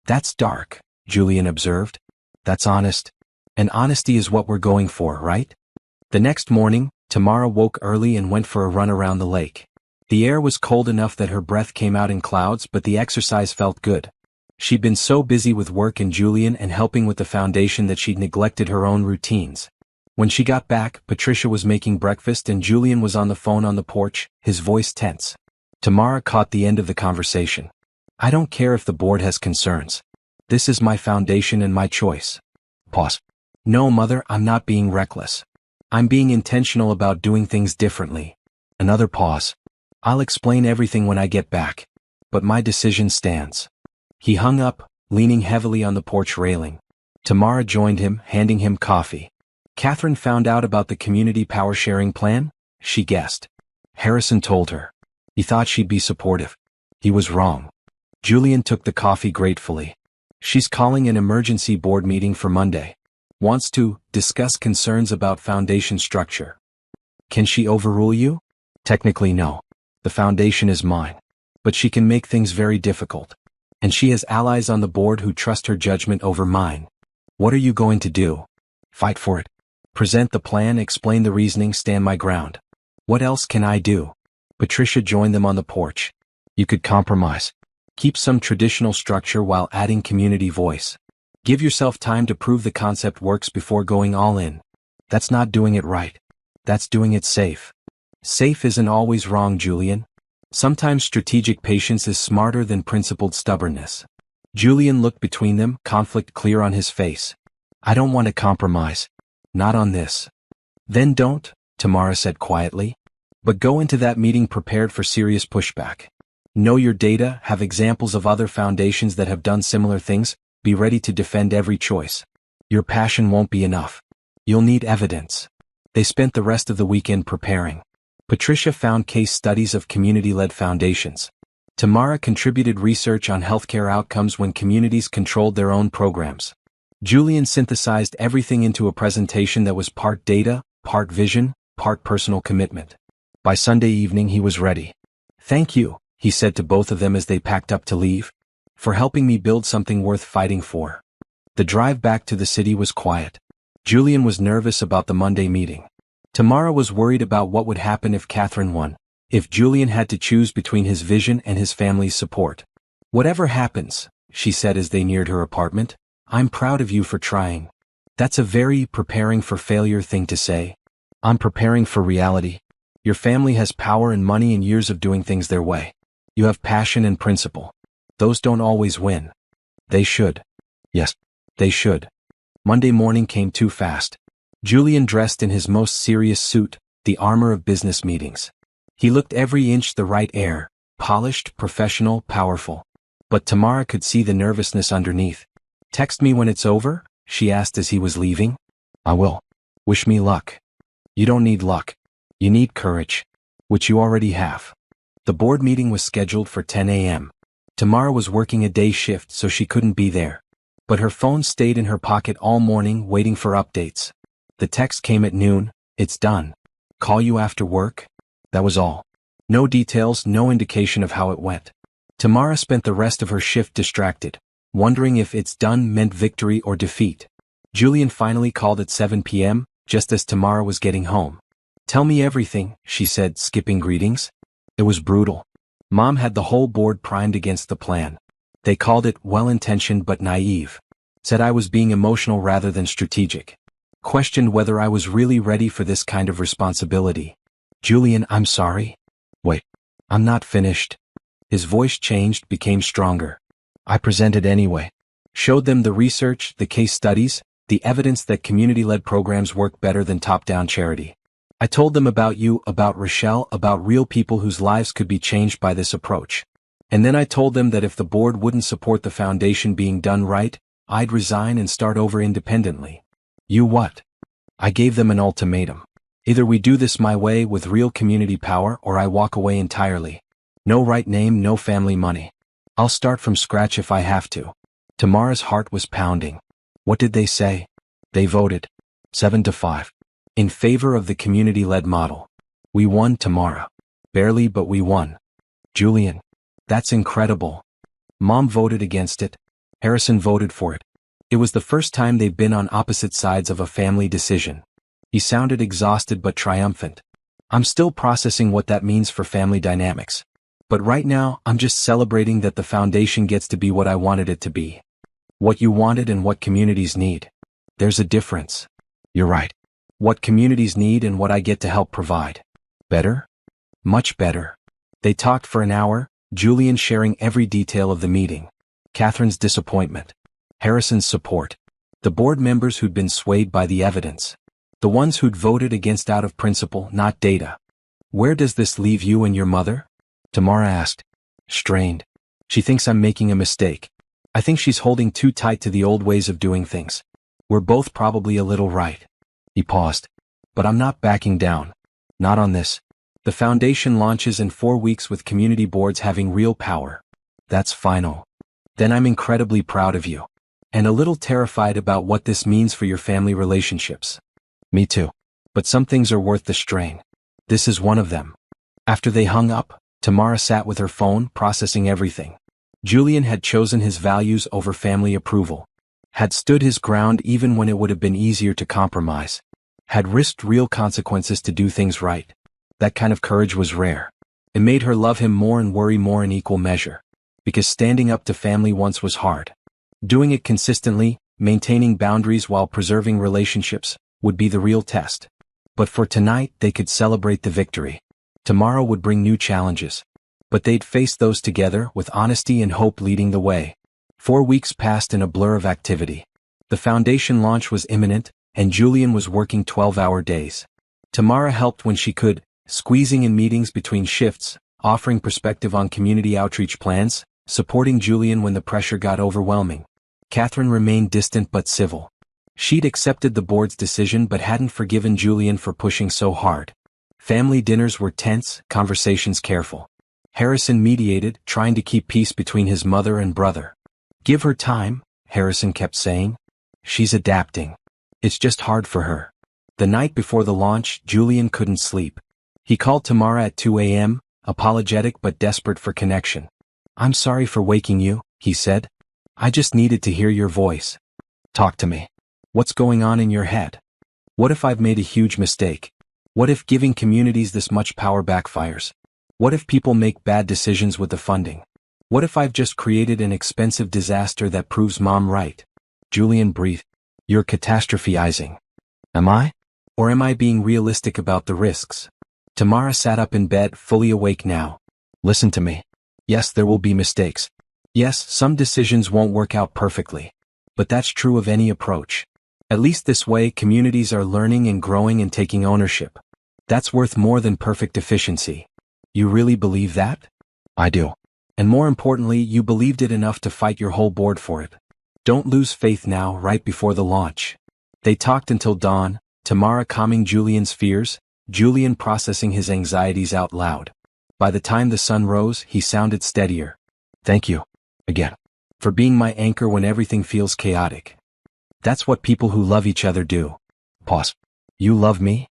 That's dark, Julian observed. That's honest. And honesty is what we're going for, right? The next morning, Tamara woke early and went for a run around the lake. The air was cold enough that her breath came out in clouds, but the exercise felt good. She'd been so busy with work and Julian and helping with the foundation that she'd neglected her own routines. When she got back, Patricia was making breakfast and Julian was on the phone on the porch, his voice tense. Tamara caught the end of the conversation. I don't care if the board has concerns. This is my foundation and my choice. Pause. No, Mother, I'm not being reckless. I'm being intentional about doing things differently. Another pause. I'll explain everything when I get back. But my decision stands. He hung up, leaning heavily on the porch railing. Tamara joined him, handing him coffee. Catherine found out about the community power-sharing plan? She guessed. Harrison told her. He thought she'd be supportive. He was wrong. Julian took the coffee gratefully. She's calling an emergency board meeting for Monday. Wants to discuss concerns about foundation structure. Can she overrule you? Technically no. The foundation is mine. But she can make things very difficult. And she has allies on the board who trust her judgment over mine. What are you going to do? Fight for it. Present the plan, explain the reasoning, stand my ground. What else can I do? Patricia joined them on the porch. You could compromise. Keep some traditional structure while adding community voice. Give yourself time to prove the concept works before going all in. That's not doing it right. That's doing it safe. Safe isn't always wrong, Julian. Sometimes strategic patience is smarter than principled stubbornness. Julian looked between them, conflict clear on his face. I don't want to compromise. Not on this. Then don't, Tamara said quietly. But go into that meeting prepared for serious pushback. Know your data, have examples of other foundations that have done similar things, be ready to defend every choice. Your passion won't be enough. You'll need evidence. They spent the rest of the weekend preparing. Patricia found case studies of community-led foundations. Tamara contributed research on healthcare outcomes when communities controlled their own programs. Julian synthesized everything into a presentation that was part data, part vision, part personal commitment. By Sunday evening he was ready. Thank you, he said to both of them as they packed up to leave, for helping me build something worth fighting for. The drive back to the city was quiet. Julian was nervous about the Monday meeting. Tamara was worried about what would happen if Catherine won, if Julian had to choose between his vision and his family's support. Whatever happens, she said as they neared her apartment, I'm proud of you for trying. That's a very preparing for failure thing to say. I'm preparing for reality. Your family has power and money and years of doing things their way. You have passion and principle. Those don't always win. They should. Yes, they should. Monday morning came too fast. Julian dressed in his most serious suit, the armor of business meetings. He looked every inch the right air, polished, professional, powerful. But Tamara could see the nervousness underneath. Text me when it's over? She asked as he was leaving. I will. Wish me luck. You don't need luck. You need courage, which you already have. The board meeting was scheduled for 10 a.m. Tamara was working a day shift so she couldn't be there. But her phone stayed in her pocket all morning waiting for updates. The text came at noon, it's done. Call you after work? That was all. No details, no indication of how it went. Tamara spent the rest of her shift distracted, wondering if it's done meant victory or defeat. Julian finally called at 7 p.m., just as Tamara was getting home. Tell me everything, she said, skipping greetings. It was brutal. Mom had the whole board primed against the plan. They called it well-intentioned but naive. Said I was being emotional rather than strategic. Questioned whether I was really ready for this kind of responsibility. Julian, I'm sorry. Wait, I'm not finished. His voice changed, became stronger. I presented anyway. Showed them the research, the case studies, the evidence that community-led programs work better than top-down charity. I told them about you, about Rochelle, about real people whose lives could be changed by this approach. And then I told them that if the board wouldn't support the foundation being done right, I'd resign and start over independently. You what? I gave them an ultimatum. Either we do this my way with real community power or I walk away entirely. No right name, no family money. I'll start from scratch if I have to. Tamara's heart was pounding. What did they say? They voted 7-5. In favor of the community-led model. We won, Tamara. Barely, but we won. Julian. That's incredible. Mom voted against it. Harrison voted for it. It was the first time they'd been on opposite sides of a family decision. He sounded exhausted but triumphant. I'm still processing what that means for family dynamics. But right now, I'm just celebrating that the foundation gets to be what I wanted it to be. What you wanted and what communities need. There's a difference. You're right. What communities need and what I get to help provide. Better? Much better. They talked for an hour, Julian sharing every detail of the meeting. Catherine's disappointment. Harrison's support. The board members who'd been swayed by the evidence. The ones who'd voted against out of principle, not data. Where does this leave you and your mother? Tamara asked. Strained. She thinks I'm making a mistake. I think she's holding too tight to the old ways of doing things. We're both probably a little right. He paused. But I'm not backing down. Not on this. The foundation launches in 4 weeks with community boards having real power. That's final. Then I'm incredibly proud of you. And a little terrified about what this means for your family relationships. Me too. But some things are worth the strain. This is one of them. After they hung up, Tamara sat with her phone, processing everything. Julian had chosen his values over family approval. Had stood his ground even when it would have been easier to compromise. Had risked real consequences to do things right. That kind of courage was rare. It made her love him more and worry more in equal measure. Because standing up to family once was hard. Doing it consistently, maintaining boundaries while preserving relationships, would be the real test. But for tonight, they could celebrate the victory. Tomorrow would bring new challenges. But they'd face those together, with honesty and hope leading the way. 4 weeks passed in a blur of activity. The foundation launch was imminent, and Julian was working 12-hour days. Tamara helped when she could, squeezing in meetings between shifts, offering perspective on community outreach plans, supporting Julian when the pressure got overwhelming. Catherine remained distant but civil. She'd accepted the board's decision but hadn't forgiven Julian for pushing so hard. Family dinners were tense, conversations careful. Harrison mediated, trying to keep peace between his mother and brother. Give her time, Harrison kept saying. She's adapting. It's just hard for her. The night before the launch, Julian couldn't sleep. He called Tamara at 2 a.m., apologetic but desperate for connection. I'm sorry for waking you, he said. I just needed to hear your voice. Talk to me. What's going on in your head? What if I've made a huge mistake? What if giving communities this much power backfires? What if people make bad decisions with the funding? What if I've just created an expensive disaster that proves Mom right? Julian breathed. You're catastrophizing. Am I? Or am I being realistic about the risks? Tamara sat up in bed, fully awake now. Listen to me. Yes, there will be mistakes. Yes, some decisions won't work out perfectly. But that's true of any approach. At least this way, communities are learning and growing and taking ownership. That's worth more than perfect efficiency. You really believe that? I do. And more importantly, you believed it enough to fight your whole board for it. Don't lose faith now, right before the launch. They talked until dawn, Tamara calming Julian's fears, Julian processing his anxieties out loud. By the time the sun rose, he sounded steadier. Thank you. Again. For being my anchor when everything feels chaotic. That's what people who love each other do. Pause. You love me?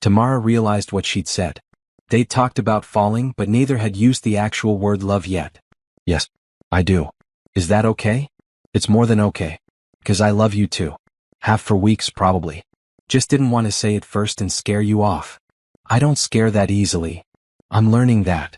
Tamara realized what she'd said. They'd talked about falling, but neither had used the actual word love yet. Yes, I do. Is that okay? It's more than okay. 'Cause I love you too. Have for weeks probably. Just didn't want to say it first and scare you off. I don't scare that easily. I'm learning that.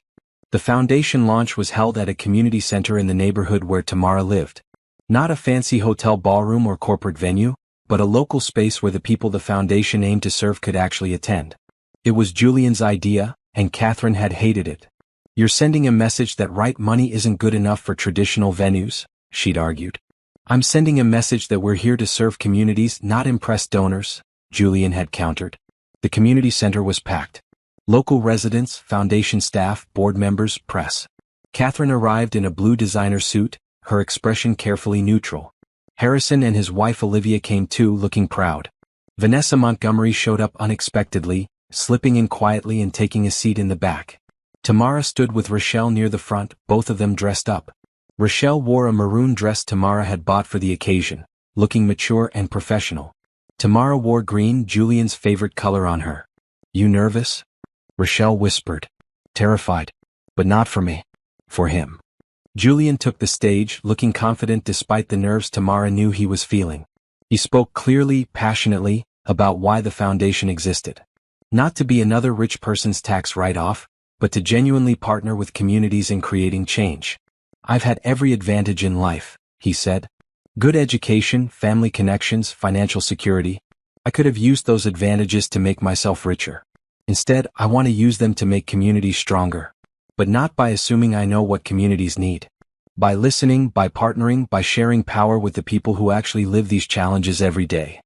The foundation launch was held at a community center in the neighborhood where Tamara lived. Not a fancy hotel ballroom or corporate venue, but a local space where the people the foundation aimed to serve could actually attend. It was Julian's idea, and Catherine had hated it. You're sending a message that right money isn't good enough for traditional venues, she'd argued. I'm sending a message that we're here to serve communities, not impress donors, Julian had countered. The community center was packed. Local residents, foundation staff, board members, press. Catherine arrived in a blue designer suit, her expression carefully neutral. Harrison and his wife Olivia came too, looking proud. Vanessa Montgomery showed up unexpectedly, slipping in quietly and taking a seat in the back. Tamara stood with Rochelle near the front, both of them dressed up. Rochelle wore a maroon dress Tamara had bought for the occasion, looking mature and professional. Tamara wore green, Julian's favorite color, on her. You nervous? Rochelle whispered. Terrified. But not for me. For him. Julian took the stage, looking confident despite the nerves Tamara knew he was feeling. He spoke clearly, passionately, about why the foundation existed. Not to be another rich person's tax write-off, but to genuinely partner with communities in creating change. I've had every advantage in life, he said. Good education, family connections, financial security. I could have used those advantages to make myself richer. Instead, I want to use them to make communities stronger. But not by assuming I know what communities need. By listening, by partnering, by sharing power with the people who actually live these challenges every day.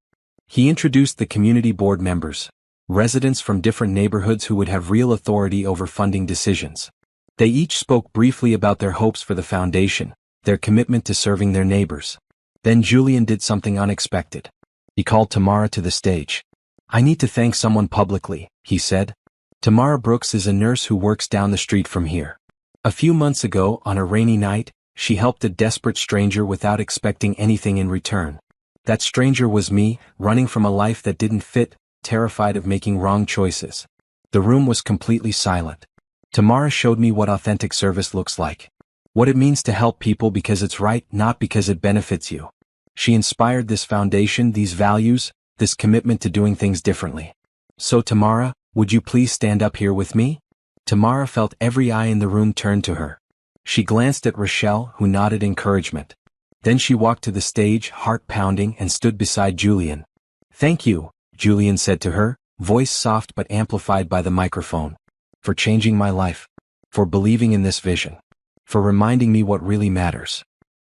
He introduced the community board members, residents from different neighborhoods who would have real authority over funding decisions. They each spoke briefly about their hopes for the foundation, their commitment to serving their neighbors. Then Julian did something unexpected. He called Tamara to the stage. "I need to thank someone publicly," he said. Tamara Brooks is a nurse who works down the street from here. A few months ago, on a rainy night, she helped a desperate stranger without expecting anything in return. That stranger was me, running from a life that didn't fit, terrified of making wrong choices. The room was completely silent. Tamara showed me what authentic service looks like. What it means to help people because it's right, not because it benefits you. She inspired this foundation, these values, this commitment to doing things differently. So Tamara, would you please stand up here with me? Tamara felt every eye in the room turn to her. She glanced at Rochelle, who nodded encouragement. Then she walked to the stage, heart pounding, and stood beside Julian. "Thank you," Julian said to her, voice soft but amplified by the microphone. "For changing my life. For believing in this vision. For reminding me what really matters."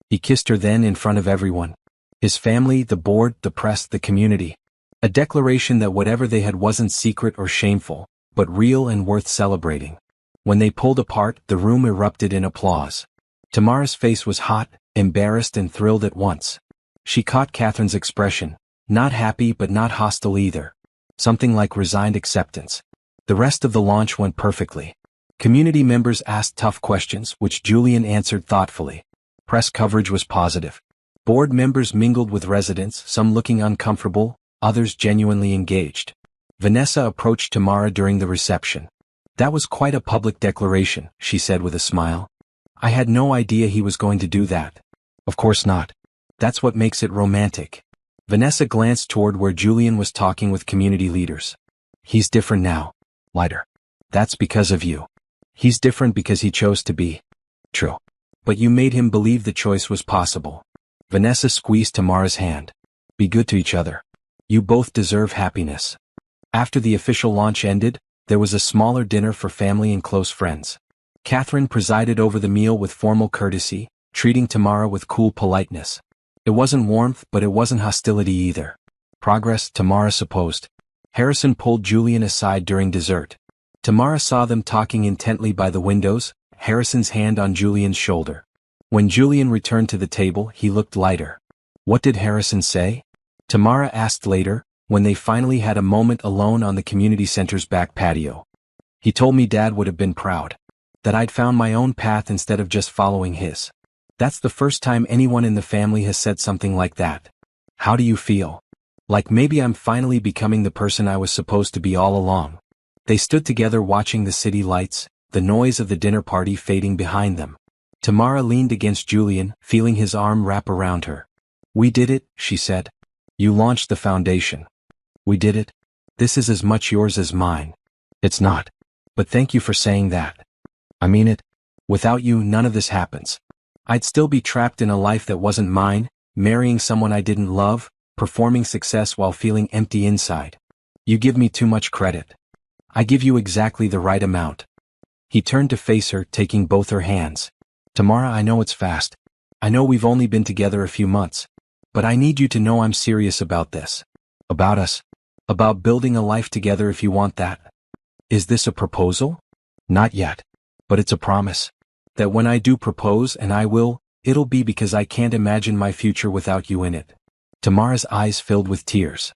He kissed her then in front of everyone. His family, the board, the press, the community. A declaration that whatever they had wasn't secret or shameful, but real and worth celebrating. When they pulled apart, the room erupted in applause. Tamara's face was hot, embarrassed and thrilled at once. She caught Catherine's expression, not happy but not hostile either. Something like resigned acceptance. The rest of the launch went perfectly. Community members asked tough questions, which Julian answered thoughtfully. Press coverage was positive. Board members mingled with residents, some looking uncomfortable, others genuinely engaged. Vanessa approached Tamara during the reception. "That was quite a public declaration," she said with a smile. "I had no idea he was going to do that." "Of course not. That's what makes it romantic." Vanessa glanced toward where Julian was talking with community leaders. "He's different now. Lighter. That's because of you. He's different because he chose to be." "True. But you made him believe the choice was possible." Vanessa squeezed Tamara's hand. "Be good to each other. You both deserve happiness." After the official launch ended, there was a smaller dinner for family and close friends. Catherine presided over the meal with formal courtesy, treating Tamara with cool politeness. It wasn't warmth, but it wasn't hostility either. Progress, Tamara supposed. Harrison pulled Julian aside during dessert. Tamara saw them talking intently by the windows, Harrison's hand on Julian's shoulder. When Julian returned to the table, he looked lighter. "What did Harrison say?" Tamara asked later, when they finally had a moment alone on the community center's back patio. "He told me Dad would have been proud. That I'd found my own path instead of just following his. That's the first time anyone in the family has said something like that." "How do you feel?" "Like maybe I'm finally becoming the person I was supposed to be all along." They stood together watching the city lights, the noise of the dinner party fading behind them. Tamara leaned against Julian, feeling his arm wrap around her. "We did it," she said. "You launched the foundation. We did it. This is as much yours as mine." "It's not. But thank you for saying that. I mean it. Without you, none of this happens. I'd still be trapped in a life that wasn't mine, marrying someone I didn't love, performing success while feeling empty inside. You give me too much credit. I give you exactly the right amount." He turned to face her, taking both her hands. "Tamara, I know it's fast. I know we've only been together a few months. But I need you to know I'm serious about this. About us. About building a life together if you want that." "Is this a proposal?" "Not yet. But it's a promise. That when I do propose, and I will, it'll be because I can't imagine my future without you in it." Tamara's eyes filled with tears.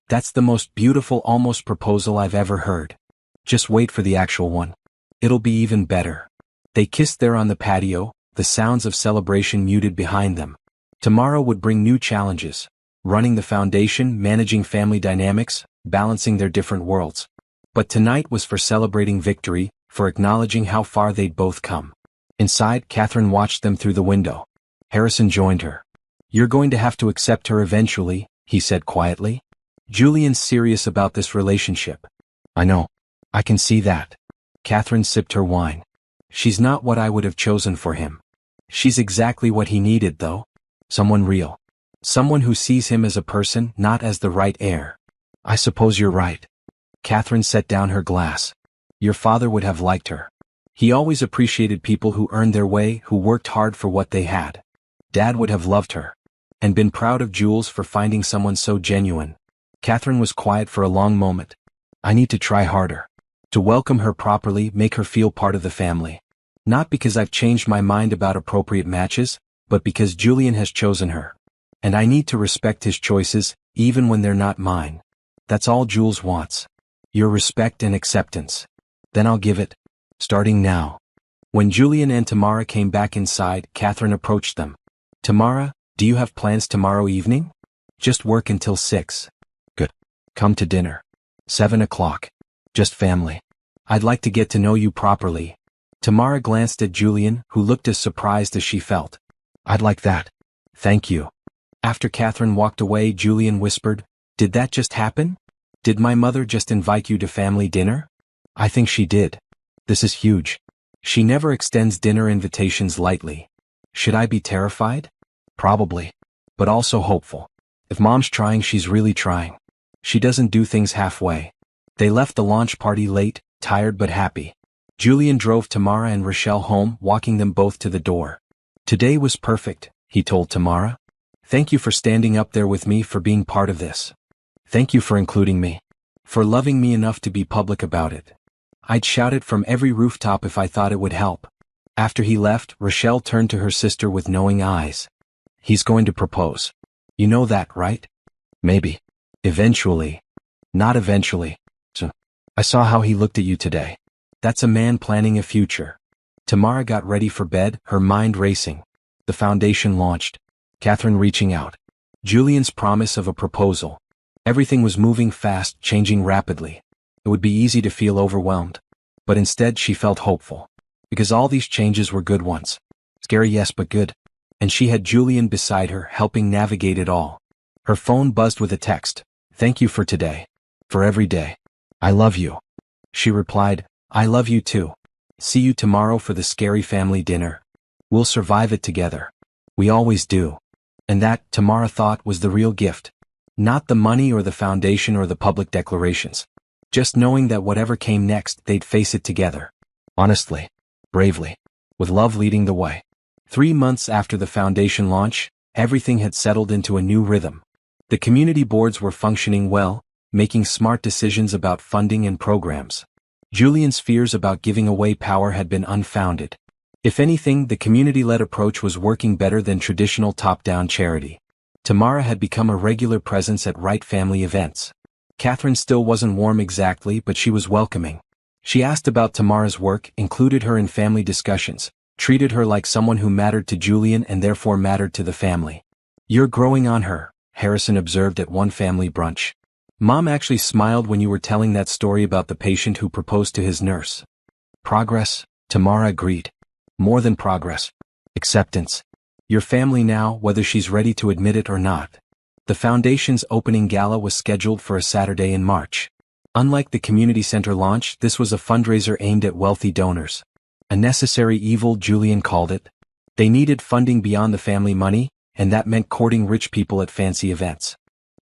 "That's the most beautiful almost proposal I've ever heard. Just wait for the actual one. It'll be even better." They kissed there on the patio, the sounds of celebration muted behind them. Tomorrow would bring new challenges. Running the foundation, managing family dynamics, balancing their different worlds. But tonight was for celebrating victory, for acknowledging how far they'd both come. Inside, Catherine watched them through the window. Harrison joined her. "You're going to have to accept her eventually," he said quietly. "Julian's serious about this relationship." "I know. I can see that." Catherine sipped her wine. "She's not what I would have chosen for him. She's exactly what he needed, though. Someone real. Someone who sees him as a person, not as the right heir." I suppose you're right. Catherine set down her glass. Your father would have liked her. He always appreciated people who earned their way, who worked hard for what they had. Dad would have loved her. And been proud of Jules for finding someone so genuine. Catherine was quiet for a long moment. I need to try harder. To welcome her properly, make her feel part of the family. Not because I've changed my mind about appropriate matches, but because Julian has chosen her. And I need to respect his choices, even when they're not mine. That's all Jules wants. Your respect and acceptance. Then I'll give it. Starting now. When Julian and Tamara came back inside, Catherine approached them. Tamara, do you have plans tomorrow evening? Just work until 6. Good. Come to dinner. 7 o'clock. Just family. I'd like to get to know you properly. Tamara glanced at Julian, who looked as surprised as she felt. I'd like that. Thank you. After Catherine walked away, Julian whispered, Did that just happen? Did my mother just invite you to family dinner? I think she did. This is huge. She never extends dinner invitations lightly. Should I be terrified? Probably. But also hopeful. If Mom's trying, she's really trying. She doesn't do things halfway. They left the launch party late, tired but happy. Julian drove Tamara and Rochelle home, walking them both to the door. Today was perfect, he told Tamara. Thank you for standing up there with me, for being part of this. Thank you for including me. For loving me enough to be public about it. I'd shout it from every rooftop if I thought it would help. After he left, Rochelle turned to her sister with knowing eyes. He's going to propose. You know that, right? Maybe. Eventually. Not eventually. So, I saw how he looked at you today. That's a man planning a future. Tamara got ready for bed, her mind racing. The foundation launched. Catherine reaching out. Julian's promise of a proposal. Everything was moving fast, changing rapidly. It would be easy to feel overwhelmed. But instead she felt hopeful. Because all these changes were good ones. Scary, yes, but good. And she had Julian beside her, helping navigate it all. Her phone buzzed with a text. Thank you for today. For every day. I love you. She replied, I love you too. See you tomorrow for the scary family dinner. We'll survive it together. We always do. And that, Tamara thought, was the real gift. Not the money or the foundation or the public declarations. Just knowing that whatever came next, they'd face it together. Honestly. Bravely. With love leading the way. 3 months after the foundation launch, everything had settled into a new rhythm. The community boards were functioning well, making smart decisions about funding and programs. Julian's fears about giving away power had been unfounded. If anything, the community-led approach was working better than traditional top-down charity. Tamara had become a regular presence at Wright family events. Catherine still wasn't warm exactly, but she was welcoming. She asked about Tamara's work, included her in family discussions, treated her like someone who mattered to Julian and therefore mattered to the family. You're growing on her, Harrison observed at one family brunch. Mom actually smiled when you were telling that story about the patient who proposed to his nurse. Progress, Tamara agreed. More than progress. Acceptance. Your family now, whether she's ready to admit it or not. The foundation's opening gala was scheduled for a Saturday in March. Unlike the community center launch, this was a fundraiser aimed at wealthy donors. A necessary evil, Julian called it. They needed funding beyond the family money, and that meant courting rich people at fancy events.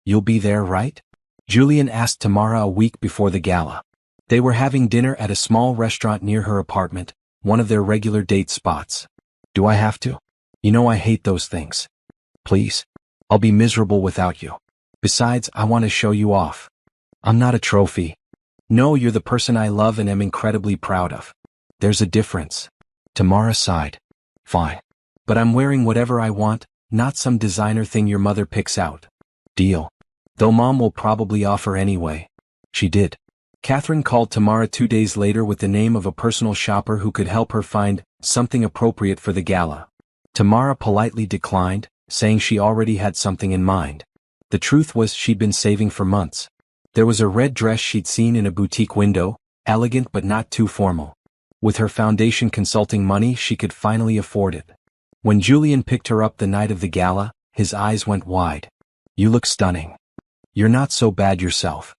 You'll be there, right? Julian asked Tamara a week before the gala. They were having dinner at a small restaurant near her apartment, one of their regular date spots. Do I have to? You know I hate those things. Please. I'll be miserable without you. Besides, I want to show you off. I'm not a trophy. No, you're the person I love and am incredibly proud of. There's a difference. Tamara sighed. Fine. But I'm wearing whatever I want, not some designer thing your mother picks out. Deal. Though Mom will probably offer anyway. She did. Catherine called Tamara 2 days later with the name of a personal shopper who could help her find something appropriate for the gala. Tamara politely declined, saying she already had something in mind. The truth was she'd been saving for months. There was a red dress she'd seen in a boutique window, elegant but not too formal. With her foundation consulting money, she could finally afford it. When Julian picked her up the night of the gala, his eyes went wide. You look stunning. You're not so bad yourself.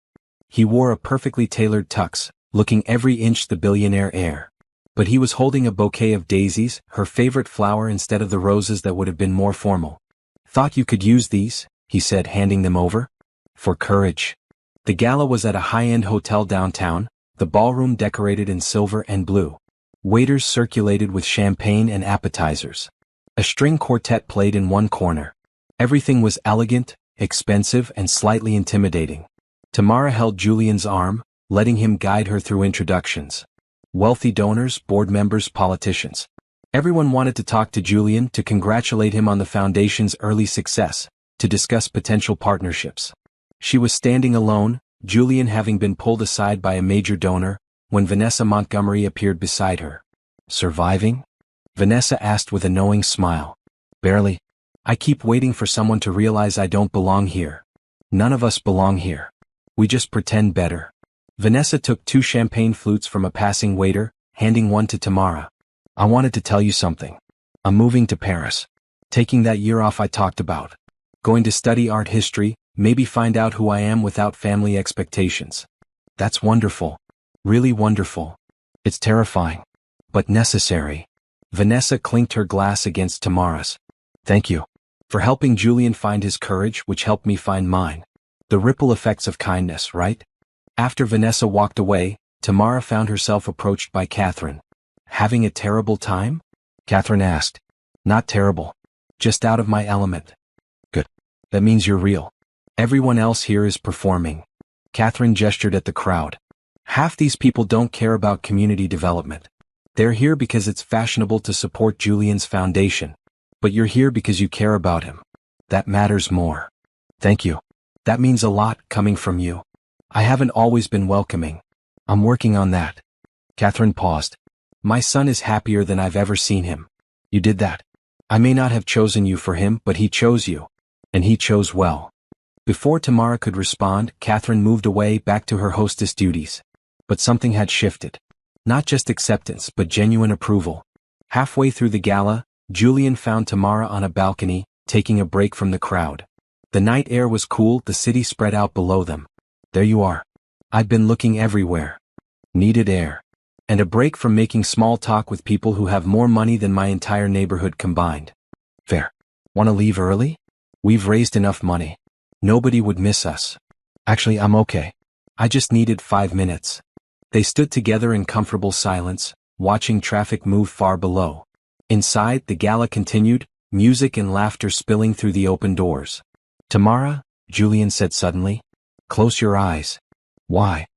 He wore a perfectly tailored tux, looking every inch the billionaire heir. But he was holding a bouquet of daisies, her favorite flower, instead of the roses that would have been more formal. Thought you could use these, he said, handing them over. For courage. The gala was at a high-end hotel downtown, the ballroom decorated in silver and blue. Waiters circulated with champagne and appetizers. A string quartet played in one corner. Everything was elegant, expensive, and slightly intimidating. Tamara held Julian's arm, letting him guide her through introductions. Wealthy donors, board members, politicians. Everyone wanted to talk to Julian, to congratulate him on the foundation's early success, to discuss potential partnerships. She was standing alone, Julian having been pulled aside by a major donor, when Vanessa Montgomery appeared beside her. Surviving? Vanessa asked with a knowing smile. Barely. I keep waiting for someone to realize I don't belong here. None of us belong here. We just pretend better. Vanessa took 2 champagne flutes from a passing waiter, handing one to Tamara. I wanted to tell you something. I'm moving to Paris. Taking that year off I talked about. Going to study art history, maybe find out who I am without family expectations. That's wonderful. Really wonderful. It's terrifying. But necessary. Vanessa clinked her glass against Tamara's. Thank you. For helping Julian find his courage, which helped me find mine. The ripple effects of kindness, right? After Vanessa walked away, Tamara found herself approached by Catherine. Having a terrible time? Catherine asked. Not terrible. Just out of my element. Good. That means you're real. Everyone else here is performing. Catherine gestured at the crowd. Half these people don't care about community development. They're here because it's fashionable to support Julian's foundation. But you're here because you care about him. That matters more. Thank you. That means a lot coming from you. I haven't always been welcoming. I'm working on that. Catherine paused. My son is happier than I've ever seen him. You did that. I may not have chosen you for him, but he chose you. And he chose well. Before Tamara could respond, Catherine moved away back to her hostess duties. But something had shifted. Not just acceptance, but genuine approval. Halfway through the gala, Julian found Tamara on a balcony, taking a break from the crowd. The night air was cool, the city spread out below them. There you are. I've been looking everywhere. Needed air. And a break from making small talk with people who have more money than my entire neighborhood combined. Fair. Want to leave early? We've raised enough money. Nobody would miss us. Actually, I'm okay. I just needed 5 minutes. They stood together in comfortable silence, watching traffic move far below. Inside, the gala continued, music and laughter spilling through the open doors. Tamara, Julian said suddenly. Close your eyes. Why?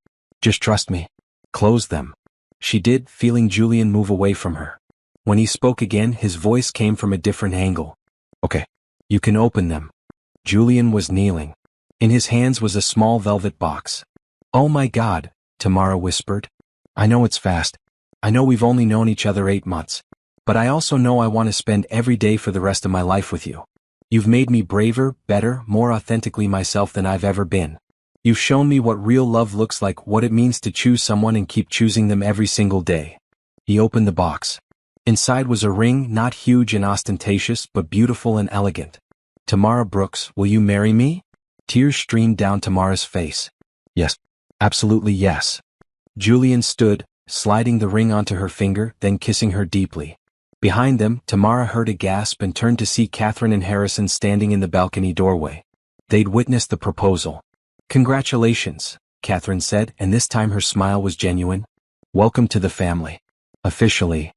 Just trust me. Close them. She did, feeling Julian move away from her. When he spoke again, his voice came from a different angle. Okay. You can open them. Julian was kneeling. In his hands was a small velvet box. Oh my God, Tamara whispered. I know it's fast. I know we've only known each other 8 months. But I also know I want to spend every day for the rest of my life with you. You've made me braver, better, more authentically myself than I've ever been. You've shown me what real love looks like, what it means to choose someone and keep choosing them every single day. He opened the box. Inside was a ring, not huge and ostentatious, but beautiful and elegant. Tamara Brooks, will you marry me? Tears streamed down Tamara's face. Yes. Absolutely yes. Julian stood, sliding the ring onto her finger, then kissing her deeply. Behind them, Tamara heard a gasp and turned to see Catherine and Harrison standing in the balcony doorway. They'd witnessed the proposal. Congratulations, Catherine said, and this time her smile was genuine. Welcome to the family. Officially.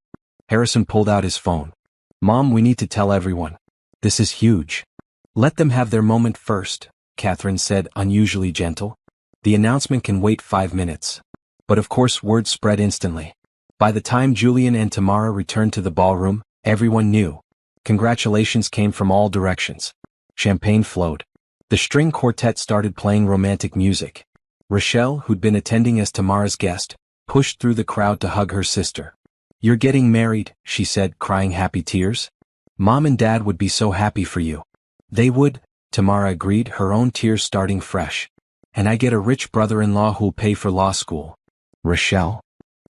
Harrison pulled out his phone. Mom, we need to tell everyone. This is huge. Let them have their moment first, Catherine said, unusually gentle. The announcement can wait 5 minutes. But of course word spread instantly. By the time Julian and Tamara returned to the ballroom, everyone knew. Congratulations came from all directions. Champagne flowed. The string quartet started playing romantic music. Rochelle, who'd been attending as Tamara's guest, pushed through the crowd to hug her sister. You're getting married, she said, crying happy tears. Mom and Dad would be so happy for you. They would, Tamara agreed, her own tears starting fresh. And I get a rich brother-in-law who'll pay for law school. Rochelle?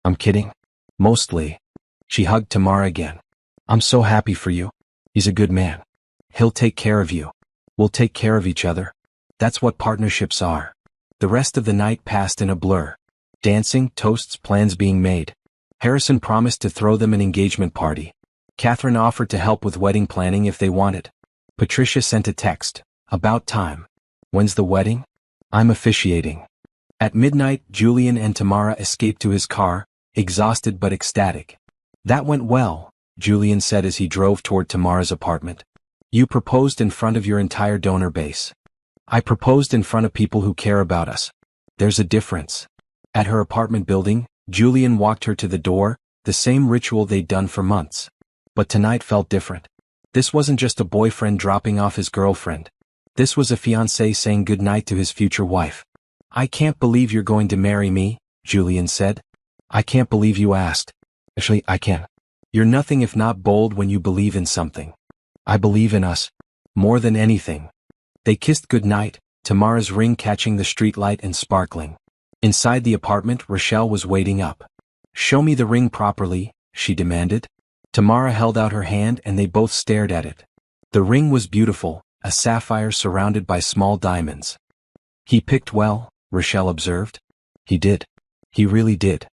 I'm kidding. Mostly. She hugged Tamara again. I'm so happy for you. He's a good man. He'll take care of you. We'll take care of each other. That's what partnerships are. The rest of the night passed in a blur. Dancing, toasts, plans being made. Harrison promised to throw them an engagement party. Catherine offered to help with wedding planning if they wanted. Patricia sent a text. About time. When's the wedding? I'm officiating. At midnight, Julian and Tamara escaped to his car, exhausted but ecstatic. That went well, Julian said as he drove toward Tamara's apartment. You proposed in front of your entire donor base. I proposed in front of people who care about us. There's a difference. At her apartment building, Julian walked her to the door, the same ritual they'd done for months. But tonight felt different. This wasn't just a boyfriend dropping off his girlfriend. This was a fiancé saying goodnight to his future wife. I can't believe you're going to marry me, Julian said. I can't believe you asked. Actually, I can. You're nothing if not bold when you believe in something. I believe in us. More than anything. They kissed goodnight, Tamara's ring catching the streetlight and sparkling. Inside the apartment, Rochelle was waiting up. Show me the ring properly, she demanded. Tamara held out her hand and they both stared at it. The ring was beautiful, a sapphire surrounded by small diamonds. He picked well, Rochelle observed. He did. He really did.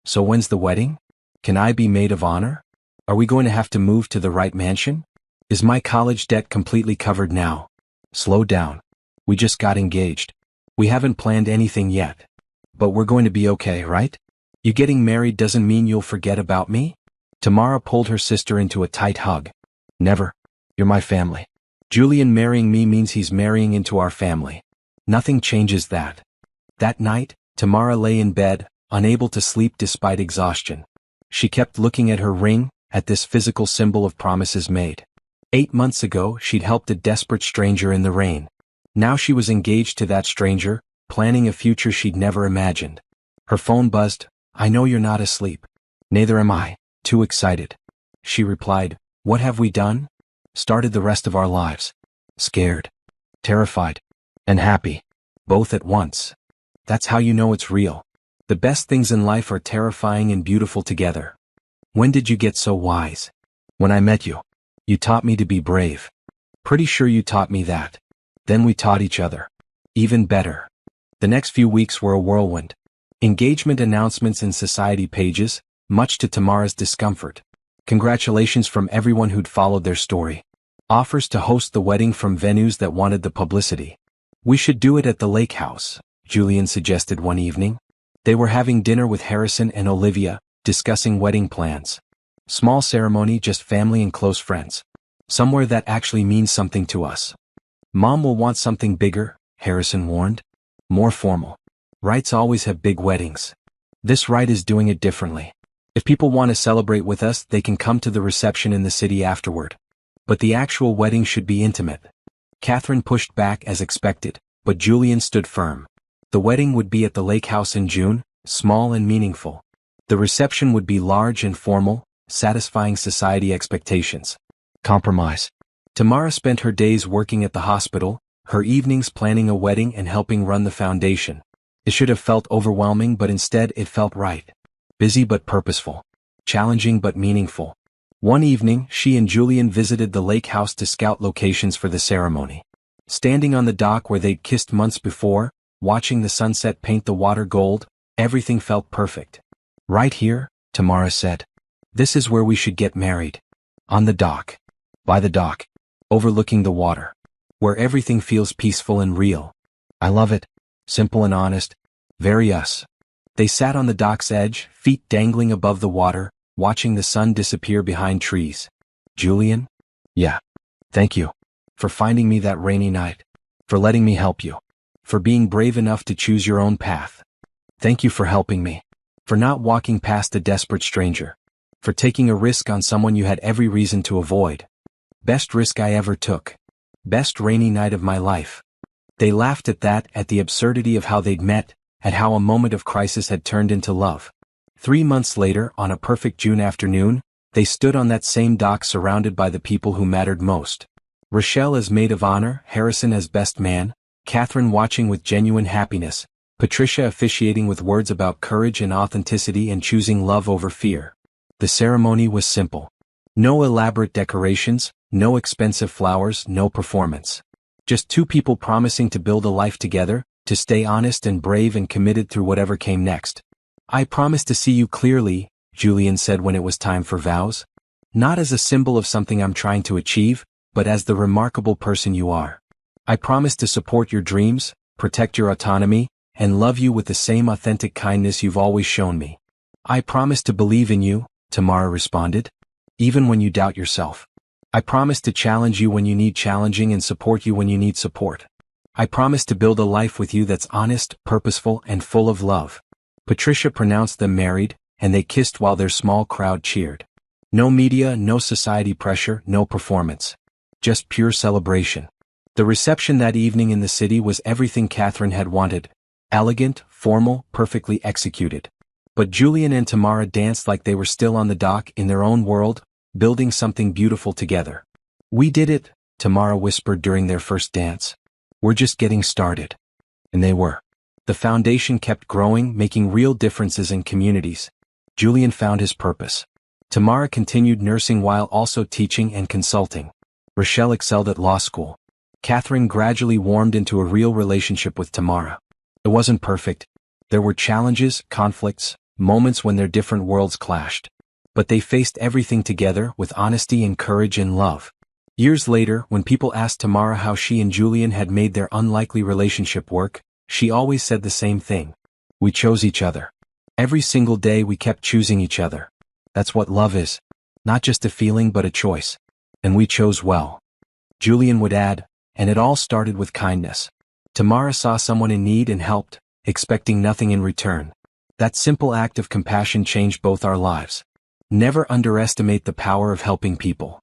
So when's the wedding? Can I be maid of honor? Are we going to have to move to the right mansion? Is my college debt completely covered now? Slow down. We just got engaged. We haven't planned anything yet. But we're going to be okay, right? You getting married doesn't mean you'll forget about me? Tamara pulled her sister into a tight hug. Never. You're my family. Julian marrying me means he's marrying into our family. Nothing changes that. That night, Tamara lay in bed, unable to sleep despite exhaustion. She kept looking at her ring, at this physical symbol of promises made. 8 months ago, she'd helped a desperate stranger in the rain. Now she was engaged to that stranger, planning a future she'd never imagined. Her phone buzzed. I know you're not asleep. Neither am I. Too excited. She replied, what have we done? Started the rest of our lives. Scared. Terrified. And happy. Both at once. That's how you know it's real. The best things in life are terrifying and beautiful together. When did you get so wise? When I met you. You taught me to be brave. Pretty sure you taught me that. Then we taught each other. Even better. The next few weeks were a whirlwind. Engagement announcements in society pages, much to Tamara's discomfort. Congratulations from everyone who'd followed their story. Offers to host the wedding from venues that wanted the publicity. We should do it at the lake house, Julian suggested one evening. They were having dinner with Harrison and Olivia, discussing wedding plans. Small ceremony, just family and close friends. Somewhere that actually means something to us. Mom will want something bigger, Harrison warned. More formal. Rites always have big weddings. This rite is doing it differently. If people want to celebrate with us, they can come to the reception in the city afterward. But the actual wedding should be intimate. Catherine pushed back as expected, but Julian stood firm. The wedding would be at the lake house in June, small and meaningful. The reception would be large and formal, satisfying society expectations. Compromise. Tamara spent her days working at the hospital, her evenings planning a wedding and helping run the foundation. It should have felt overwhelming, but instead it felt right. Busy but purposeful. Challenging but meaningful. One evening, she and Julian visited the lake house to scout locations for the ceremony. Standing on the dock where they'd kissed months before, watching the sunset paint the water gold, everything felt perfect. Right here, Tamara said. This is where we should get married. On the dock. By the dock. Overlooking the water. Where everything feels peaceful and real. I love it. Simple and honest. Very us. They sat on the dock's edge, feet dangling above the water, watching the sun disappear behind trees. Julian? Yeah. Thank you. For finding me that rainy night. For letting me help you. For being brave enough to choose your own path. Thank you for helping me. For not walking past a desperate stranger. For taking a risk on someone you had every reason to avoid. Best risk I ever took. Best rainy night of my life. They laughed at that, at the absurdity of how they'd met, at how a moment of crisis had turned into love. 3 months later, on a perfect June afternoon, they stood on that same dock surrounded by the people who mattered most. Rochelle as maid of honor, Harrison as best man, Catherine watching with genuine happiness, Patricia officiating with words about courage and authenticity and choosing love over fear. The ceremony was simple. No elaborate decorations, no expensive flowers, no performance. Just two people promising to build a life together, to stay honest and brave and committed through whatever came next. I promise to see you clearly, Julian said when it was time for vows. Not as a symbol of something I'm trying to achieve, but as the remarkable person you are. I promise to support your dreams, protect your autonomy, and love you with the same authentic kindness you've always shown me. I promise to believe in you, Tamara responded. Even when you doubt yourself. I promise to challenge you when you need challenging and support you when you need support. I promise to build a life with you that's honest, purposeful, and full of love. Patricia pronounced them married, and they kissed while their small crowd cheered. No media, no society pressure, no performance. Just pure celebration. The reception that evening in the city was everything Catherine had wanted. Elegant, formal, perfectly executed. But Julian and Tamara danced like they were still on the dock in their own world, building something beautiful together. We did it, Tamara whispered during their first dance. We're just getting started. And they were. The foundation kept growing, making real differences in communities. Julian found his purpose. Tamara continued nursing while also teaching and consulting. Rochelle excelled at law school. Catherine gradually warmed into a real relationship with Tamara. It wasn't perfect. There were challenges, conflicts, moments when their different worlds clashed. But they faced everything together with honesty and courage and love. Years later, when people asked Tamara how she and Julian had made their unlikely relationship work, she always said the same thing. We chose each other. Every single day we kept choosing each other. That's what love is. Not just a feeling but a choice. And we chose well. Julian would add, and it all started with kindness. Tamara saw someone in need and helped, expecting nothing in return. That simple act of compassion changed both our lives. Never underestimate the power of helping people.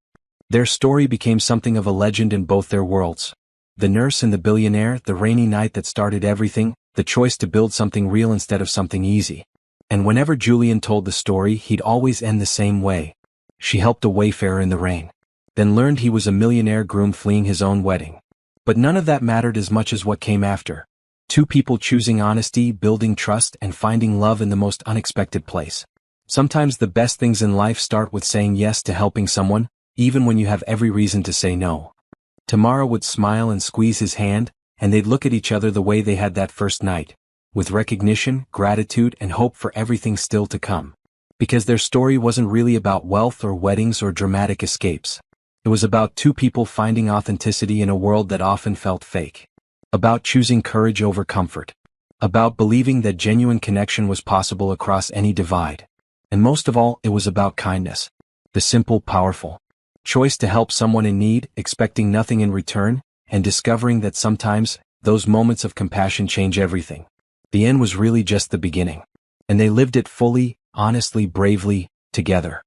Their story became something of a legend in both their worlds. The nurse and the billionaire, the rainy night that started everything, the choice to build something real instead of something easy. And whenever Julian told the story, he'd always end the same way. She helped a wayfarer in the rain. Then learned he was a millionaire groom fleeing his own wedding. But none of that mattered as much as what came after. Two people choosing honesty, building trust, and finding love in the most unexpected place. Sometimes the best things in life start with saying yes to helping someone, even when you have every reason to say no. Tamara would smile and squeeze his hand, and they'd look at each other the way they had that first night, with recognition, gratitude, and hope for everything still to come. Because their story wasn't really about wealth or weddings or dramatic escapes. It was about two people finding authenticity in a world that often felt fake. About choosing courage over comfort. About believing that genuine connection was possible across any divide. And most of all, it was about kindness. The simple, powerful choice to help someone in need, expecting nothing in return, and discovering that sometimes, those moments of compassion change everything. The end was really just the beginning. And they lived it fully, honestly, bravely, together.